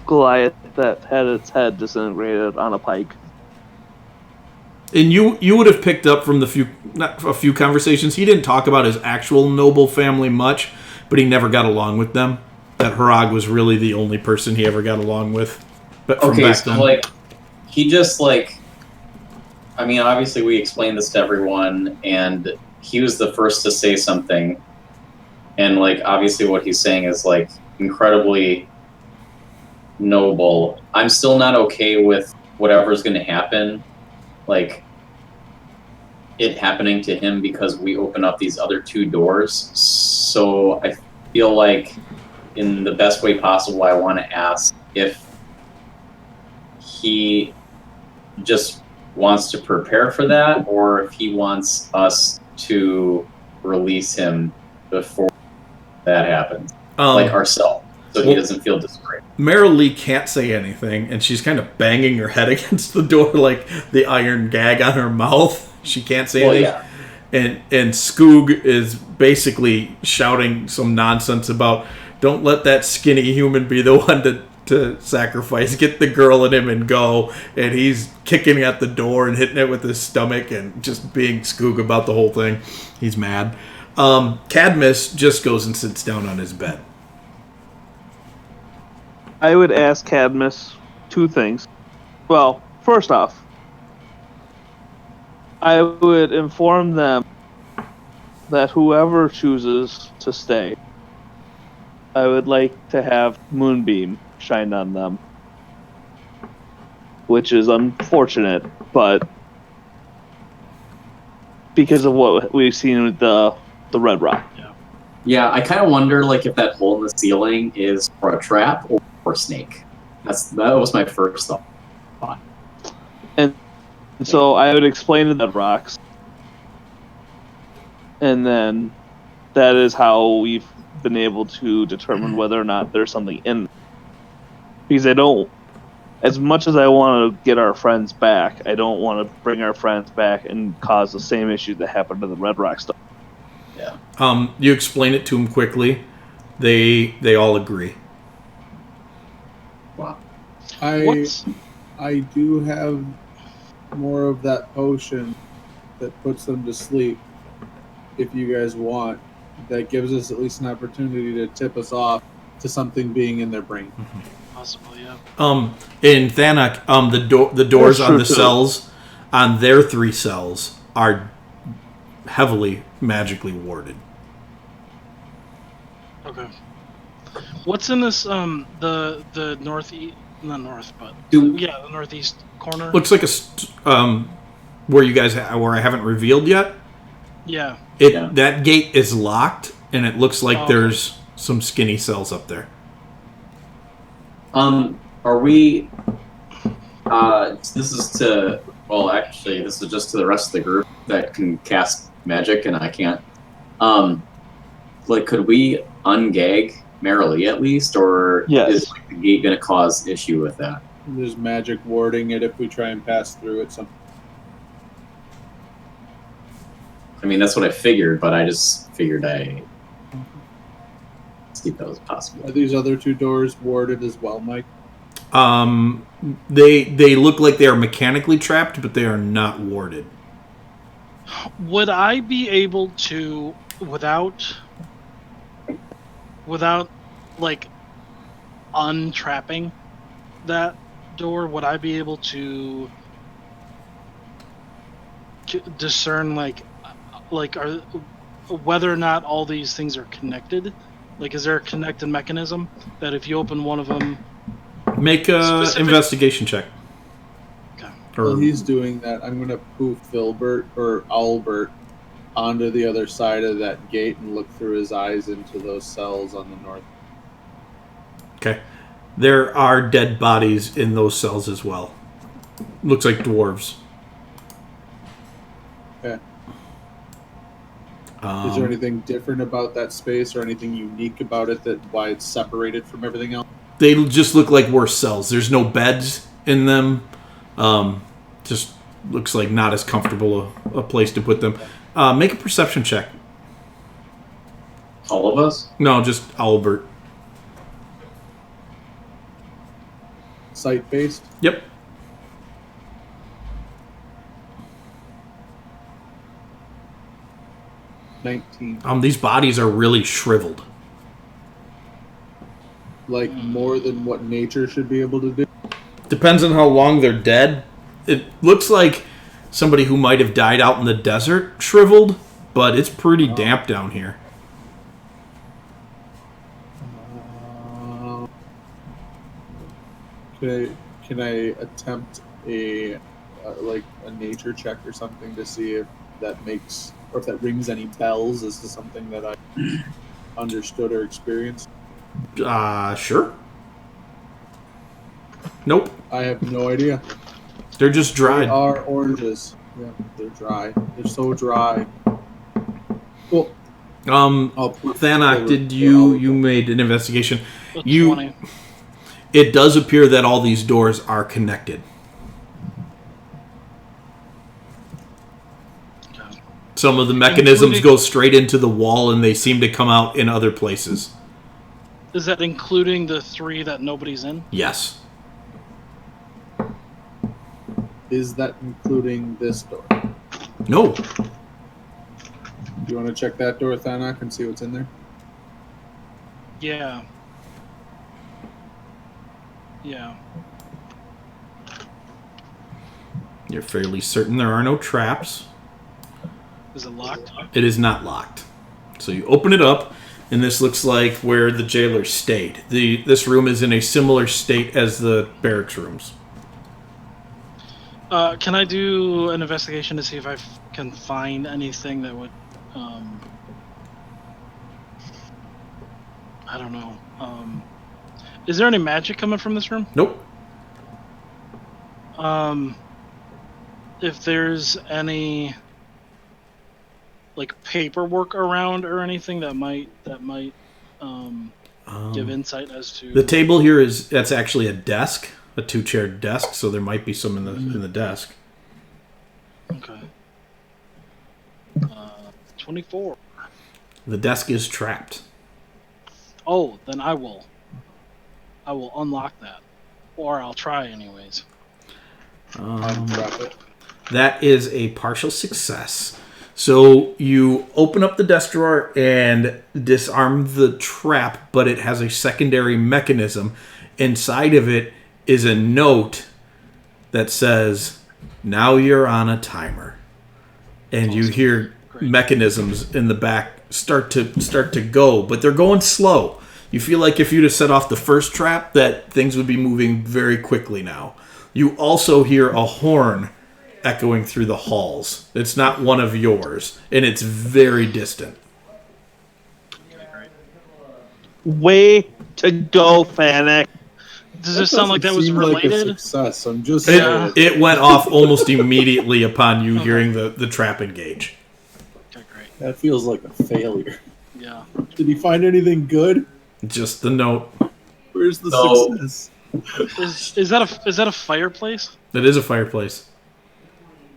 Goliath that had its head disintegrated on a pike. And you would have picked up from not a few conversations. He didn't talk about his actual noble family much, but he never got along with them. That Harag was really the only person he ever got along with. But from back then. Like, he just like, I mean, obviously we explained this to everyone, and he was the first to say something, and like, obviously what he's saying is like incredibly noble. I'm still not okay with whatever's going to happen, like it happening to him because we open up these other two doors. So I feel like in the best way possible, I want to ask if he just wants to prepare for that, or if he wants us to release him before that happens, like ourselves, so he doesn't feel disgraced. Meryl Lee can't say anything, and she's kind of banging her head against the door like the iron gag on her mouth. She can't say anything. Yeah. And Skoog is basically shouting some nonsense about, don't let that skinny human be the one to sacrifice. Get the girl in him and go. And he's kicking at the door and hitting it with his stomach and just being Skoog about the whole thing. He's mad. Cadmus just goes and sits down on his bed. I would ask Cadmus two things. Well, first off, I would inform them that whoever chooses to stay, I would like to have Moonbeam shine on them. Which is unfortunate, but because of what we've seen with the Red Rock. Yeah, I kind of wonder like if that hole in the ceiling is for a trap or for a snake. That was my first thought. And so I would explain to the rocks, and then that is how we've been able to determine whether or not there's something in. Because I don't, as much as I want to get our friends back, I don't want to bring our friends back and cause the same issue that happened to the Red Rock stuff. Yeah. You explain it to them quickly. They all agree. Wow. I do have more of that potion that puts them to sleep, if you guys want. That gives us at least an opportunity to tip us off to something being in their brain. Possibly, yeah. In Thanak, the doors on the cells, on their 3 cells, are heavily magically warded. Okay. What's in this the northeast, not north, but the northeast corner? Looks like where you guys where I haven't revealed yet. Yeah. That gate is locked, and it looks like there's some skinny cells up there. Are we? This is to. Well, actually, this is just to the rest of the group that can cast magic, and I can't. Like, could we ungag Merrily at least, or is the gate going to cause issue with that? There's magic warding it if we try and pass through it. I mean, that's what I figured, but I just figured I'd see if that was possible. Are these other 2 doors warded as well, Mike? They look like they are mechanically trapped, but they are not warded. Would I be able to, without like untrapping that door, would I be able to discern like are whether or not all these things are connected? Like, is there a connected mechanism that if you open one of them, make a investigation check. Okay. While he's doing that, I'm gonna poof Filbert or Albert onto the other side of that gate and look through his eyes into those cells on the north. Okay. There are dead bodies in those cells as well. Looks like dwarves. Okay. Is there anything different about that space or anything unique about it that why it's separated from everything else? They just look like worse cells. There's no beds in them. Just looks like not as comfortable a place to put them. Make a perception check. All of us? No, just Albert. Site-based? Yep. These bodies are really shriveled. Like more than what nature should be able to do? Depends on how long they're dead. It looks like somebody who might have died out in the desert shriveled, but it's pretty damp down here. Can I attempt a nature check or something to see if that makes or if that rings any bells as to something that I understood or experienced? Sure. Nope. I have no idea. They're just dried. They are oranges. Yeah, they're dry. They're so dry. Cool. Thanak, did you made an investigation? 20. It does appear that all these doors are connected. Okay. Some of the mechanisms go straight into the wall, and they seem to come out in other places. Is that including the 3 that nobody's in? Yes. Is that including this door? No. Do you want to check that door, Thanak, and see what's in there? Yeah. Yeah. You're fairly certain there are no traps. Is it locked? It is not locked. So you open it up, and this looks like where the jailer stayed. This room is in a similar state as the barracks rooms. Can I do an investigation to see if I can find anything that would, I don't know. Is there any magic coming from this room? Nope. If there's any like paperwork around or anything that might give insight as to the table here that's actually a desk, a 2-chair desk, so there might be some in the desk. Okay. 24. The desk is trapped. Oh, then I will unlock that, or I'll try anyways. Untrap it. That is a partial success. So you open up the desk drawer and disarm the trap, but it has a secondary mechanism. Inside of it is a note that says, "Now you're on a timer." And you hear mechanisms in the back start to go, but they're going slow. You feel like if you'd have set off the first trap, that things would be moving very quickly now. You also hear a horn echoing through the halls. It's not one of yours, and it's very distant. Way to go, Fennec. Does it sound like that was related? Like a success. I'm just It went off almost immediately upon you hearing the trap engage. Okay, great. That feels like a failure. Yeah. Did he find anything good? Just the note. Where's the No. success? Is that a fireplace? That is a fireplace.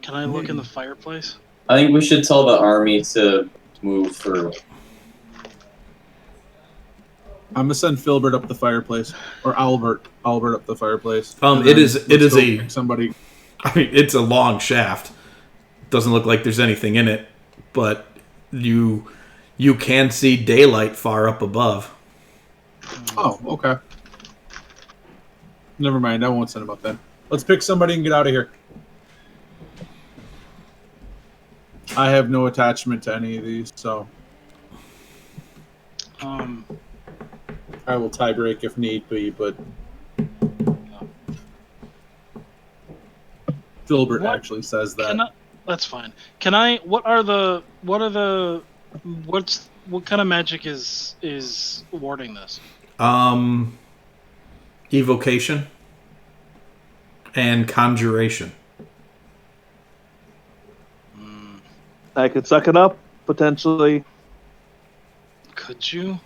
Can I look in the fireplace? I think we should tell the army to move through. I'm gonna send Filbert up the fireplace, or Albert up the fireplace. It is a somebody. I mean, it's a long shaft. Doesn't look like there's anything in it, but you can see daylight far up above. Oh, okay. Never mind. I won't send him up then. Let's pick somebody and get out of here. I have no attachment to any of these, so I will tie break if need be. But Filbert What? actually says that. That's fine. Can I? What kind of magic is warding this? Evocation and conjuration. I could suck it up, potentially. Could you?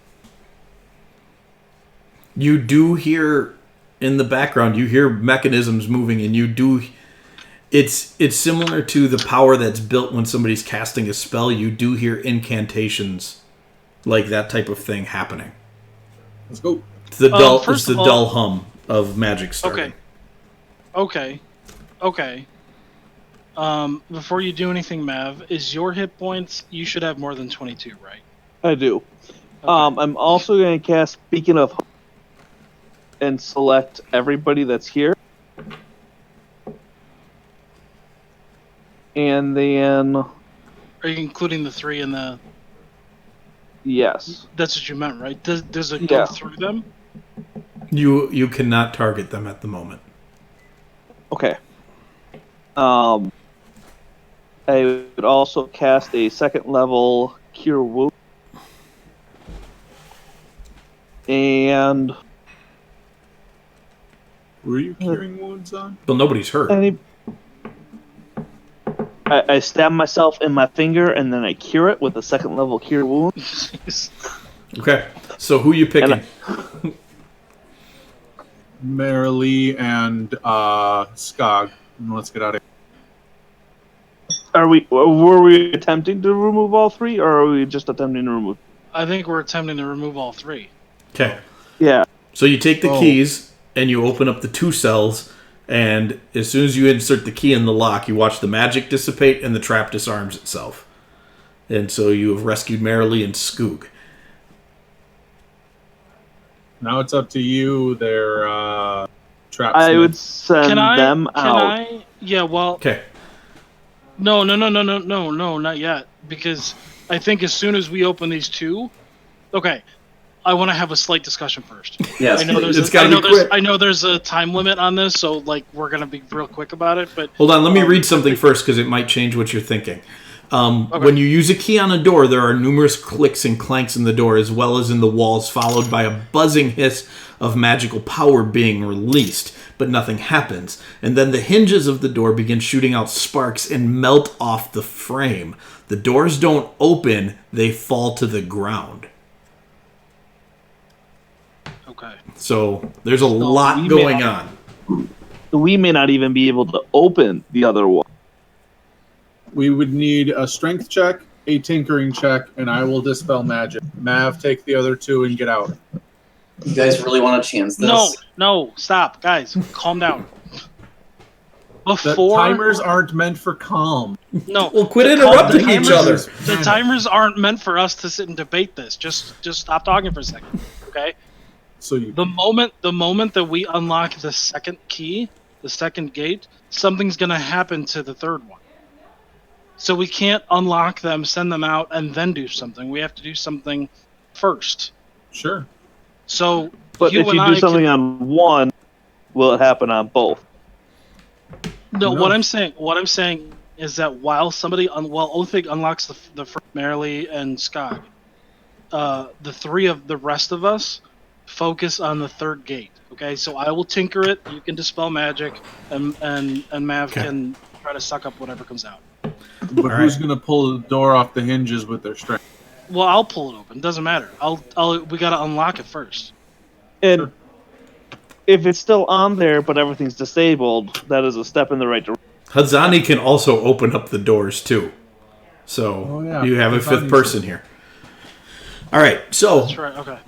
You do hear in the background, you hear mechanisms moving, and you do. It's similar to the power that's built when somebody's casting a spell. You do hear incantations, like that type of thing happening. Let's go. It's the dull. First It's the of all- dull hum of magic starting. Okay. Before you do anything, Mav, is your hit points? You should have more than 22, right? I do. I'm also going to cast Beacon of Hope and select everybody that's here. And then... Are you including the 3 in the... Yes. That's what you meant, right? Does it Yeah. go through them? You cannot target them at the moment. Okay. I would also cast a second level Cure Wound. And Were you curing wounds on? Well, nobody's hurt. I stab myself in my finger and then I cure it with a second level Cure Wound. Okay, so who you picking? Marilee and Skog. And let's get out of here. Were we attempting to remove all 3, or are we just attempting to remove? I think we're attempting to remove all 3. Okay, Yeah. so you take the keys and you open up the 2 cells, and as soon as you insert the key in the lock, you watch the magic dissipate and the trap disarms itself. And so you have rescued Marilee and Skoog. Now it's up to you. They're traps. I would send them out. Yeah, well... Okay. No, not yet. Because I think as soon as we open these 2... Okay, I want to have a slight discussion first. Yes, I know there's a time limit on this, so like we're going to be real quick about it, but... Hold on, let me read something first, because it might change what you're thinking. When you use a key on a door, there are numerous clicks and clanks in the door, as well as in the walls, followed by a buzzing hiss of magical power being released, but nothing happens. And then the hinges of the door begin shooting out sparks and melt off the frame. The doors don't open, they fall to the ground. Okay. So there's a lot going on. We may not even be able to open the other one. We would need a strength check, a tinkering check, and I will dispel magic. Mav, take the other 2 and get out. You guys really want to chance this? No, stop. Guys, calm down. The timers aren't meant for calm. No. Well, quit interrupting each other. The timers aren't meant for us to sit and debate this. Just stop talking for a second, okay? So the moment that we unlock the second key, the second gate, something's gonna happen to the third one. So we can't unlock them, send them out, and then do something. We have to do something first. Sure. So, but if you do something on one, will it happen on both? No, what I'm saying is that while Othig unlocks the first Marilee and Skog, the 3 of the rest of us focus on the third gate. Okay, so I will tinker it. You can dispel magic, and Mav can try to suck up whatever comes out. But who's going to pull the door off the hinges with their strength? Well, I'll pull it open. Doesn't matter. We got to unlock it first. And if it's still on there, but everything's disabled, that is a step in the right direction. Hazani can also open up the doors too. So you have a 5th person here. All right, so that's right. Okay.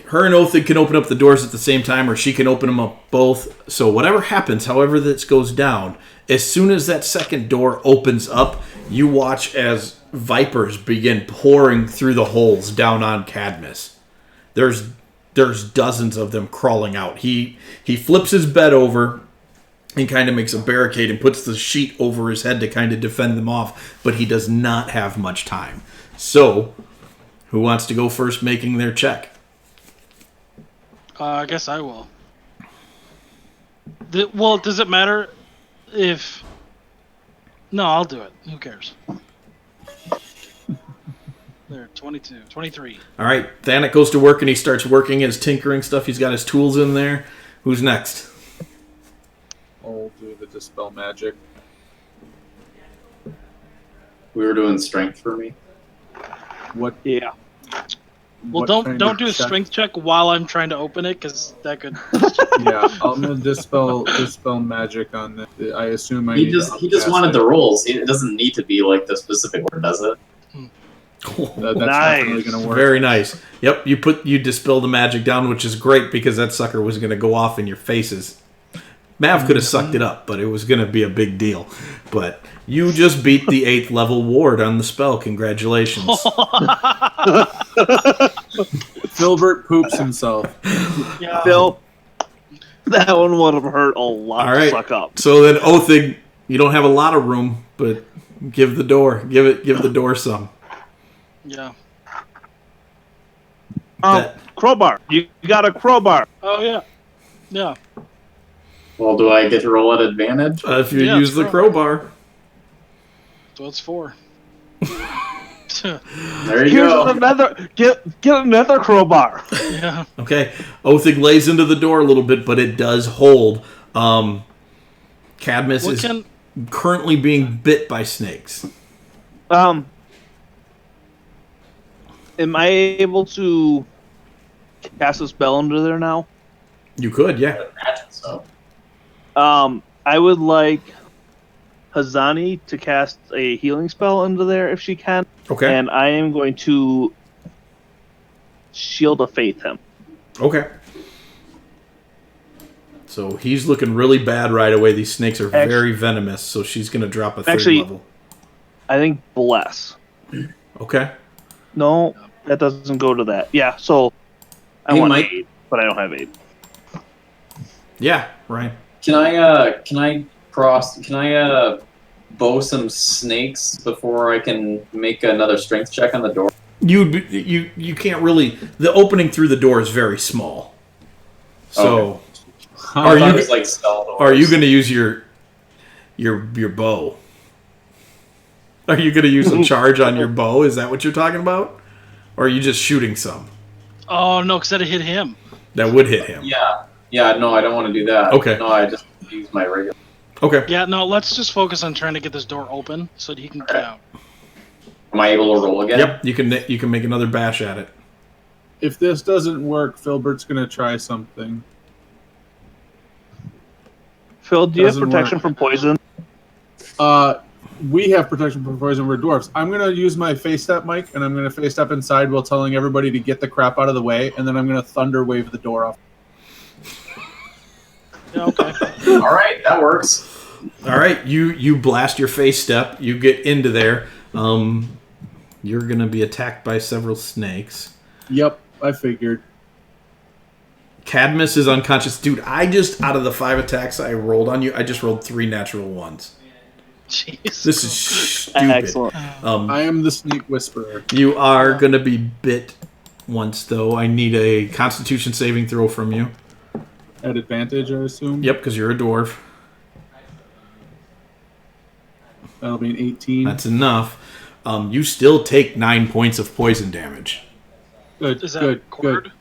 Her and Othig can open up the doors at the same time, or she can open them up both. So whatever happens, however this goes down, as soon as that second door opens up, you watch as vipers begin pouring through the holes down on Cadmus. There's dozens of them crawling out. He flips his bed over and kind of makes a barricade and puts the sheet over his head to kind of defend them off, but he does not have much time. So, who wants to go first making their check? I guess I will. Well, does it matter? if... No, I'll do it. Who cares? There, 22, 23. All right, Thanet goes to work and he starts working his tinkering stuff. He's got his tools in there. Who's next? I'll do the dispel magic. We were doing strength for me. What? Yeah. Well, what don't do a check? strength check while I'm trying to open it, because that could... Yeah, I'm gonna dispel magic on this. I assume I He need just to he just upcast wanted it. the rules. It doesn't need to be like the specific word, does it? That's Nice. definitely gonna work. Very nice. Yep, you dispel the magic down, which is great because that sucker was going to go off in your faces. Mav could have sucked it up, but it was going to be a big deal. But you just beat the 8th level ward on the spell. Congratulations. Filbert poops himself. Yeah. Phil, that one would have hurt a lot All to right. suck up. So then Othig, you don't have a lot of room, but give the door some. Yeah. Crowbar. You got a crowbar. Oh, yeah. Yeah. Well, do I get to roll at advantage? If you Yeah, use it's the crowbar. So it's 4. There you Here's go. another. Get another crowbar. Yeah. Okay. Othig lays into the door a little bit, but it does hold. Cadmus What is can... currently being bit by snakes. Am I able to cast a spell under there now? You could, yeah. Imagine so. I would like Hazani to cast a healing spell under there if she can. Okay. And I am going to Shield of Faith him. Okay. So he's looking really bad right away. These snakes are very venomous, so she's going to drop a 3rd level. I think Bless. Okay. No, that doesn't go to that. Yeah, so I Hey, want Mike. 8, but I don't have 8. Yeah, Ryan. Can I bow some snakes before I can make another strength check on the door? You can't really. The opening through the door is very small. So I Are thought you- it was like cell doors. are you going to use your bow? Are you going to use a charge on your bow? Is that what you're talking about? Or are you just shooting some? Oh, no, because that'd hit him. That would hit him. Yeah, no, I don't want to do that. Okay. No, I just use my regular. Okay. Yeah, no, let's just focus on trying to get this door open so that he can get out. Am I able to roll again? Yep, you can make another bash at it. If this doesn't work, Filbert's gonna try something. Phil, do you have Doesn't protection work. from poison? We have protection from poison. We're dwarves. I'm gonna use my face step, Mike, and I'm gonna face step inside while telling everybody to get the crap out of the way, and then I'm gonna thunder wave the door off. Yeah, okay. All right, that works. All right, you blast your face step. You get into there. You're gonna be attacked by several snakes. Yep, I figured. Cadmus is unconscious, dude. I just out of the 5 attacks I rolled on you, I just rolled 3 natural ones. Jeez. This is stupid. Excellent. I am the snake whisperer. You are gonna be bit once though. I need a Constitution saving throw from you. At advantage, I assume. Yep, because you're a dwarf. That'll be an 18. That's enough. You still take 9 points of poison damage. good. Is that Good. quartered? Good.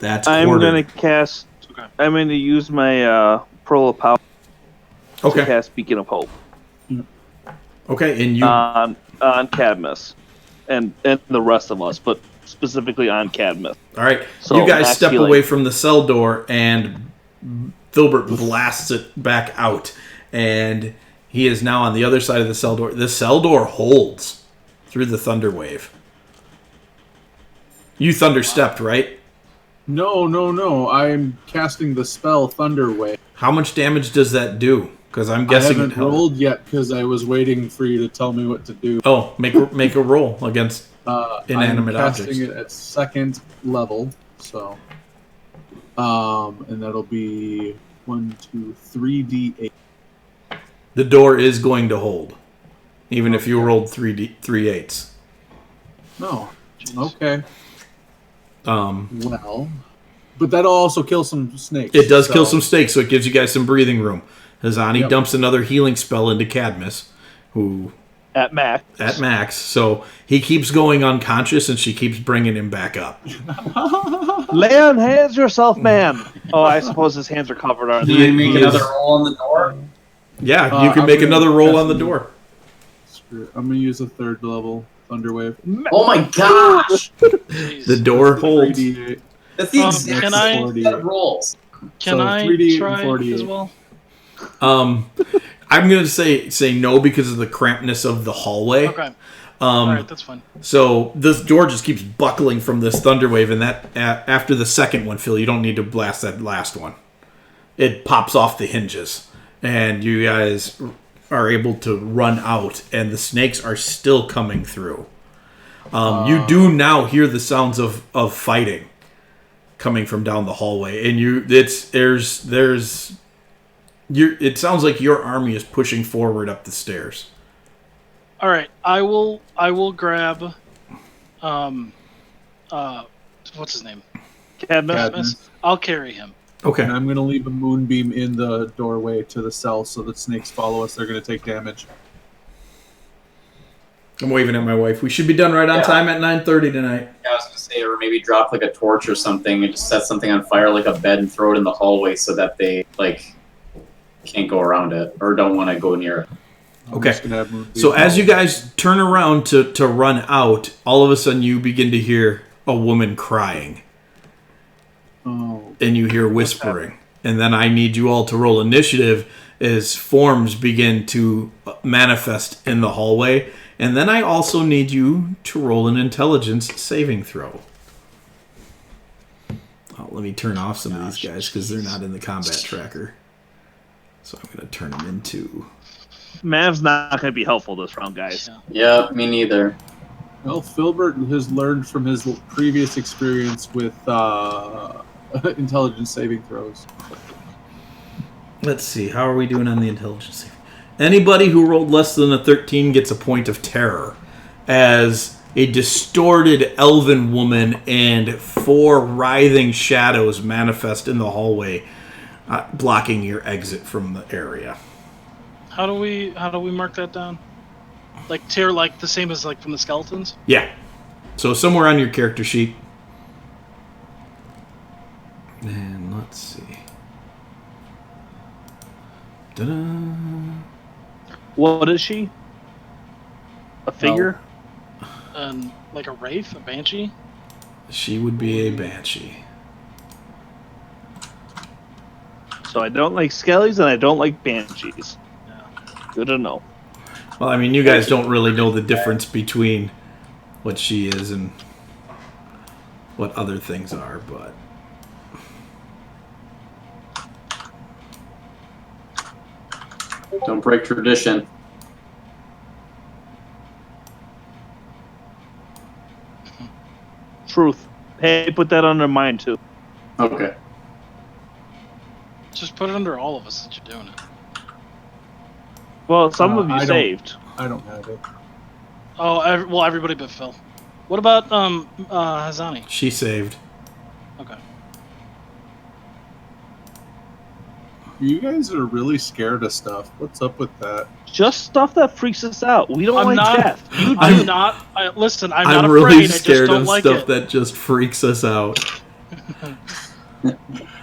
That's I'm quartered. going to cast... Okay. I'm going to use my Pearl of Power to Okay. cast Beacon of Hope Okay, and you on Cadmus. And the rest of us, but specifically on Cadmus. all right. So, you guys max step healing. away from the cell door, and Filbert blasts it back out, and he is now on the other side of the cell door. The cell door holds through the thunder wave. You thunder stepped, right? No. I'm casting the spell Thunder Wave. How much damage does that do? Because I'm I guessing haven't it helped. rolled yet because I was waiting for you to tell me what to do. Oh, make a roll against inanimate I'm casting objects. it at 2nd level, so and that'll be 1, 2, 3d8. The door is going to hold, even if you rolled 3 eights. No, okay. Um, Well, but that'll also kill some snakes. It does kill so- some snakes, so it gives you guys some breathing room. Hazani dumps another healing spell into Cadmus, who At max. So he keeps going unconscious, and she keeps bringing him back up. Lay on hands yourself, man. Oh, I suppose his hands are covered, aren't Do they? you make another roll on the door? Yeah, you can make another roll on the door. Screw it. I'm gonna use a 3rd level Thunderwave. Oh my gosh! The door holds. 3d8. That's the exact can I- same set of rolls. Can So I 3D and try 48. as well? I'm gonna say no because of the crampedness of the hallway. Okay. All right, that's fine. So this door just keeps buckling from this thunderwave, and that after the second one, Phil, you don't need to blast that last one. It pops off the hinges, and you guys are able to run out, and the snakes are still coming through. You do now hear the sounds of fighting coming from down the hallway, and it sounds like your army is pushing forward up the stairs. All right, I will grab what's his name? Cadmus. I'll carry him. Okay. And I'm gonna leave a moonbeam in the doorway to the cell so that snakes follow us. They're gonna take damage. I'm waving at my wife. We should be done right on time at 9:30 tonight. Yeah, I was gonna say, or maybe drop like a torch or something and just set something on fire, like a bed, and throw it in the hallway so that they can't go around it or don't want to go near it. I'm Okay. just gonna have moonbeam So as you follow. guys turn around to run out, all of a sudden you begin to hear a woman crying, Oh. and you hear whispering. And then I need you all to roll initiative as forms begin to manifest in the hallway. And then I also need you to roll an intelligence saving throw. Oh, let me turn off some of these guys because they're not in the combat tracker. So I'm going to turn them into... Mav's not going to be helpful this round, guys. Yeah, me neither. Well, Filbert has learned from his previous experience with intelligence saving throws. Let's see. How are we doing on the intelligence saving? Anybody who rolled less than a 13 gets a point of terror as a distorted elven woman and 4 writhing shadows manifest in the hallway, blocking your exit from the area. How do we mark that down? Like tear, like the same as like from the skeletons? Yeah. So somewhere on your character sheet. And let's see. Ta-da. What is she? A figure? Like a wraith, a banshee? She would be a banshee. So I don't like skellies and I don't like banshees. Yeah. Good to know. Well, I mean, you guys don't really know the difference between what she is and what other things are, but... Don't break tradition. Truth. Hey, put that under mine too. Okay. Just put it under all of us that you're doing it. Well, some of you I don't- saved. I don't have it. Oh, well, everybody but Phil. What about Hazani? She saved. Okay. You guys are really scared of stuff. What's up with that? Just stuff that freaks us out. We don't I'm like not- death. You I'm do. not. Listen, I'm not I'm afraid. really I just scared don't of like stuff it. that just freaks us out.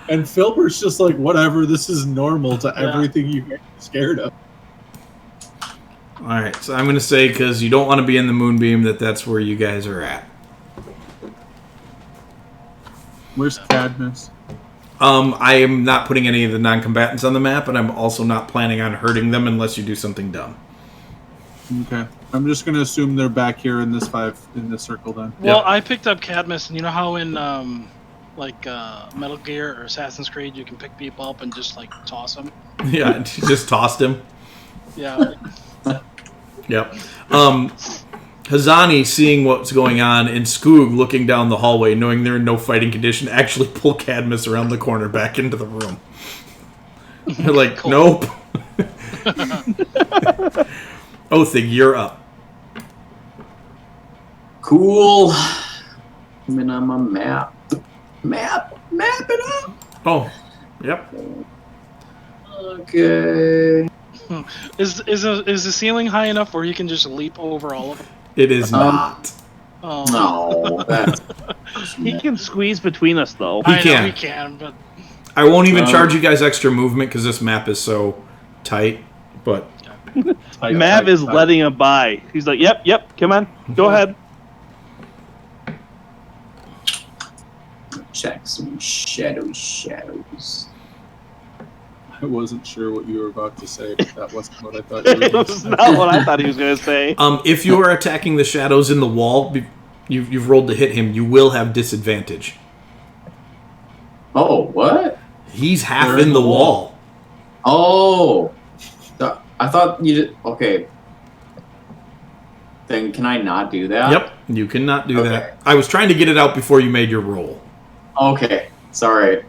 And Filbert's just like, whatever, this is normal to Yeah. everything you get scared of. All right, so I'm going to say, because you don't want to be in the moonbeam, that's where you guys are at. Where's Cadmus? I am not putting any of the non-combatants on the map, and I'm also not planning on hurting them unless you do something dumb. Okay. I'm just gonna assume they're back here in this circle then. Well, Yep. I picked up Cadmus, and you know how in Metal Gear or Assassin's Creed you can pick people up and just like toss them. Yeah, and she just tossed him. Yeah. Yep. Hazani, seeing what's going on, and Skoog looking down the hallway, knowing they're in no fighting condition, actually pull Cadmus around the corner back into the room. They're like, Cool. nope. Othig, you're up. Cool. I'm in on my map. Map it up. Oh, yep. Okay. Is the ceiling high enough where he can just leap over all of them? It is not. Oh. No, that's. He can squeeze between us, though. He I know can. he can, but I won't even charge you guys extra movement because this map is so tight. But Mav is letting him by. He's like, yep, come on, go ahead. Check some shadows. I wasn't sure what you were about to say, but that wasn't what I thought you were It going to was say. not what I thought he was going to say. if you are attacking the shadows in the wall, you've rolled to hit him. You will have disadvantage. Oh, what? He's half They're in the wall. Oh, I thought you did. Okay. Then can I not do that? Yep, you cannot do Okay. that. I was trying to get it out before you made your roll. Okay, sorry.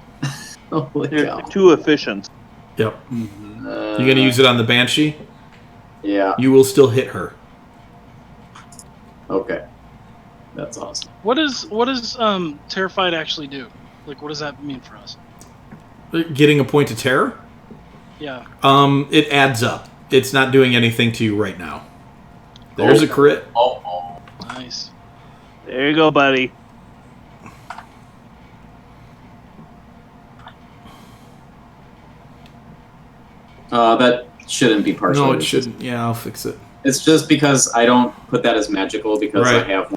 Holy They're cow. too efficient. Yep. Mhm. You're gonna use it on the Banshee. Yeah. You will still hit her. Okay. That's awesome. what does terrified actually do? Like, what does that mean for us? Getting a point of terror. Yeah. It adds up. It's not doing anything to you right now. There's a crit. Oh. Nice. There you go, buddy. That shouldn't be partial. No, it shouldn't. Yeah, I'll fix it. It's just because I don't put that as magical because Right. I have.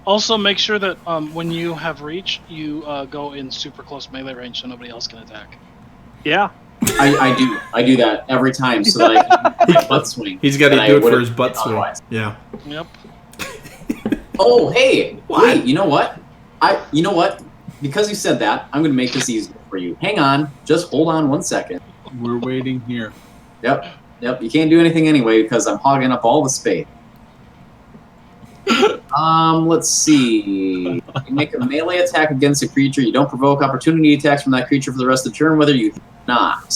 Also, make sure that when you have reach, you go in super close melee range so nobody else can attack. Yeah. I do that every time so that I can do my butt swing. He's got that to I do it for would've his butt swing. otherwise. Yeah. Yep. Oh, hey! What? Wait, you know what? You know what? Because you said that, I'm going to make this easier for you. Hang on. Just hold on 1 second. We're waiting here. Yep. You can't do anything anyway because I'm hogging up all the space. Let's see. You make a melee attack against a creature. You don't provoke opportunity attacks from that creature for the rest of the turn, whether you not.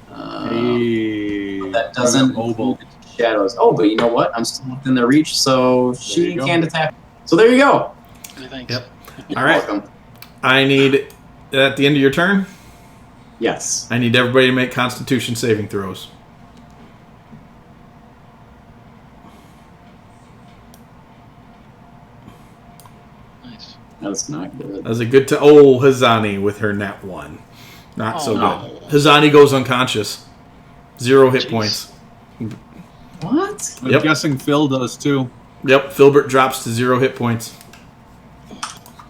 Hey, That doesn't mobile. include shadows. Oh, but you know what? I'm still within their reach, so she you go. can't attack. So there you go. Thanks. Yep. You're All right. welcome. I need at the end of your turn. Yes. I need everybody to make Constitution saving throws. Nice. That's not good. That was a good Hazani with her nat 1. Not so no. good. Hazani goes unconscious. 0 hit Jeez. points. What? I'm Yep. guessing Phil does too. Yep, Filbert drops to 0 hit points.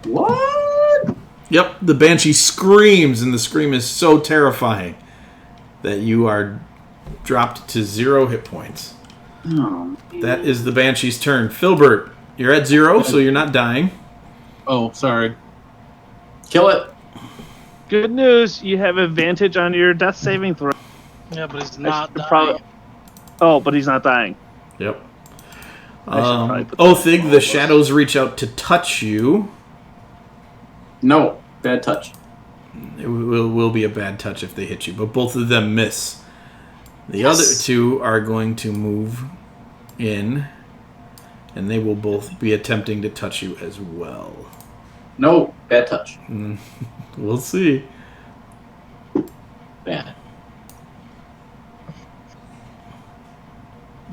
What? Yep, the Banshee screams, and the scream is so terrifying that you are dropped to 0 hit points. Oh, That is the Banshee's turn. Filbert, you're at 0, so you're not dying. Oh, sorry. kill it. Good news. You have advantage on your death saving throw. Yeah, but he's not should dying. Oh, but he's not dying. Yep. I should probably put that Othig, in the all shadows reach out to touch you. No. Bad touch. It will be a bad touch if they hit you, but both of them miss. The Yes. other two are going to move in, and they will both be attempting to touch you as well. No. Bad touch. We'll see. Bad.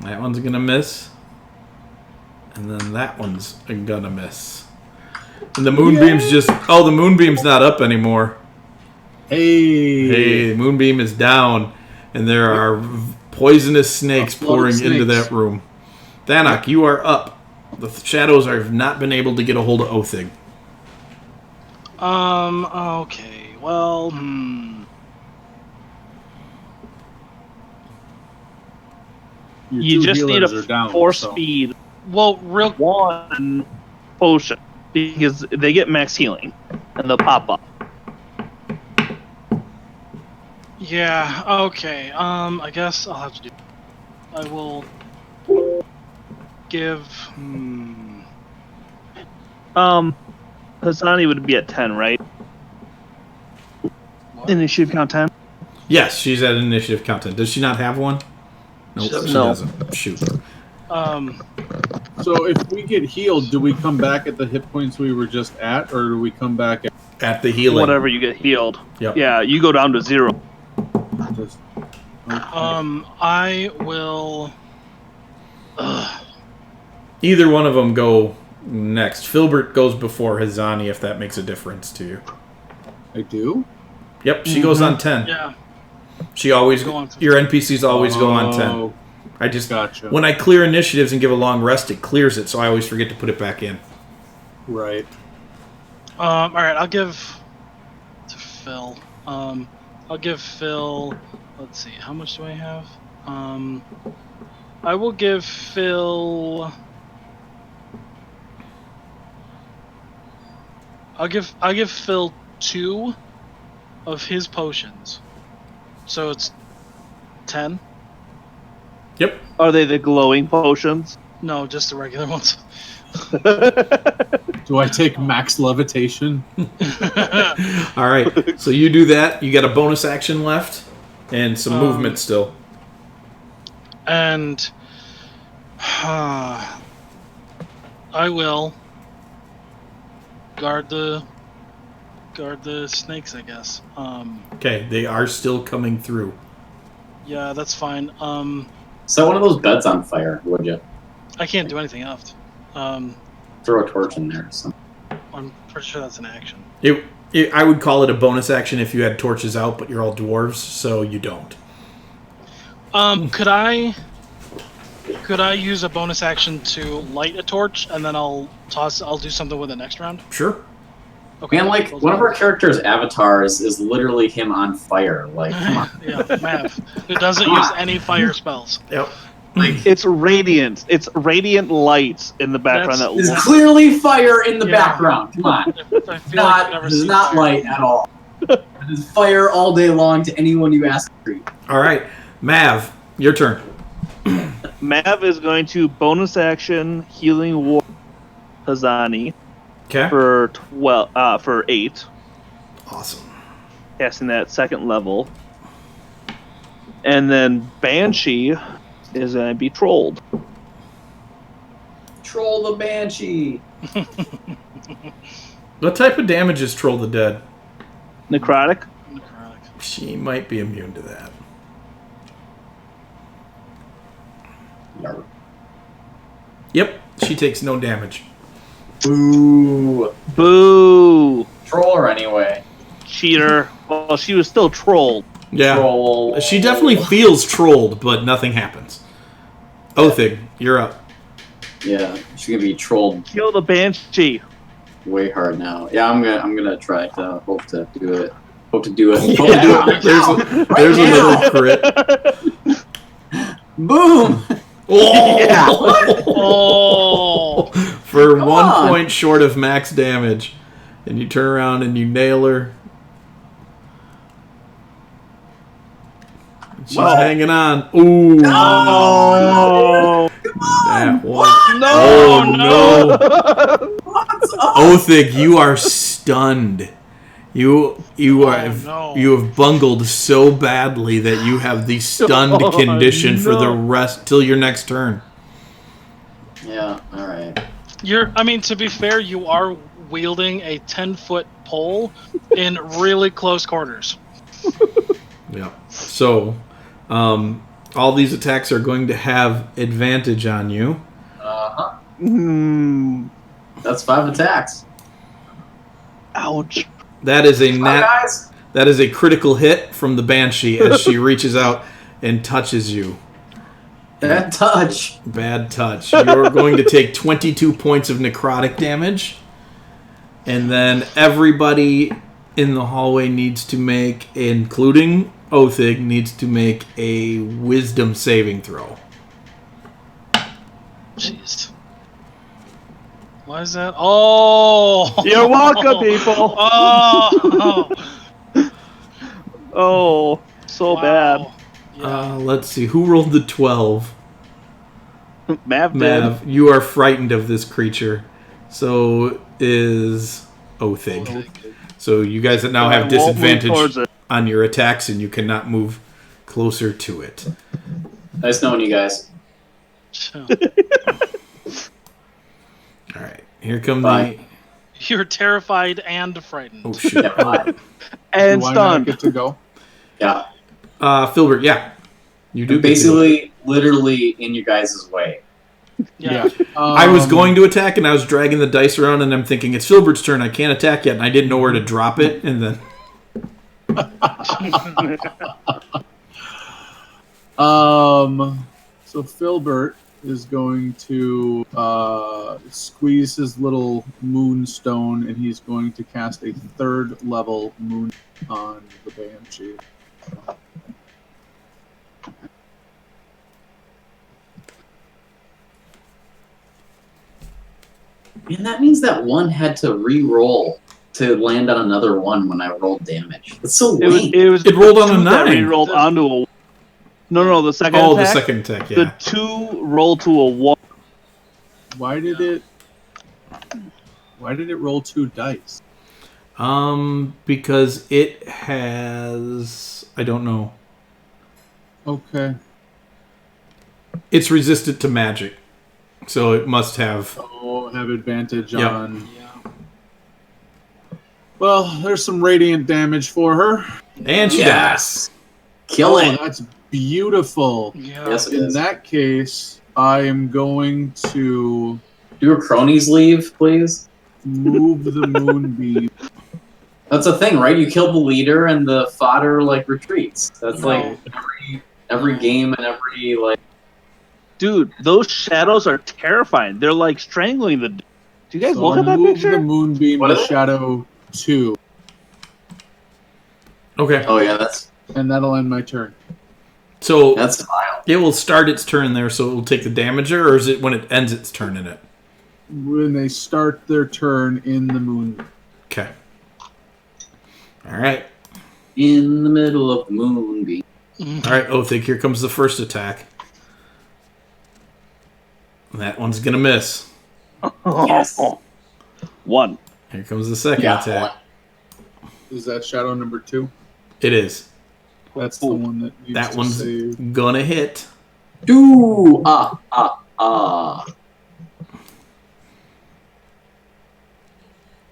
That one's gonna miss, and then that one's gonna miss. And the moonbeam's the moonbeam's not up anymore. Hey. Hey, moonbeam is down, and there are poisonous snakes A flood of pouring into snakes. that room. Thanak, you are up. The shadows have not been able to get a hold of Othig. Okay. Well, Your You two just need healers a are down, 4 so- speed Well, real 1 potion because they get max healing and they'll pop up. yeah. Okay. I guess I'll have to do. I will give. Hasani would be at 10, right? What? Initiative count 10. Yes, she's at initiative count 10. Does she not have one? Nope, She doesn't. she No. doesn't. Shoot. So if we get healed, do we come back at the hit points we were just at, or do we come back at... At the healing. Whatever you get healed. Yep. Yeah, you go down to 0. I will. Either one of them go next. Filbert goes before Hazani, if that makes a difference to you. I do? Yep, she goes on 10. Yeah. She always Go on. your NPCs always go on 10. Oh, I just gotcha. when I clear initiatives and give a long rest, it clears it, so I always forget to put it back in. Right. All right, I'll give to Phil. I'll give Phil. Let's see, how much do I have? I will give Phil. I'll give Phil 2 of his potions. So it's 10. Yep. Are they the glowing potions? No, just the regular ones. Do I take max levitation? All right. So you do that. You got a bonus action left and some movement still. And I will guard the snakes, I guess. Okay, they are still coming through. Yeah, that's fine. Set one of those beds on fire, would you? I can't do anything else. Throw a torch in there or something. I'm pretty sure that's an action. I would call it a bonus action if you had torches out, but you're all dwarves, so you don't. Could I use a bonus action to light a torch and then I'll do something with it next round? Sure. Okay. Man, like, one of our characters' avatars is literally him on fire. Like, come on. Yeah, Mav, who doesn't use any fire spells. Yep. It's radiant. It's radiant lights in the background. There's that clearly fire in the background. Come on. I feel like I've never This is seen not fire. light at all. There's fire all day long to anyone you ask to. All right. Mav, your turn. Mav is going to bonus action healing war Hazani Okay. for 8, Awesome. casting that second level, and then Banshee is going to be trolled. Troll the Banshee. What type of damage is Troll the Dead? Necrotic. Necrotic. She might be immune to that. Yarp. Yep. She takes no damage. Boo. Boo! Troll her anyway. Cheater. Well, she was still trolled. Yeah. Troll. She definitely feels trolled, but nothing happens. Othig, you're up. Yeah, she's gonna be trolled Kill the Banshee. way hard now. Yeah, I'm gonna try to hope to do it. Hope to do it. Yeah. Hope to do it right There's now. a little crit. Boom. Oh! Yeah. Oh! For Come 1 on. point short of max damage. And you turn around and you nail her. She's Well. hanging on. Ooh. Oh That one. no! Oh, no. What's up? Othig, you are stunned. You no. have bungled so badly that you have the stunned Oh, condition for the no. rest till your next turn. Yeah. All right. To be fair, you are wielding a 10-foot pole in really close quarters. Yeah. So, all these attacks are going to have advantage on you. Uh-huh. Mm, That's 5 attacks. ouch. That is a Hi, guys. That is a critical hit from the Banshee as she reaches out and touches you. Bad touch. Bad touch. You're going to take 22 points of necrotic damage. And then everybody in the hallway needs to make, including Othig, needs to make a wisdom saving throw. Jeez. Why is that? Oh! You're welcome, people. Oh! Oh, so Wow. Yeah. Let's see. Who rolled the 12? bad. Mav did. Mav, you are frightened of this creature. So is Othig. So you guys now have I won't move towards disadvantage it. on your attacks, and you cannot move closer to it. Nice knowing you guys. All right, here come Bye. You're terrified and frightened. Oh shit! Yeah, bye. And Do I not stunned. get to go? Yeah. Filbert, yeah. You do basically, literally in your guys' way. Yeah. I was going to attack, and I was dragging the dice around, and I'm thinking, it's Filbert's turn, I can't attack yet, and I didn't know where to drop it, and then... So Filbert is going to squeeze his little moonstone, and he's going to cast a 3rd level moon on the Banshee. And that means that one had to re-roll to land on another one when I rolled damage. That's so lame. It rolled on a 9. It rolled onto a... No, the second attack. The second attack, yeah. The 2 rolled to a 1. Why did it roll 2 dice? Because it has... I don't know. Okay. It's resistant to magic. So it must have... Oh, have advantage Yep. on... Yeah. Well, there's some radiant damage for her. And she dies. Kill Oh, it. that's beautiful. Yeah. Yes, it In is. that case, I am going to Do a cronies leave, please? move the moonbeam. That's a thing, right? You kill the leader and the fodder, like, retreats. That's, No. like, every game and every, like... Dude, those shadows are terrifying. They're like strangling the... Do you guys So look I'll at that move picture? the moonbeam What to is it? shadow 2, Okay. Oh, yeah, that's and that'll end my turn. So vile. it will start its turn there, so it will take the damage, or is it when it ends its turn in it? When they start their turn in the moon. Okay. All right. In the middle of the moonbeam. All right, Othig, here comes the first attack. That one's going to miss. Yes. 1. Here comes the second Yeah, attack. Is that shadow number 2? It is. That's the one that needs That to one's save. going to hit. Do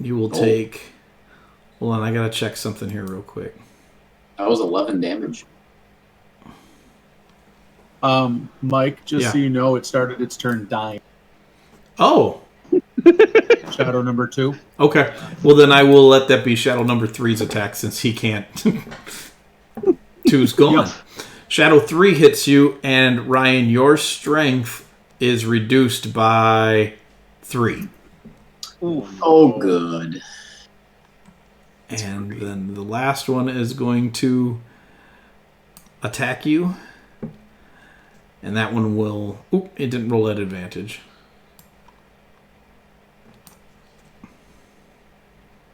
You will take... Hold on, I got to check something here real quick. That was 11 damage. Mike, just Yeah. so you know, it started its turn dying. Oh, Shadow number 2. okay. Well, then I will let that be Shadow number 3's attack since he can't. 2's gone. Shadow 3 hits you, and Ryan, your strength is reduced by 3. Oh, good. And then the last one is going to attack you. And that one will... Oop, it didn't roll at advantage.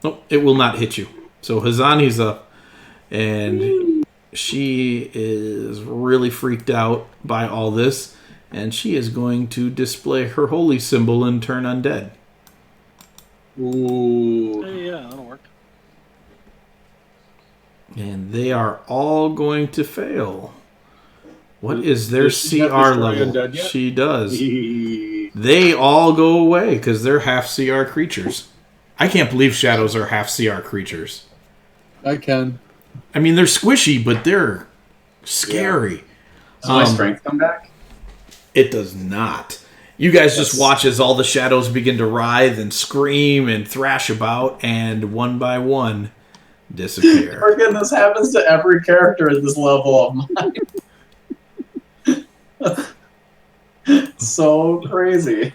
Nope, it will not hit you. So Hazani's up. And she is really freaked out by all this. And she is going to display her holy symbol and turn undead. Ooh. Hey, yeah, that'll work. And they are all going to fail. What is their Does she have CR Destroy level? Undead yet? She does. They all go away because they're half CR creatures. I can't believe shadows are half CR creatures. I can. I mean, they're squishy, but they're scary. Does my strength come back? It does not. You guys just watch as all the shadows begin to writhe and scream and thrash about, and one by one disappear. Freaking, this happens to every character at this level of mine. So crazy.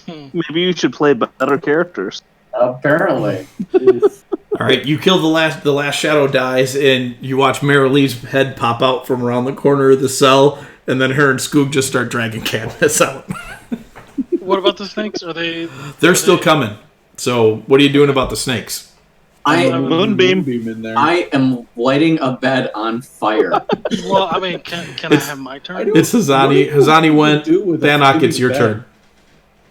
Maybe you should play better characters. Apparently. All right, you kill the last shadow dies, and you watch Marilee's head pop out from around the corner of the cell, and then her and Skoog just start dragging Cadmus out. What about the snakes? Are they? They're still coming. So, what are you doing about the snakes? Moonbeam. In there. I am lighting a bed on fire. Well, I mean, can I have my turn? It's Hazani. Hazani went. Bannock, it's your turn.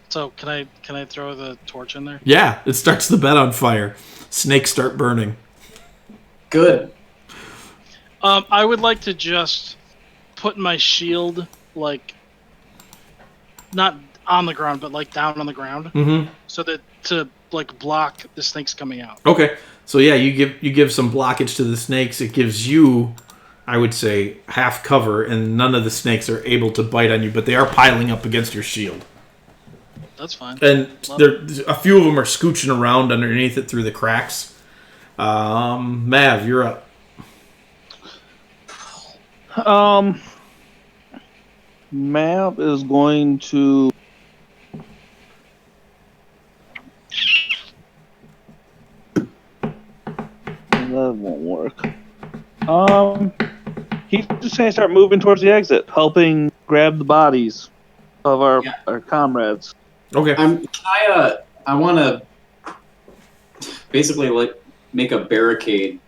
So can I throw the torch in there? Yeah, it starts the bed on fire. Snakes start burning. Good. I would like to just put my shield like not on the ground, but like down on the ground, Mm-hmm. so that to like block the snakes coming out. Okay, so yeah, you give some blockage to the snakes. It gives you I would say, half cover, and none of the snakes are able to bite on you, but they are piling up against your shield. That's fine. And a few of them are scooching around underneath it through the cracks. Mav, you're up. Mav is going to... That won't work. He's just going to start moving towards the exit, helping grab the bodies of our comrades. Okay. I want to basically like make a barricade,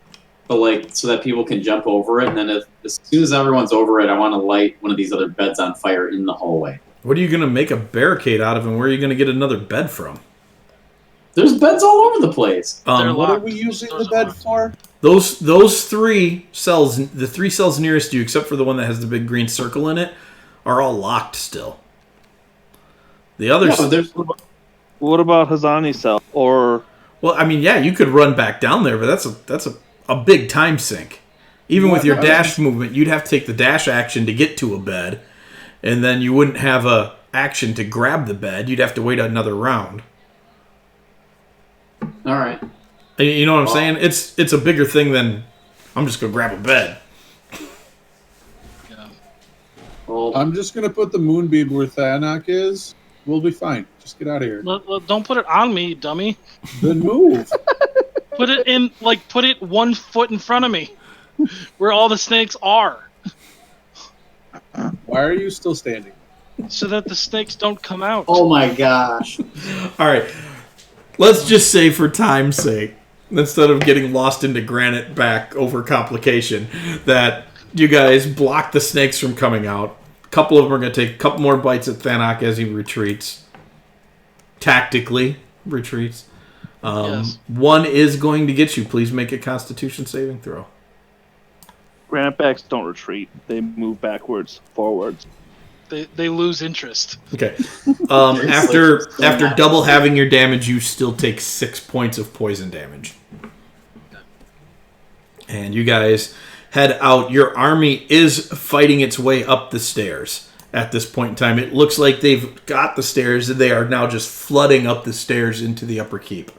but like so that people can jump over it, and then as soon as everyone's over it, I want to light one of these other beds on fire in the hallway. What are you going to make a barricade out of, and where are you going to get another bed from? There's beds all over the place. What are we using the bed for? Those 3 cells, the 3 cells nearest you, except for the one that has the big green circle in it, are all locked still. The others... What about Hazani's cell? Or... Well, I mean, yeah, you could run back down there, but that's a big time sink. Even with your dash movement, you'd have to take the dash action to get to a bed, and then you wouldn't have a action to grab the bed. You'd have to wait another round. All right. You know what I'm saying? It's a bigger thing than I'm just gonna grab a bed. Yeah. Well, I'm just gonna put the moonbeam where Thanak is. We'll be fine. Just get out of here. Don't put it on me, dummy. Then move. Put it 1 foot in front of me, where all the snakes are, Why are you still standing? so that the snakes don't come out. oh my gosh. All right. Let's just say, for time's sake, instead of getting lost into granite back over complication, that you guys block the snakes from coming out. A couple of them are going to take a couple more bites at Thanak as he retreats. Tactically retreats. Yes. One is going to get you. Please make a Constitution saving throw. Granite backs don't retreat. They move backwards, forwards. They lose interest. Okay. After double having your damage, you still take 6 points of poison damage. And you guys head out. Your army is fighting its way up the stairs at this point in time. It looks like they've got the stairs, and they are now just flooding up the stairs into the upper keep.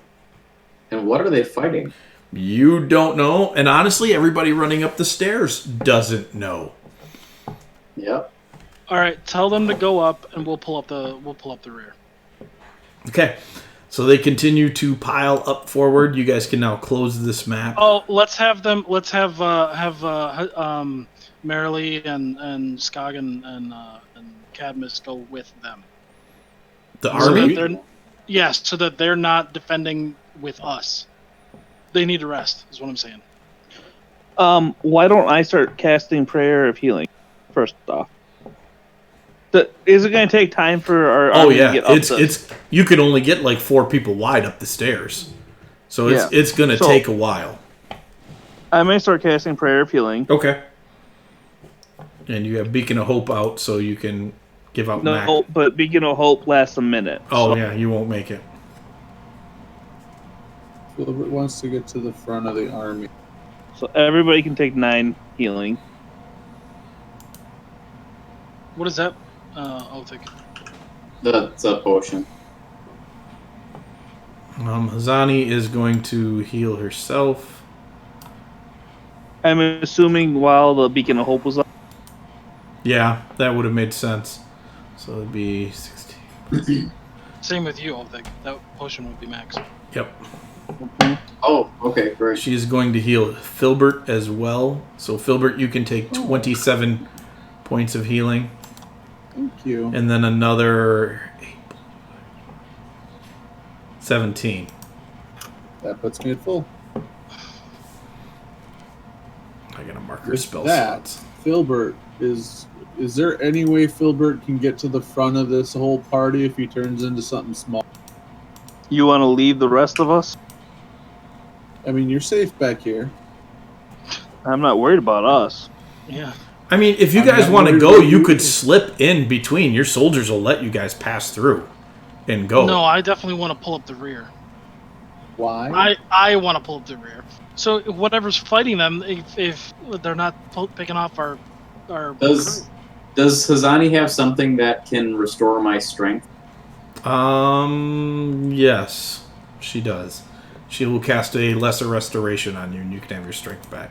And what are they fighting? You don't know, and honestly, everybody running up the stairs doesn't know. Yep. All right, tell them to go up, and we'll pull up the rear. Okay, so they continue to pile up forward. You guys can now close this map. Oh, let's have Marilee and Skagen and Cadmus go with them. The So army? so that they're not defending with us. They need to rest, is what I'm saying. Why don't I start casting Prayer of Healing first off? Is it going to take time for our army to get up? It's you can only get like 4 people wide up the stairs, so it's going to take a while. I may start casting Prayer of Healing. Okay. And you have Beacon of Hope out, so you can give out Mac. No, but Beacon of Hope lasts a minute. Oh, yeah, you won't make it. Wilbert wants to get to the front of the army. So everybody can take 9 healing. What is that? I'll take it. That's a potion. Hazani is going to heal herself. I'm assuming while the Beacon of Hope was up. Yeah, that would have made sense. So it'd be 16. Same with you, I'll take it. That potion would be max. Yep. Oh, okay, great. She is going to heal Filbert as well. So Filbert, you can take 27 points of healing. Thank you. And then another 17. That puts me at full. I got a marker With spell that, slots. Filbert, is there any way Filbert can get to the front of this whole party if he turns into something small? You want to leave the rest of us? I mean, you're safe back here. I'm not worried about us. Yeah. I mean, if you I'm guys not want to worried go, about you you. could slip in between. Your soldiers will let you guys pass through and go. No, I definitely want to pull up the rear. Why? I want to pull up the rear. So whatever's fighting them, if they're not picking off our Does Hazani have something that can restore my strength? Yes, she does. She will cast a lesser restoration on you, and you can have your strength back.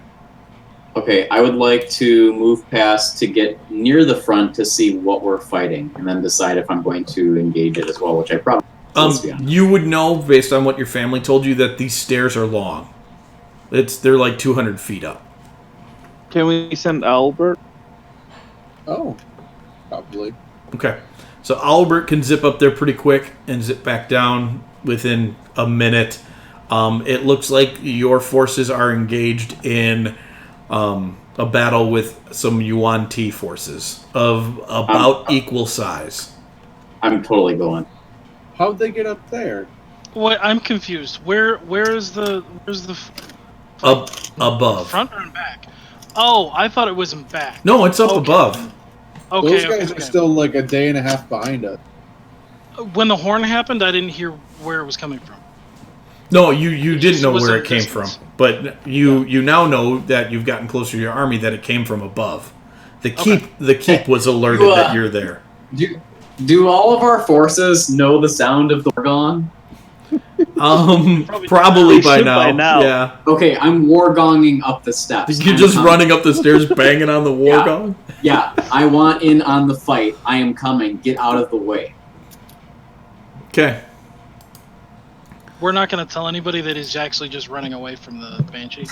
Okay, I would like to move past to get near the front to see what we're fighting, and then decide if I'm going to engage it as well, which I probably. You would know, based on what your family told you, that these stairs are long. They're like 200 feet up. Can we send Albert? Oh, probably. Okay. So Albert can zip up there pretty quick and zip back down within a minute. It looks like your forces are engaged in a battle with some Yuan Ti forces of about equal size. I'm totally going. How'd they get up there? Wait, I'm confused. Where's the Above. front or in back? Oh, I thought it was in back. No, it's up Okay. above. Okay, Those guys okay. are still like a day and a half behind us. When the horn happened, I didn't hear where it was coming from. No, you didn't know was where a it came distance. from, but you now know that you've gotten closer to your army that it came from above. The keep was alerted that you're there. Do all of our forces know the sound of the Wargong? Probably by should now. by now. Yeah, Okay, I'm Wargonging up the steps. you're just running up the stairs, banging on the war gong. Yeah, I want in on the fight. I am coming. Get out of the way. Okay. We're not going to tell anybody that he's actually just running away from the Banshee.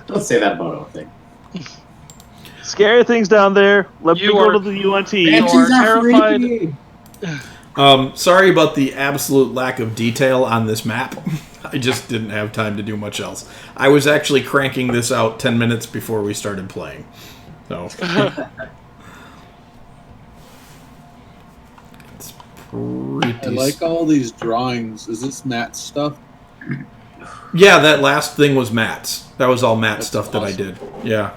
Don't say that about anything. Scary things down there. Let me You go are- to the UNT. You are terrified. Sorry about the absolute lack of detail on this map. I just didn't have time to do much else. I was actually cranking this out 10 minutes before we started playing. So it's pretty. I like all these drawings. Is this Matt's stuff? Yeah, that last thing was Matt's. That was all Matt's stuff that I awesome. did. Yeah.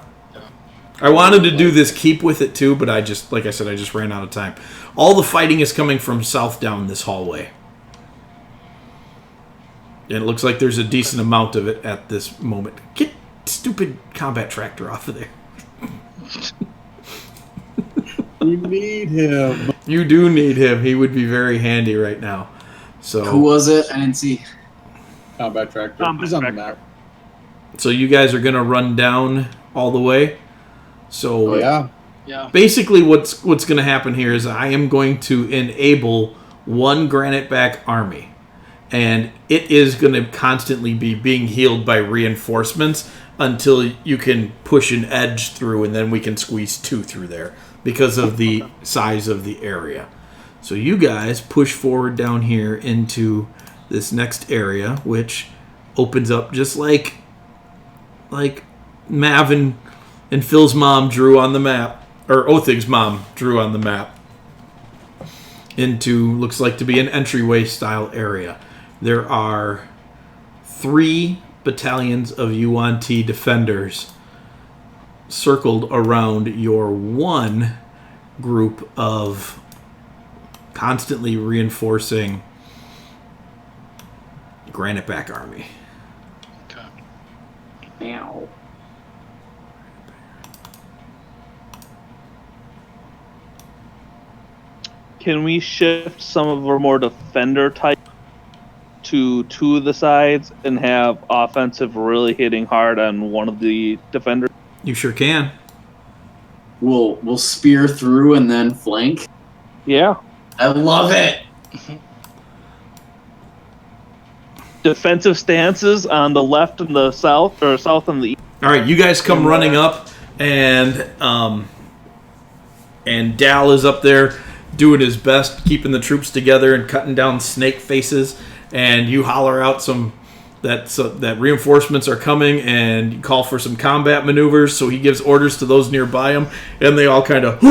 I wanted to do this keep with it too, but I just, like I said, I just ran out of time. All the fighting is coming from south down this hallway. And it looks like there's a decent amount of it at this moment. Get stupid combat tractor off of there. We need him. You do need him. He would be very handy right now. So Who was it? I didn't see. Combat tractor. Combat He's on the tractor. map. So you guys are going to run down all the way. So Oh yeah. Yeah. basically what's going to happen here is I am going to enable one granite back army. And it is going to constantly be being healed by reinforcements until you can push an edge through, and then we can squeeze two through there because of the size of the area. So you guys push forward down here into this next area, which opens up just like Mav and Phil's mom drew on the map, or Othig's mom drew on the map, into looks like to be an entryway style area. There are 3 battalions of Yuan Ti defenders circled around your one group of constantly reinforcing granite back army. Okay. Meow. Can we shift some of our more defender type to two of the sides and have offensive really hitting hard on one of the defenders? You sure can. We'll spear through and then flank. Yeah. I love it. Defensive stances on the left and the south, or south and the east. All right, you guys come running up, and Dal is up there doing his best, keeping the troops together and cutting down snake faces. And you holler out that reinforcements are coming, and you call for some combat maneuvers. So he gives orders to those nearby him, and they all kind of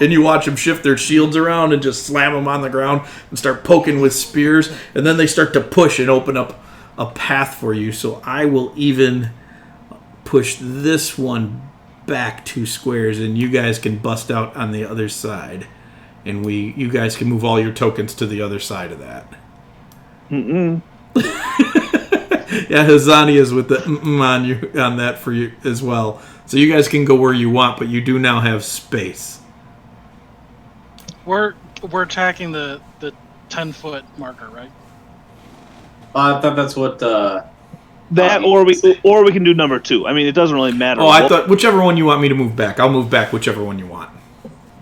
and you watch them shift their shields around and just slam them on the ground and start poking with spears. And then they start to push and open up a path for you. So I will even push this one back 2 squares, and you guys can bust out on the other side and you guys can move all your tokens to the other side of that. Mm-mm. Yeah, Hazani is with the on that for you as well. So you guys can go where you want, but you do now have space. We're attacking the 10-foot marker, right? I thought that's what. That or we can do number 2. I mean, it doesn't really matter. Oh, I thought whichever one you want me to move back. I'll move back whichever one you want.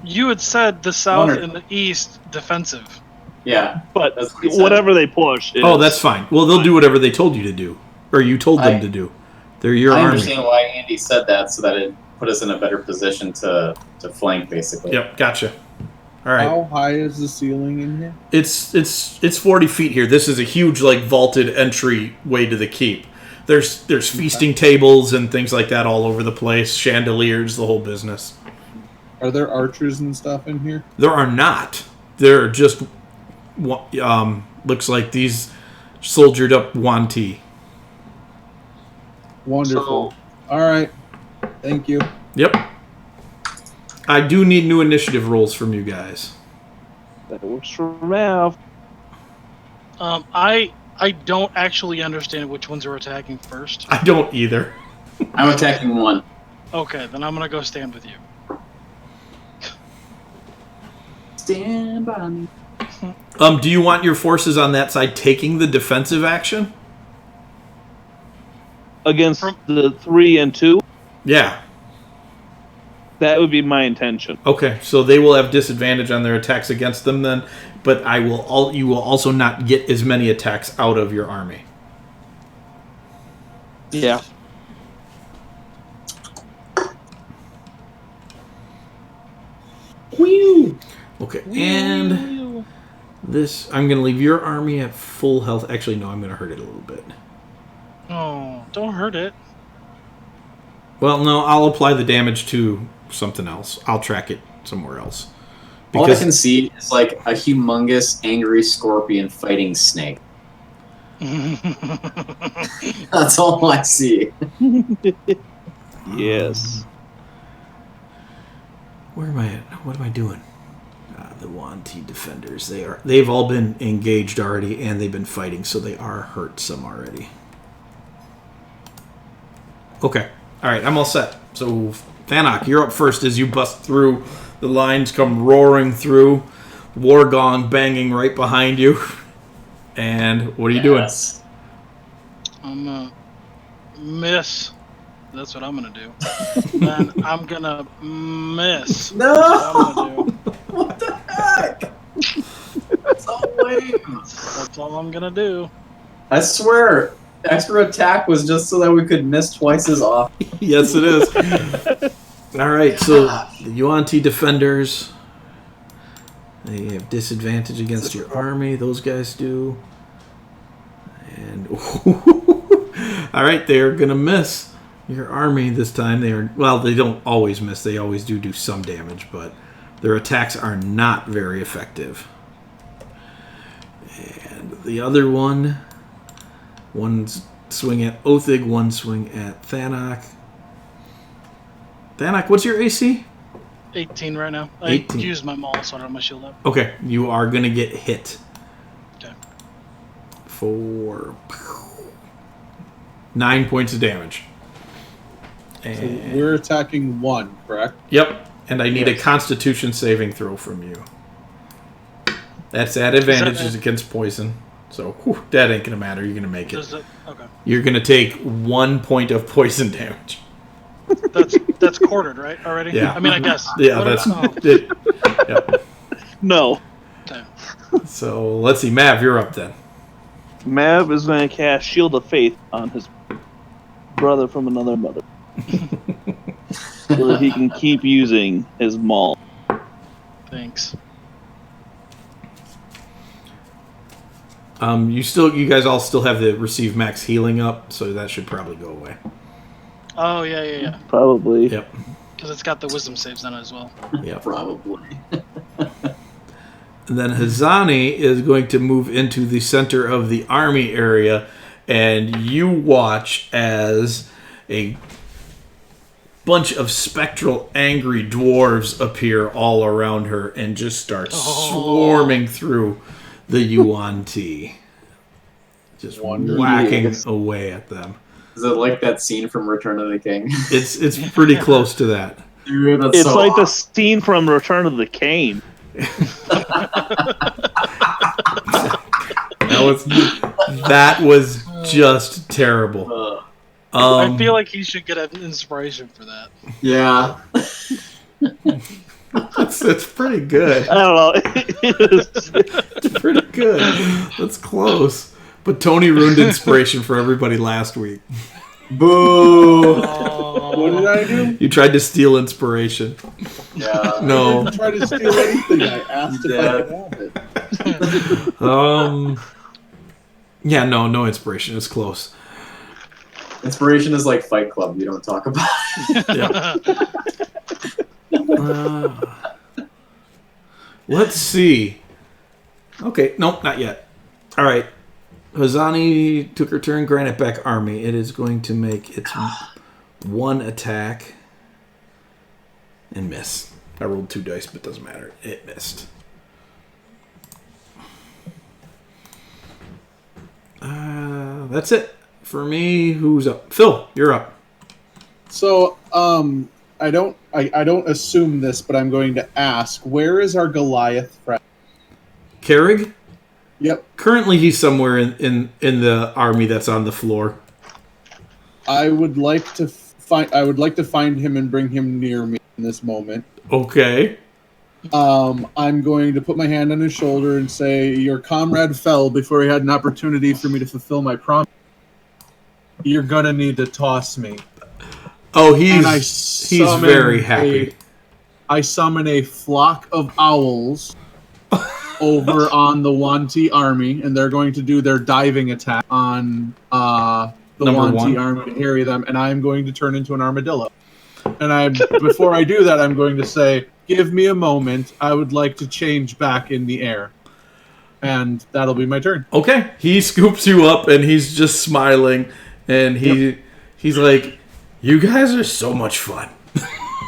You had said the south and the east defensive. Yeah, but that's what he said. whatever they push. Oh, that's fine. Well, they'll do whatever they told you to do, or you told them to do. They're your I army. understand why Andy said that, so that it put us in a better position to flank, basically. Yep, gotcha. All right. How high is the ceiling in here? It's 40 feet here. This is a huge vaulted entry way to the keep. There's feasting tables and things like that all over the place. Chandeliers, the whole business. Are there archers and stuff in here? There are not. They're just looks like these soldiered up Wanti. Wonderful. All right. Thank you. Yep. I do need new initiative rolls from you guys. That works for Mav. I don't actually understand which ones are attacking first. I don't either. I'm attacking 1. Okay, then I'm gonna go stand with you. Stand by me. Do you want your forces on that side taking the defensive action? Against the 3 and 2? Yeah. That would be my intention. Okay, so they will have disadvantage on their attacks against them then, but you will also not get as many attacks out of your army. Yeah. Whew. Okay, and this I'm going to leave your army at full health. Actually, no, I'm going to hurt it a little bit. Oh, don't hurt it. Well, no, I'll apply the damage to something else. I'll track it somewhere else. All I can see is like a humongous, angry scorpion fighting snake. That's all I see. Yes. Where am I at? What am I doing? The Wanti defenders. They've all been engaged already, and they've been fighting, so they are hurt some already. Okay. All right, I'm all set. So, Thanak, you're up first as you bust through. The lines come roaring through. War gong banging right behind you. And what are you doing? I'm gonna miss. That's what I'm gonna do. Then I'm gonna miss. No! That's what I'm gonna do. What the heck? So lame. That's all I'm gonna do. I swear, extra attack was just so that we could miss twice as often. Yes, it is. All right, so the Yuan-Ti defenders, they have disadvantage against your army. Those guys do. And all right, they're gonna miss your army this time. They don't always miss. They always do some damage, but their attacks are not very effective. And the other one's swing at Othig, one swing at Thanak. Thanak, what's your AC? 18 right now. I 18. used my maul, so I don't have my shield up. Okay, you are going to get hit. Okay. For 9 points of damage. So And, we're attacking 1, correct? yep, and I need a Constitution saving throw from you. That's at advantages against poison. So that ain't going to matter. You're going to make it. Okay. You're going to take 1 point of poison damage. That's quartered, right? Already? Yeah. I mean, I guess. Yeah, that's it. Yep. No. Okay. So let's see, Mav, you're up then. Mav is going to cast Shield of Faith on his brother from another mother. So that he can keep using his maul. Thanks. You guys all still have the receive max healing up, so that should probably go away. Oh, yeah. Probably. Yep. Because it's got the wisdom saves on it as well. Yep. Probably. And then Hazani is going to move into the center of the army area, and you watch as a bunch of spectral, angry dwarves appear all around her and just start swarming through the Yuan Ti. Just whacking away at them. Is it like that scene from Return of the King? It's pretty close to that. Dude, that's It's so like the awesome. scene from Return of the King. That was just terrible. I feel like he should get an inspiration for that. Yeah. It's pretty good. I don't know. It's pretty good. That's close. But Tony ruined inspiration for everybody last week. Boo. What did I do? You tried to steal inspiration. Yeah. I No. didn't try to steal anything. I asked if I could have it. Yeah, no inspiration. It's close. Inspiration is like Fight Club. You don't talk about it. Yeah. Let's see. Okay, nope, not yet. All right. Hazani took her turn. Granite back army. It is going to make its one attack and miss. I rolled 2 dice, but it doesn't matter. It missed. That's it for me. Who's up? Phil, you're up. So, I don't assume this, but I'm going to ask, where is our Goliath friend? Carrig? Yep. Currently, he's somewhere in the army that's on the floor. I would like to find him and bring him near me in this moment. Okay. I'm going to put my hand on his shoulder and say, your comrade fell before he had an opportunity for me to fulfill my promise. You're gonna need to toss me. Oh, he's very happy. I summon a flock of owls over on the Wanti army, and they're going to do their diving attack on the Wanti army to harry them, and I'm going to turn into an armadillo. And before I do that, I'm going to say, give me a moment. I would like to change back in the air. And that'll be my turn. Okay. He scoops you up, and he's just smiling, and he's like, you guys are so much fun.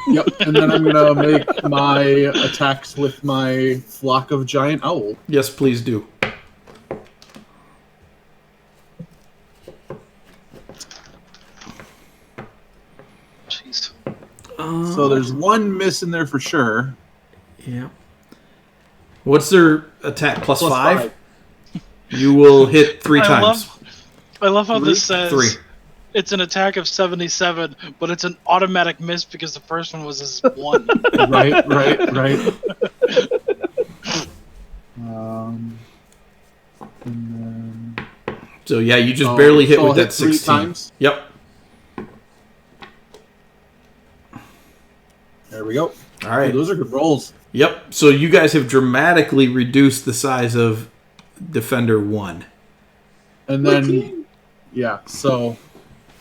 Yep, and then I'm going to make my attacks with my flock of giant owls. Yes, please do. Jeez. So there's one miss in there for sure. Yeah. What's their attack? Plus Plus 5? 5. You will hit 3 times. I love how this says 3. it's an attack of 77, but it's an automatic miss because the first one was his 1. Right. And then, So yeah, you just barely hit so with I'll that 3 16. times. Yep. There we go. All right. Those are good rolls. Yep. So you guys have dramatically reduced the size of Defender 1. And then, yeah, so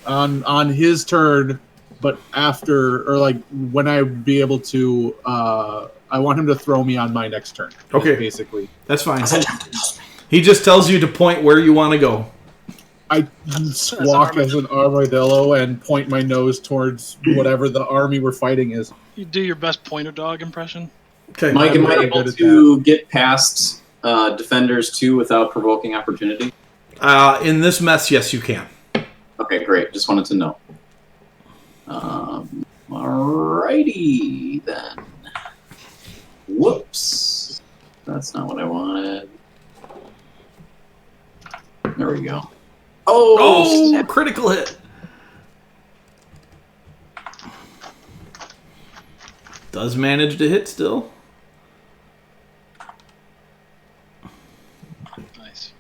on his turn, but after, or like when I be able to, I want him to throw me on my next turn. Okay. Basically. That's fine. He just tells you to point where you want to go. I squawk as an armadillo and point my nose towards whatever the army we're fighting is. You do your best pointer dog impression. Okay. Mike, am I really able good at to get past Defenders 2 without provoking opportunity? In this mess, yes, you can. Okay, great. Just wanted to know. Alrighty then. Whoops. That's not what I wanted. There we go. Oh, snap. critical hit. Does manage to hit still. Nice.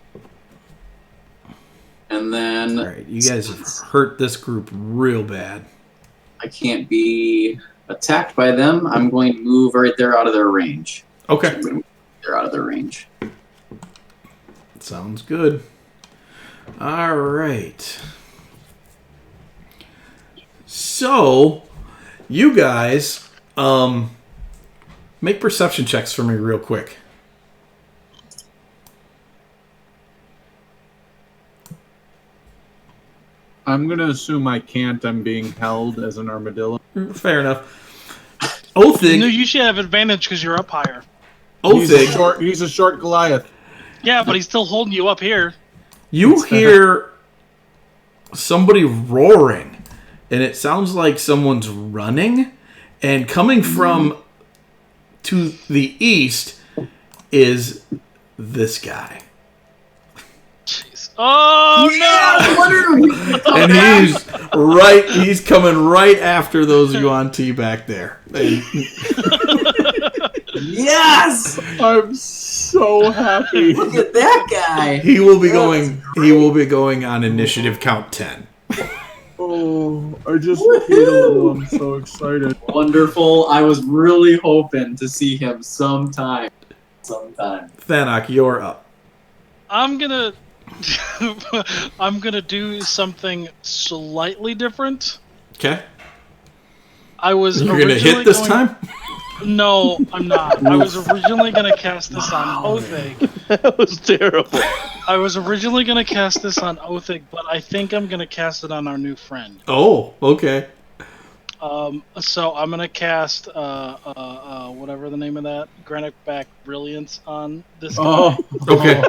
And then All right, you guys have hurt this group real bad. I can't be attacked by them. I'm going to move right there out of their range. Okay. They're out of their range. Sounds good. All right. So, you guys, make perception checks for me real quick. I'm going to assume I can't. I'm being held as an armadillo. Fair enough. Othig. No, you should have advantage because you're up higher. Othig. He's a short Goliath. Yeah, but he's still holding you up here. You hear somebody roaring, and it sounds like someone's running, and coming from to the east is this guy. Jeez. Oh no! And he's coming right after those Yuan Ti back there. And Yes! I'm so happy. Look at that guy. he will be going on initiative count 10. Oh, I just peed a little. I'm so excited. Wonderful. I was really hoping to see him sometime. Thanak, you're up. I'm gonna do something slightly different. Okay. I was You're gonna hit this time? No, I'm not. I was originally gonna cast this on Othig. That was terrible. I was originally gonna cast this on Othig, but I think I'm gonna cast it on our new friend. Oh, okay. So I'm gonna cast whatever the name of that Granite Back Brilliance on this guy. Oh, Okay.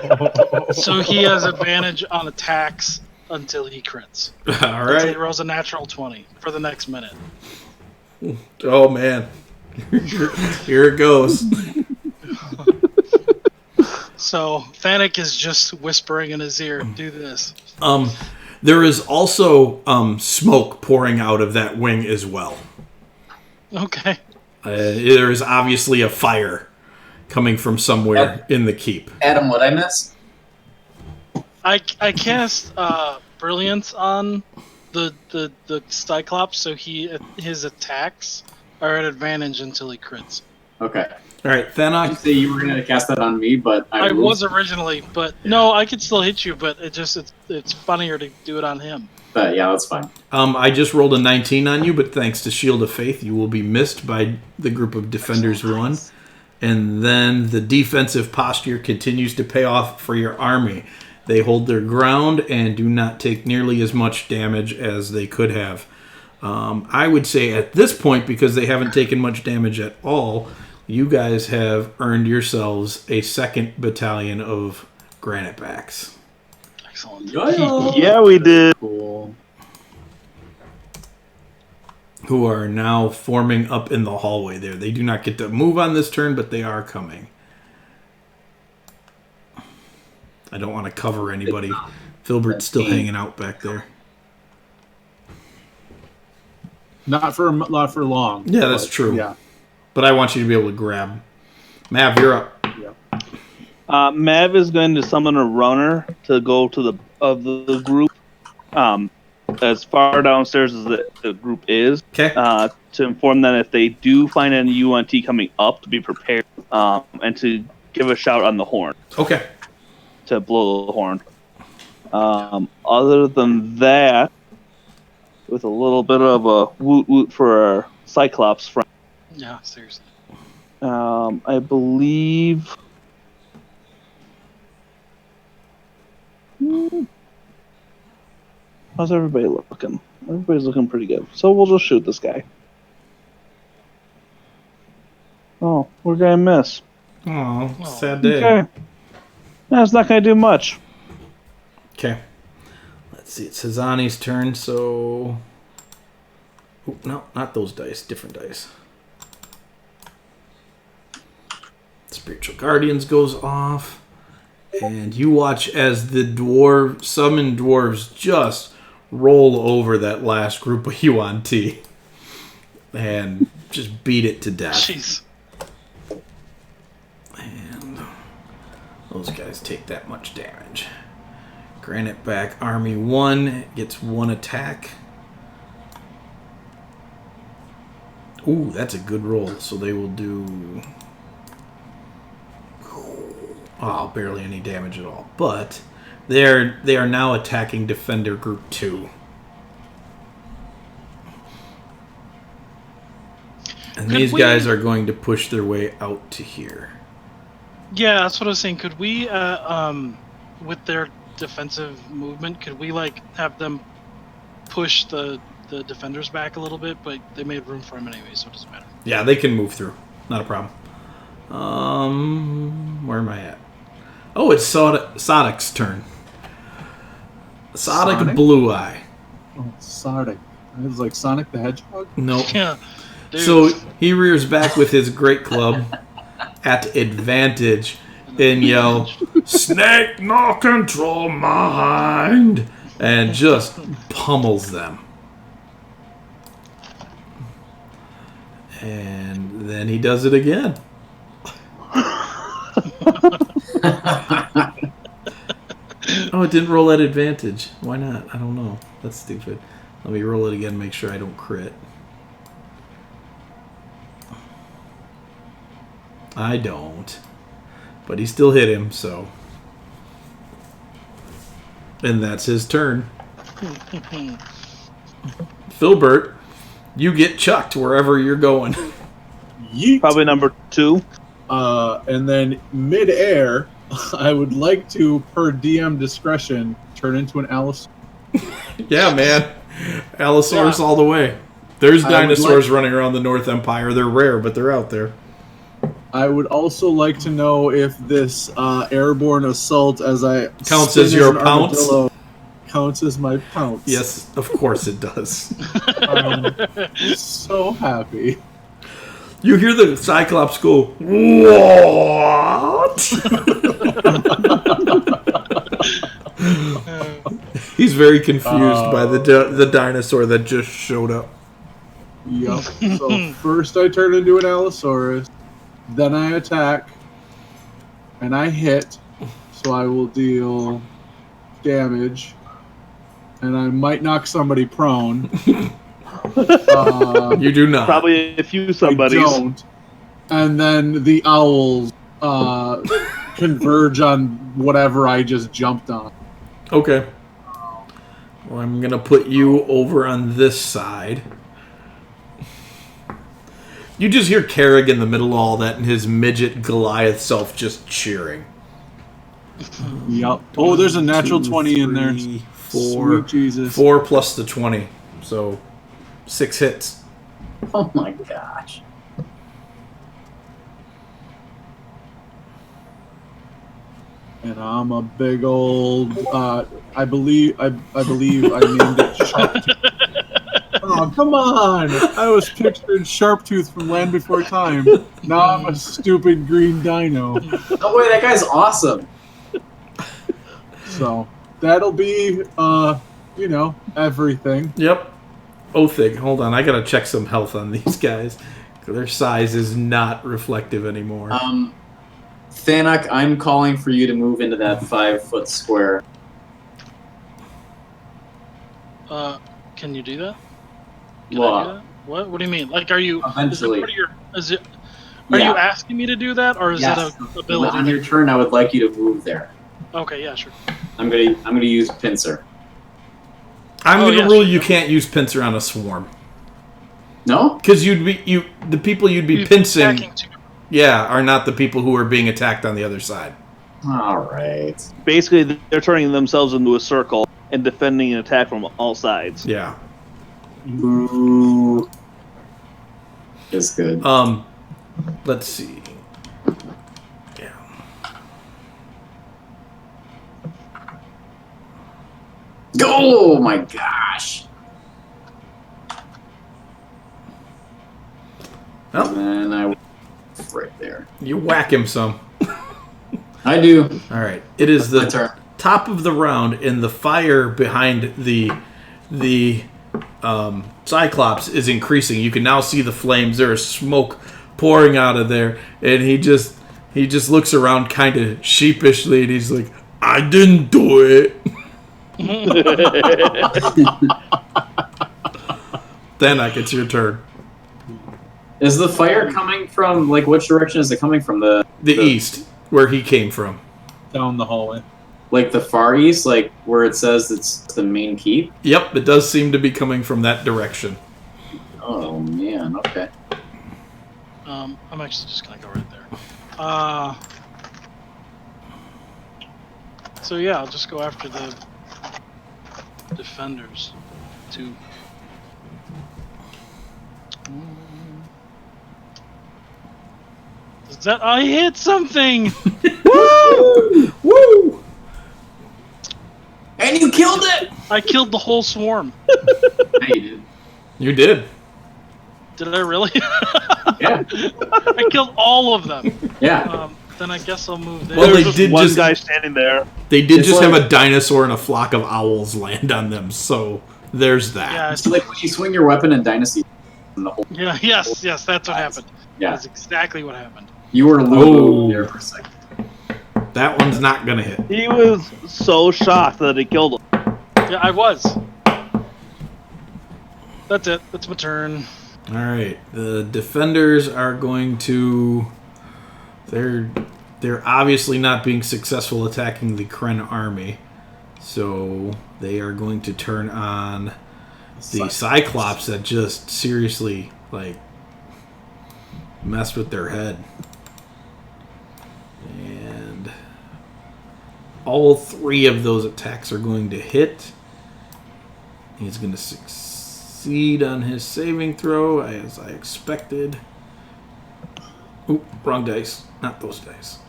So he has advantage on attacks until he crits. All Until he right. rolls a natural 20 for the next minute. Oh, man. Here it goes. So Thanik is just whispering in his ear, "Do this." There is also smoke pouring out of that wing as well. Okay. There is obviously a fire coming from somewhere in the keep. Adam, what I miss? I cast Brilliance on the Cyclops, so his attacks are at advantage until he crits. Okay. All right, You Thanak. say you were going to cast that on me, but I was originally, but no, I could still hit you, but it's funnier to do it on him. But yeah, that's fine. I just rolled a 19 on you, but thanks to Shield of Faith, you will be missed by the group of Defenders 1. And then the defensive posture continues to pay off for your army. They hold their ground and do not take nearly as much damage as they could have. I would say at this point, because they haven't taken much damage at all, you guys have earned yourselves a second battalion of Granite Backs. Excellent. Yeah, we did. cool. Who are now forming up in the hallway there. They do not get to move on this turn, but they are coming. I don't want to cover anybody. Filbert's still hanging out back there. Not for long. Yeah, that's but, true. Yeah. But I want you to be able to grab. Mav, you're up. Mav is going to summon a runner to go to the group, as far downstairs as the group is, Okay. to inform them if they do find any UNT coming up to be prepared, and to give a shout on the horn, Okay. to blow the horn. Other than that, with a little bit of a woot woot for our Cyclops friend, Yeah, seriously. I believe. How's everybody looking? Everybody's looking pretty good. So we'll just shoot this guy. Oh, we're gonna miss. Oh, sad day. Okay. That's not gonna do much. Okay. Let's see. It's Hazani's turn, so... Oh, no, not those dice. Different dice. Spiritual Guardians goes off. And you watch as the summoned dwarves just roll over that last group of Yuan Ti. And just beat it to death. Jeez. And those guys take that much damage. Granite Back Army 1 gets 1 attack. Ooh, that's a good roll. So they will do... Oh, barely any damage at all. But they are now attacking Defender Group 2. And these guys are going to push their way out to here. Yeah, that's what I was saying. Could we, with their defensive movement, could we have them push the the defenders back a little bit, but they made room for him anyway, so it doesn't matter. Yeah, they can move through. Not a problem. Where am I at? Oh, it's Sodic's turn. Sonic Blue Eye. Oh, Sonic. It was like Sonic the Hedgehog? Nope. Yeah. Dude. So he rears back with his great club at advantage and yell, "Snake, no control mind!" and just pummels them. And then he does it again. Oh, it didn't roll at advantage. Why not? I don't know. That's stupid. Let me roll it again, make sure I don't crit. I don't. But he still hit him, so. And that's his turn. Filbert, you get chucked wherever you're going. Yeet. Probably number 2. And then mid-air, I would like to, per DM discretion, turn into an Alice. Yeah, man. Allosaurus all the way. There's I would dinosaurs like- running around the North Empire. They're rare, but they're out there. I would also like to know if this airborne assault, as I Counts spin as your an pounce? armadillo, counts as my pounce. Yes, of course it does. I'm so happy. You hear the Cyclops go, "What?" He's very confused by the dinosaur that just showed up. Yup. So first I turn into an Allosaurus, then I attack, and I hit, so I will deal damage, and I might knock somebody prone. You do not. Probably a few I somebodies. don't. And then the owls converge on whatever I just jumped on. Okay. Well, I'm going to put you over on this side. You just hear Carrick in the middle of all that and his midget Goliath self just cheering. Yup. Oh, there's a natural 2, 20 in there. 3, 4. Sweet Jesus. 4 plus the 20. So 6 hits. Oh my gosh. And I'm a big old. I believe I named it Sharptooth. Oh, come on! I was picturing Sharptooth from Land Before Time. Now I'm a stupid green dino. Oh wait, that guy's awesome. So that'll be, everything. Yep. Othig, hold on. I got to check some health on these guys. Their size is not reflective anymore. Thanak, I'm calling for you to move into that 5-foot square. Can you do that? Can I do that? What do you mean? Like, are you? Eventually. Are you asking me to do that, or is Yes. it an ability? On your turn, I would like you to move there. Okay, yeah, sure. I'm gonna use pincer. I'm going to yeah, rule sure. you can't use pincer on a swarm. No? Because the people you'd be pincing, Attacking two- are not the people who are being attacked on the other side. All right. Basically, they're turning themselves into a circle and defending an attack from all sides. Yeah. Ooh. It's good. Let's see. Yeah. Oh my gosh. Well, And I right there. you whack him some. I do. All right. It is My the turn. top of the round, and the fire behind the Cyclops is increasing. You can now see the flames. There is smoke pouring out of there, and he just looks around kind of sheepishly, and he's like, "I didn't do it." Then it's your turn. Is the fire coming from, like, which direction is it coming from? The east, where he came from. Down the hallway. Like the far east, like where it says it's the main keep? Yep, it does seem to be coming from that direction. Oh man, okay. I'm actually just gonna go right there. So yeah, I'll just go after the defenders. 2. I hit something. Woo! Woo! And you killed it! I killed the whole swarm. Yeah, you did. You did. Did I really? Yeah. I killed all of them. Yeah. Then I guess I'll move there. Well, they There's just did one just- guy standing there. They did It's just like- have a dinosaur and a flock of owls land on them, so there's that. Yeah, It's like when you swing your weapon in Dynasty. And the whole, yeah, yes, that's what happened. yeah. That's exactly what happened. You were a little Oh. there for a second. That one's not gonna hit. He was so shocked that he killed him. Yeah, I was. That's it. That's my turn. All right, the defenders are going to. They're obviously not being successful attacking the Kren army, so they are going to turn on the Cyclops that just seriously messed with their head. And all three of those attacks are going to hit. He's going to succeed on his saving throw, as I expected. Oop, wrong dice. Not those dice.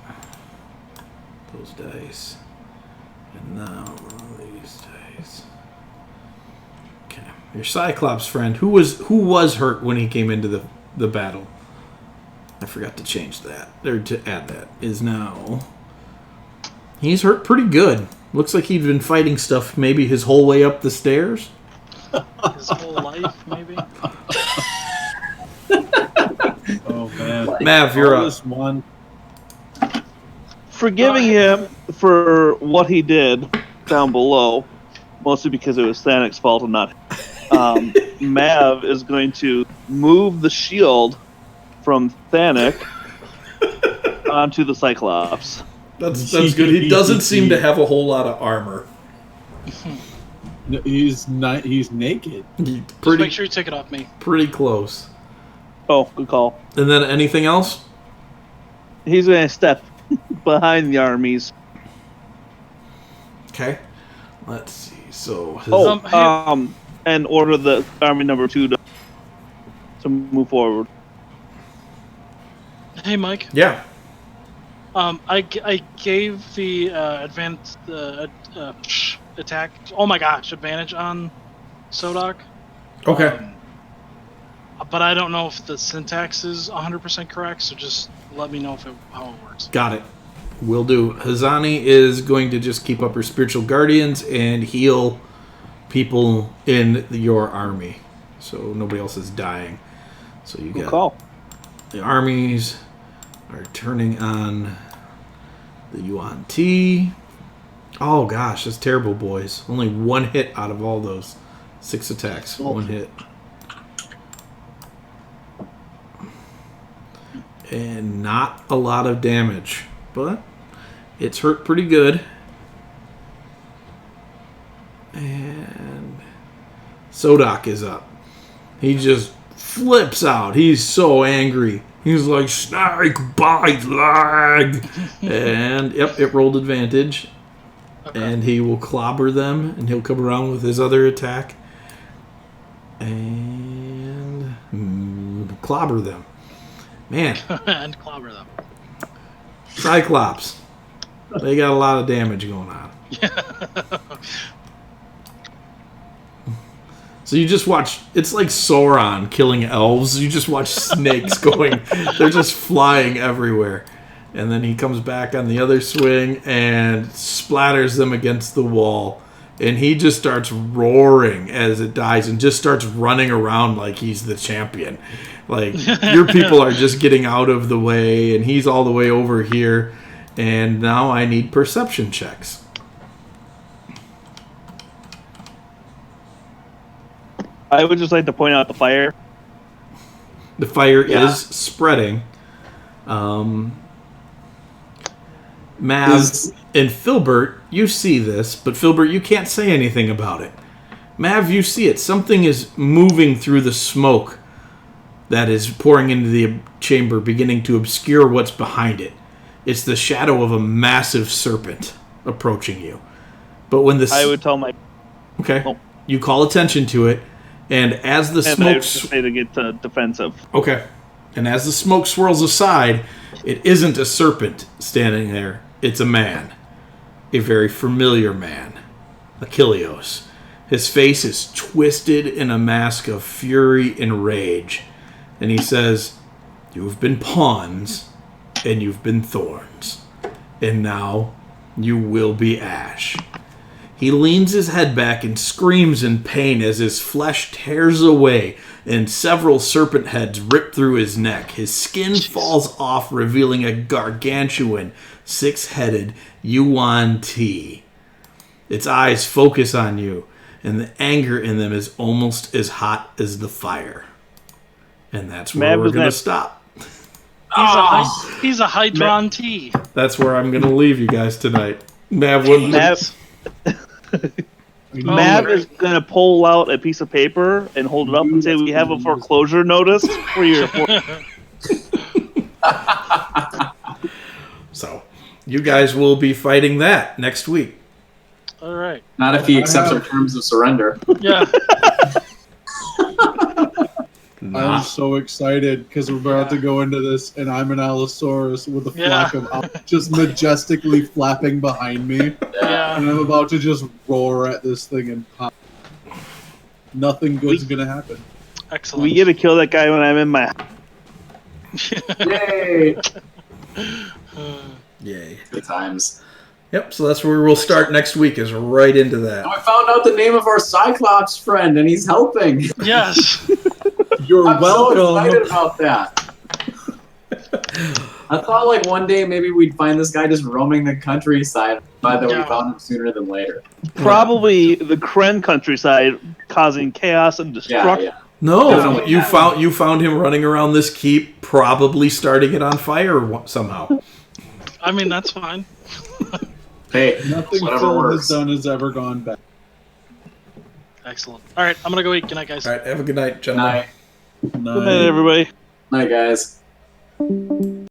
Those dice. And now these dice. Okay. Your Cyclops friend, who was hurt when he came into the battle. I forgot to change that. Or to add that. Is now. He's hurt pretty good. Looks like he'd been fighting stuff maybe his whole way up the stairs. His whole life, maybe. Oh man, Mav, you're All up. this one. Forgiving him for what he did down below, mostly because it was Thanic's fault and not Mav is going to move the shield from Thanic onto the Cyclops. That's good. He doesn't seem to have a whole lot of armor. No, he's not. He's naked. He's Just make sure you take it off me. pretty close. Oh, good call. And then anything else? He's going to step behind the armies. Okay. Let's see. So his, Oh, and order the army number 2 to move forward. Hey, Mike. yeah. I gave the advanced attack. Oh my gosh, advantage on Sodok. Okay. But I don't know if the syntax is 100% correct, so just let me know how it works. Got it. Will do. Hazani is going to just keep up her spiritual guardians and heal people in your army, so nobody else is dying. So you Good got call. the armies are turning on the Yuan Ti. Oh gosh, that's terrible, boys. Only one hit out of all those 6 attacks. One hit. And not a lot of damage, but it's hurt pretty good. And Sodok is up. He just flips out. He's so angry. He's like, snake bite leg. And, yep, it rolled advantage. Okay. And he will clobber them, and he'll come around with his other attack. And clobber them. Man, And clobber them. Cyclops. They got a lot of damage going on. So you just watch, it's like Sauron killing elves. You just watch snakes going, they're just flying everywhere. And then he comes back on the other swing and splatters them against the wall. And he just starts roaring as it dies and just starts running around like he's the champion. Like, your people are just getting out of the way, and he's all the way over here. And now I need perception checks. I would just like to point out the fire. The fire Yeah. is spreading. Mav Is- and Filbert, you see this, but Filbert, you can't say anything about it. Mav, you see it. Something is moving through the smoke that is pouring into the chamber, beginning to obscure what's behind it. It's the shadow of a massive serpent approaching you. But when the I would tell my okay, Oh. you call attention to it, and as the and I smoke would just say to get defensive. okay. And as the smoke swirls aside, it isn't a serpent standing there. It's a man. A very familiar man. Achilleos. His face is twisted in a mask of fury and rage. And he says, "You have been pawns, and you've been thorns. And now you will be ash." He leans his head back and screams in pain as his flesh tears away and several serpent heads rip through his neck. His skin falls off, revealing a gargantuan, six-headed Yuan Ti. Its eyes focus on you, and the anger in them is almost as hot as the fire. And that's where we're going to stop. He's a Hydron T. That's where I'm going to leave you guys tonight. Mav, what? Mav is going to pull out a piece of paper and hold it up and say, "We have a foreclosure notice for your..." So, you guys will be fighting that next week. All right. Not if he accepts our terms of surrender. Yeah. I'm so excited because we're about to go into this, and I'm an Allosaurus with a flock of owls just majestically flapping behind me. Yeah. And I'm about to just roar at this thing and pop. Nothing good's gonna happen. Excellent. We get to kill that guy when I'm in my... Yay! Yay. Good times. Yep, so that's where we'll start next week, is right into that. I found out the name of our Cyclops friend, and he's helping. Yes. You're I'm welcome. so excited about that. I thought like one day maybe we'd find this guy just roaming the countryside. By the way, we found him sooner than later. Probably the Kren countryside, causing chaos and destruction. Yeah. No, Definitely. you found him running around this keep, probably starting it on fire somehow. I mean, that's fine. Hey, Nothing whatever Phil works. has done has ever gone back. Excellent. All right, I'm gonna go eat. Good night, guys. All right, have a good night, gentlemen. Night. Good night, everybody. Night, guys.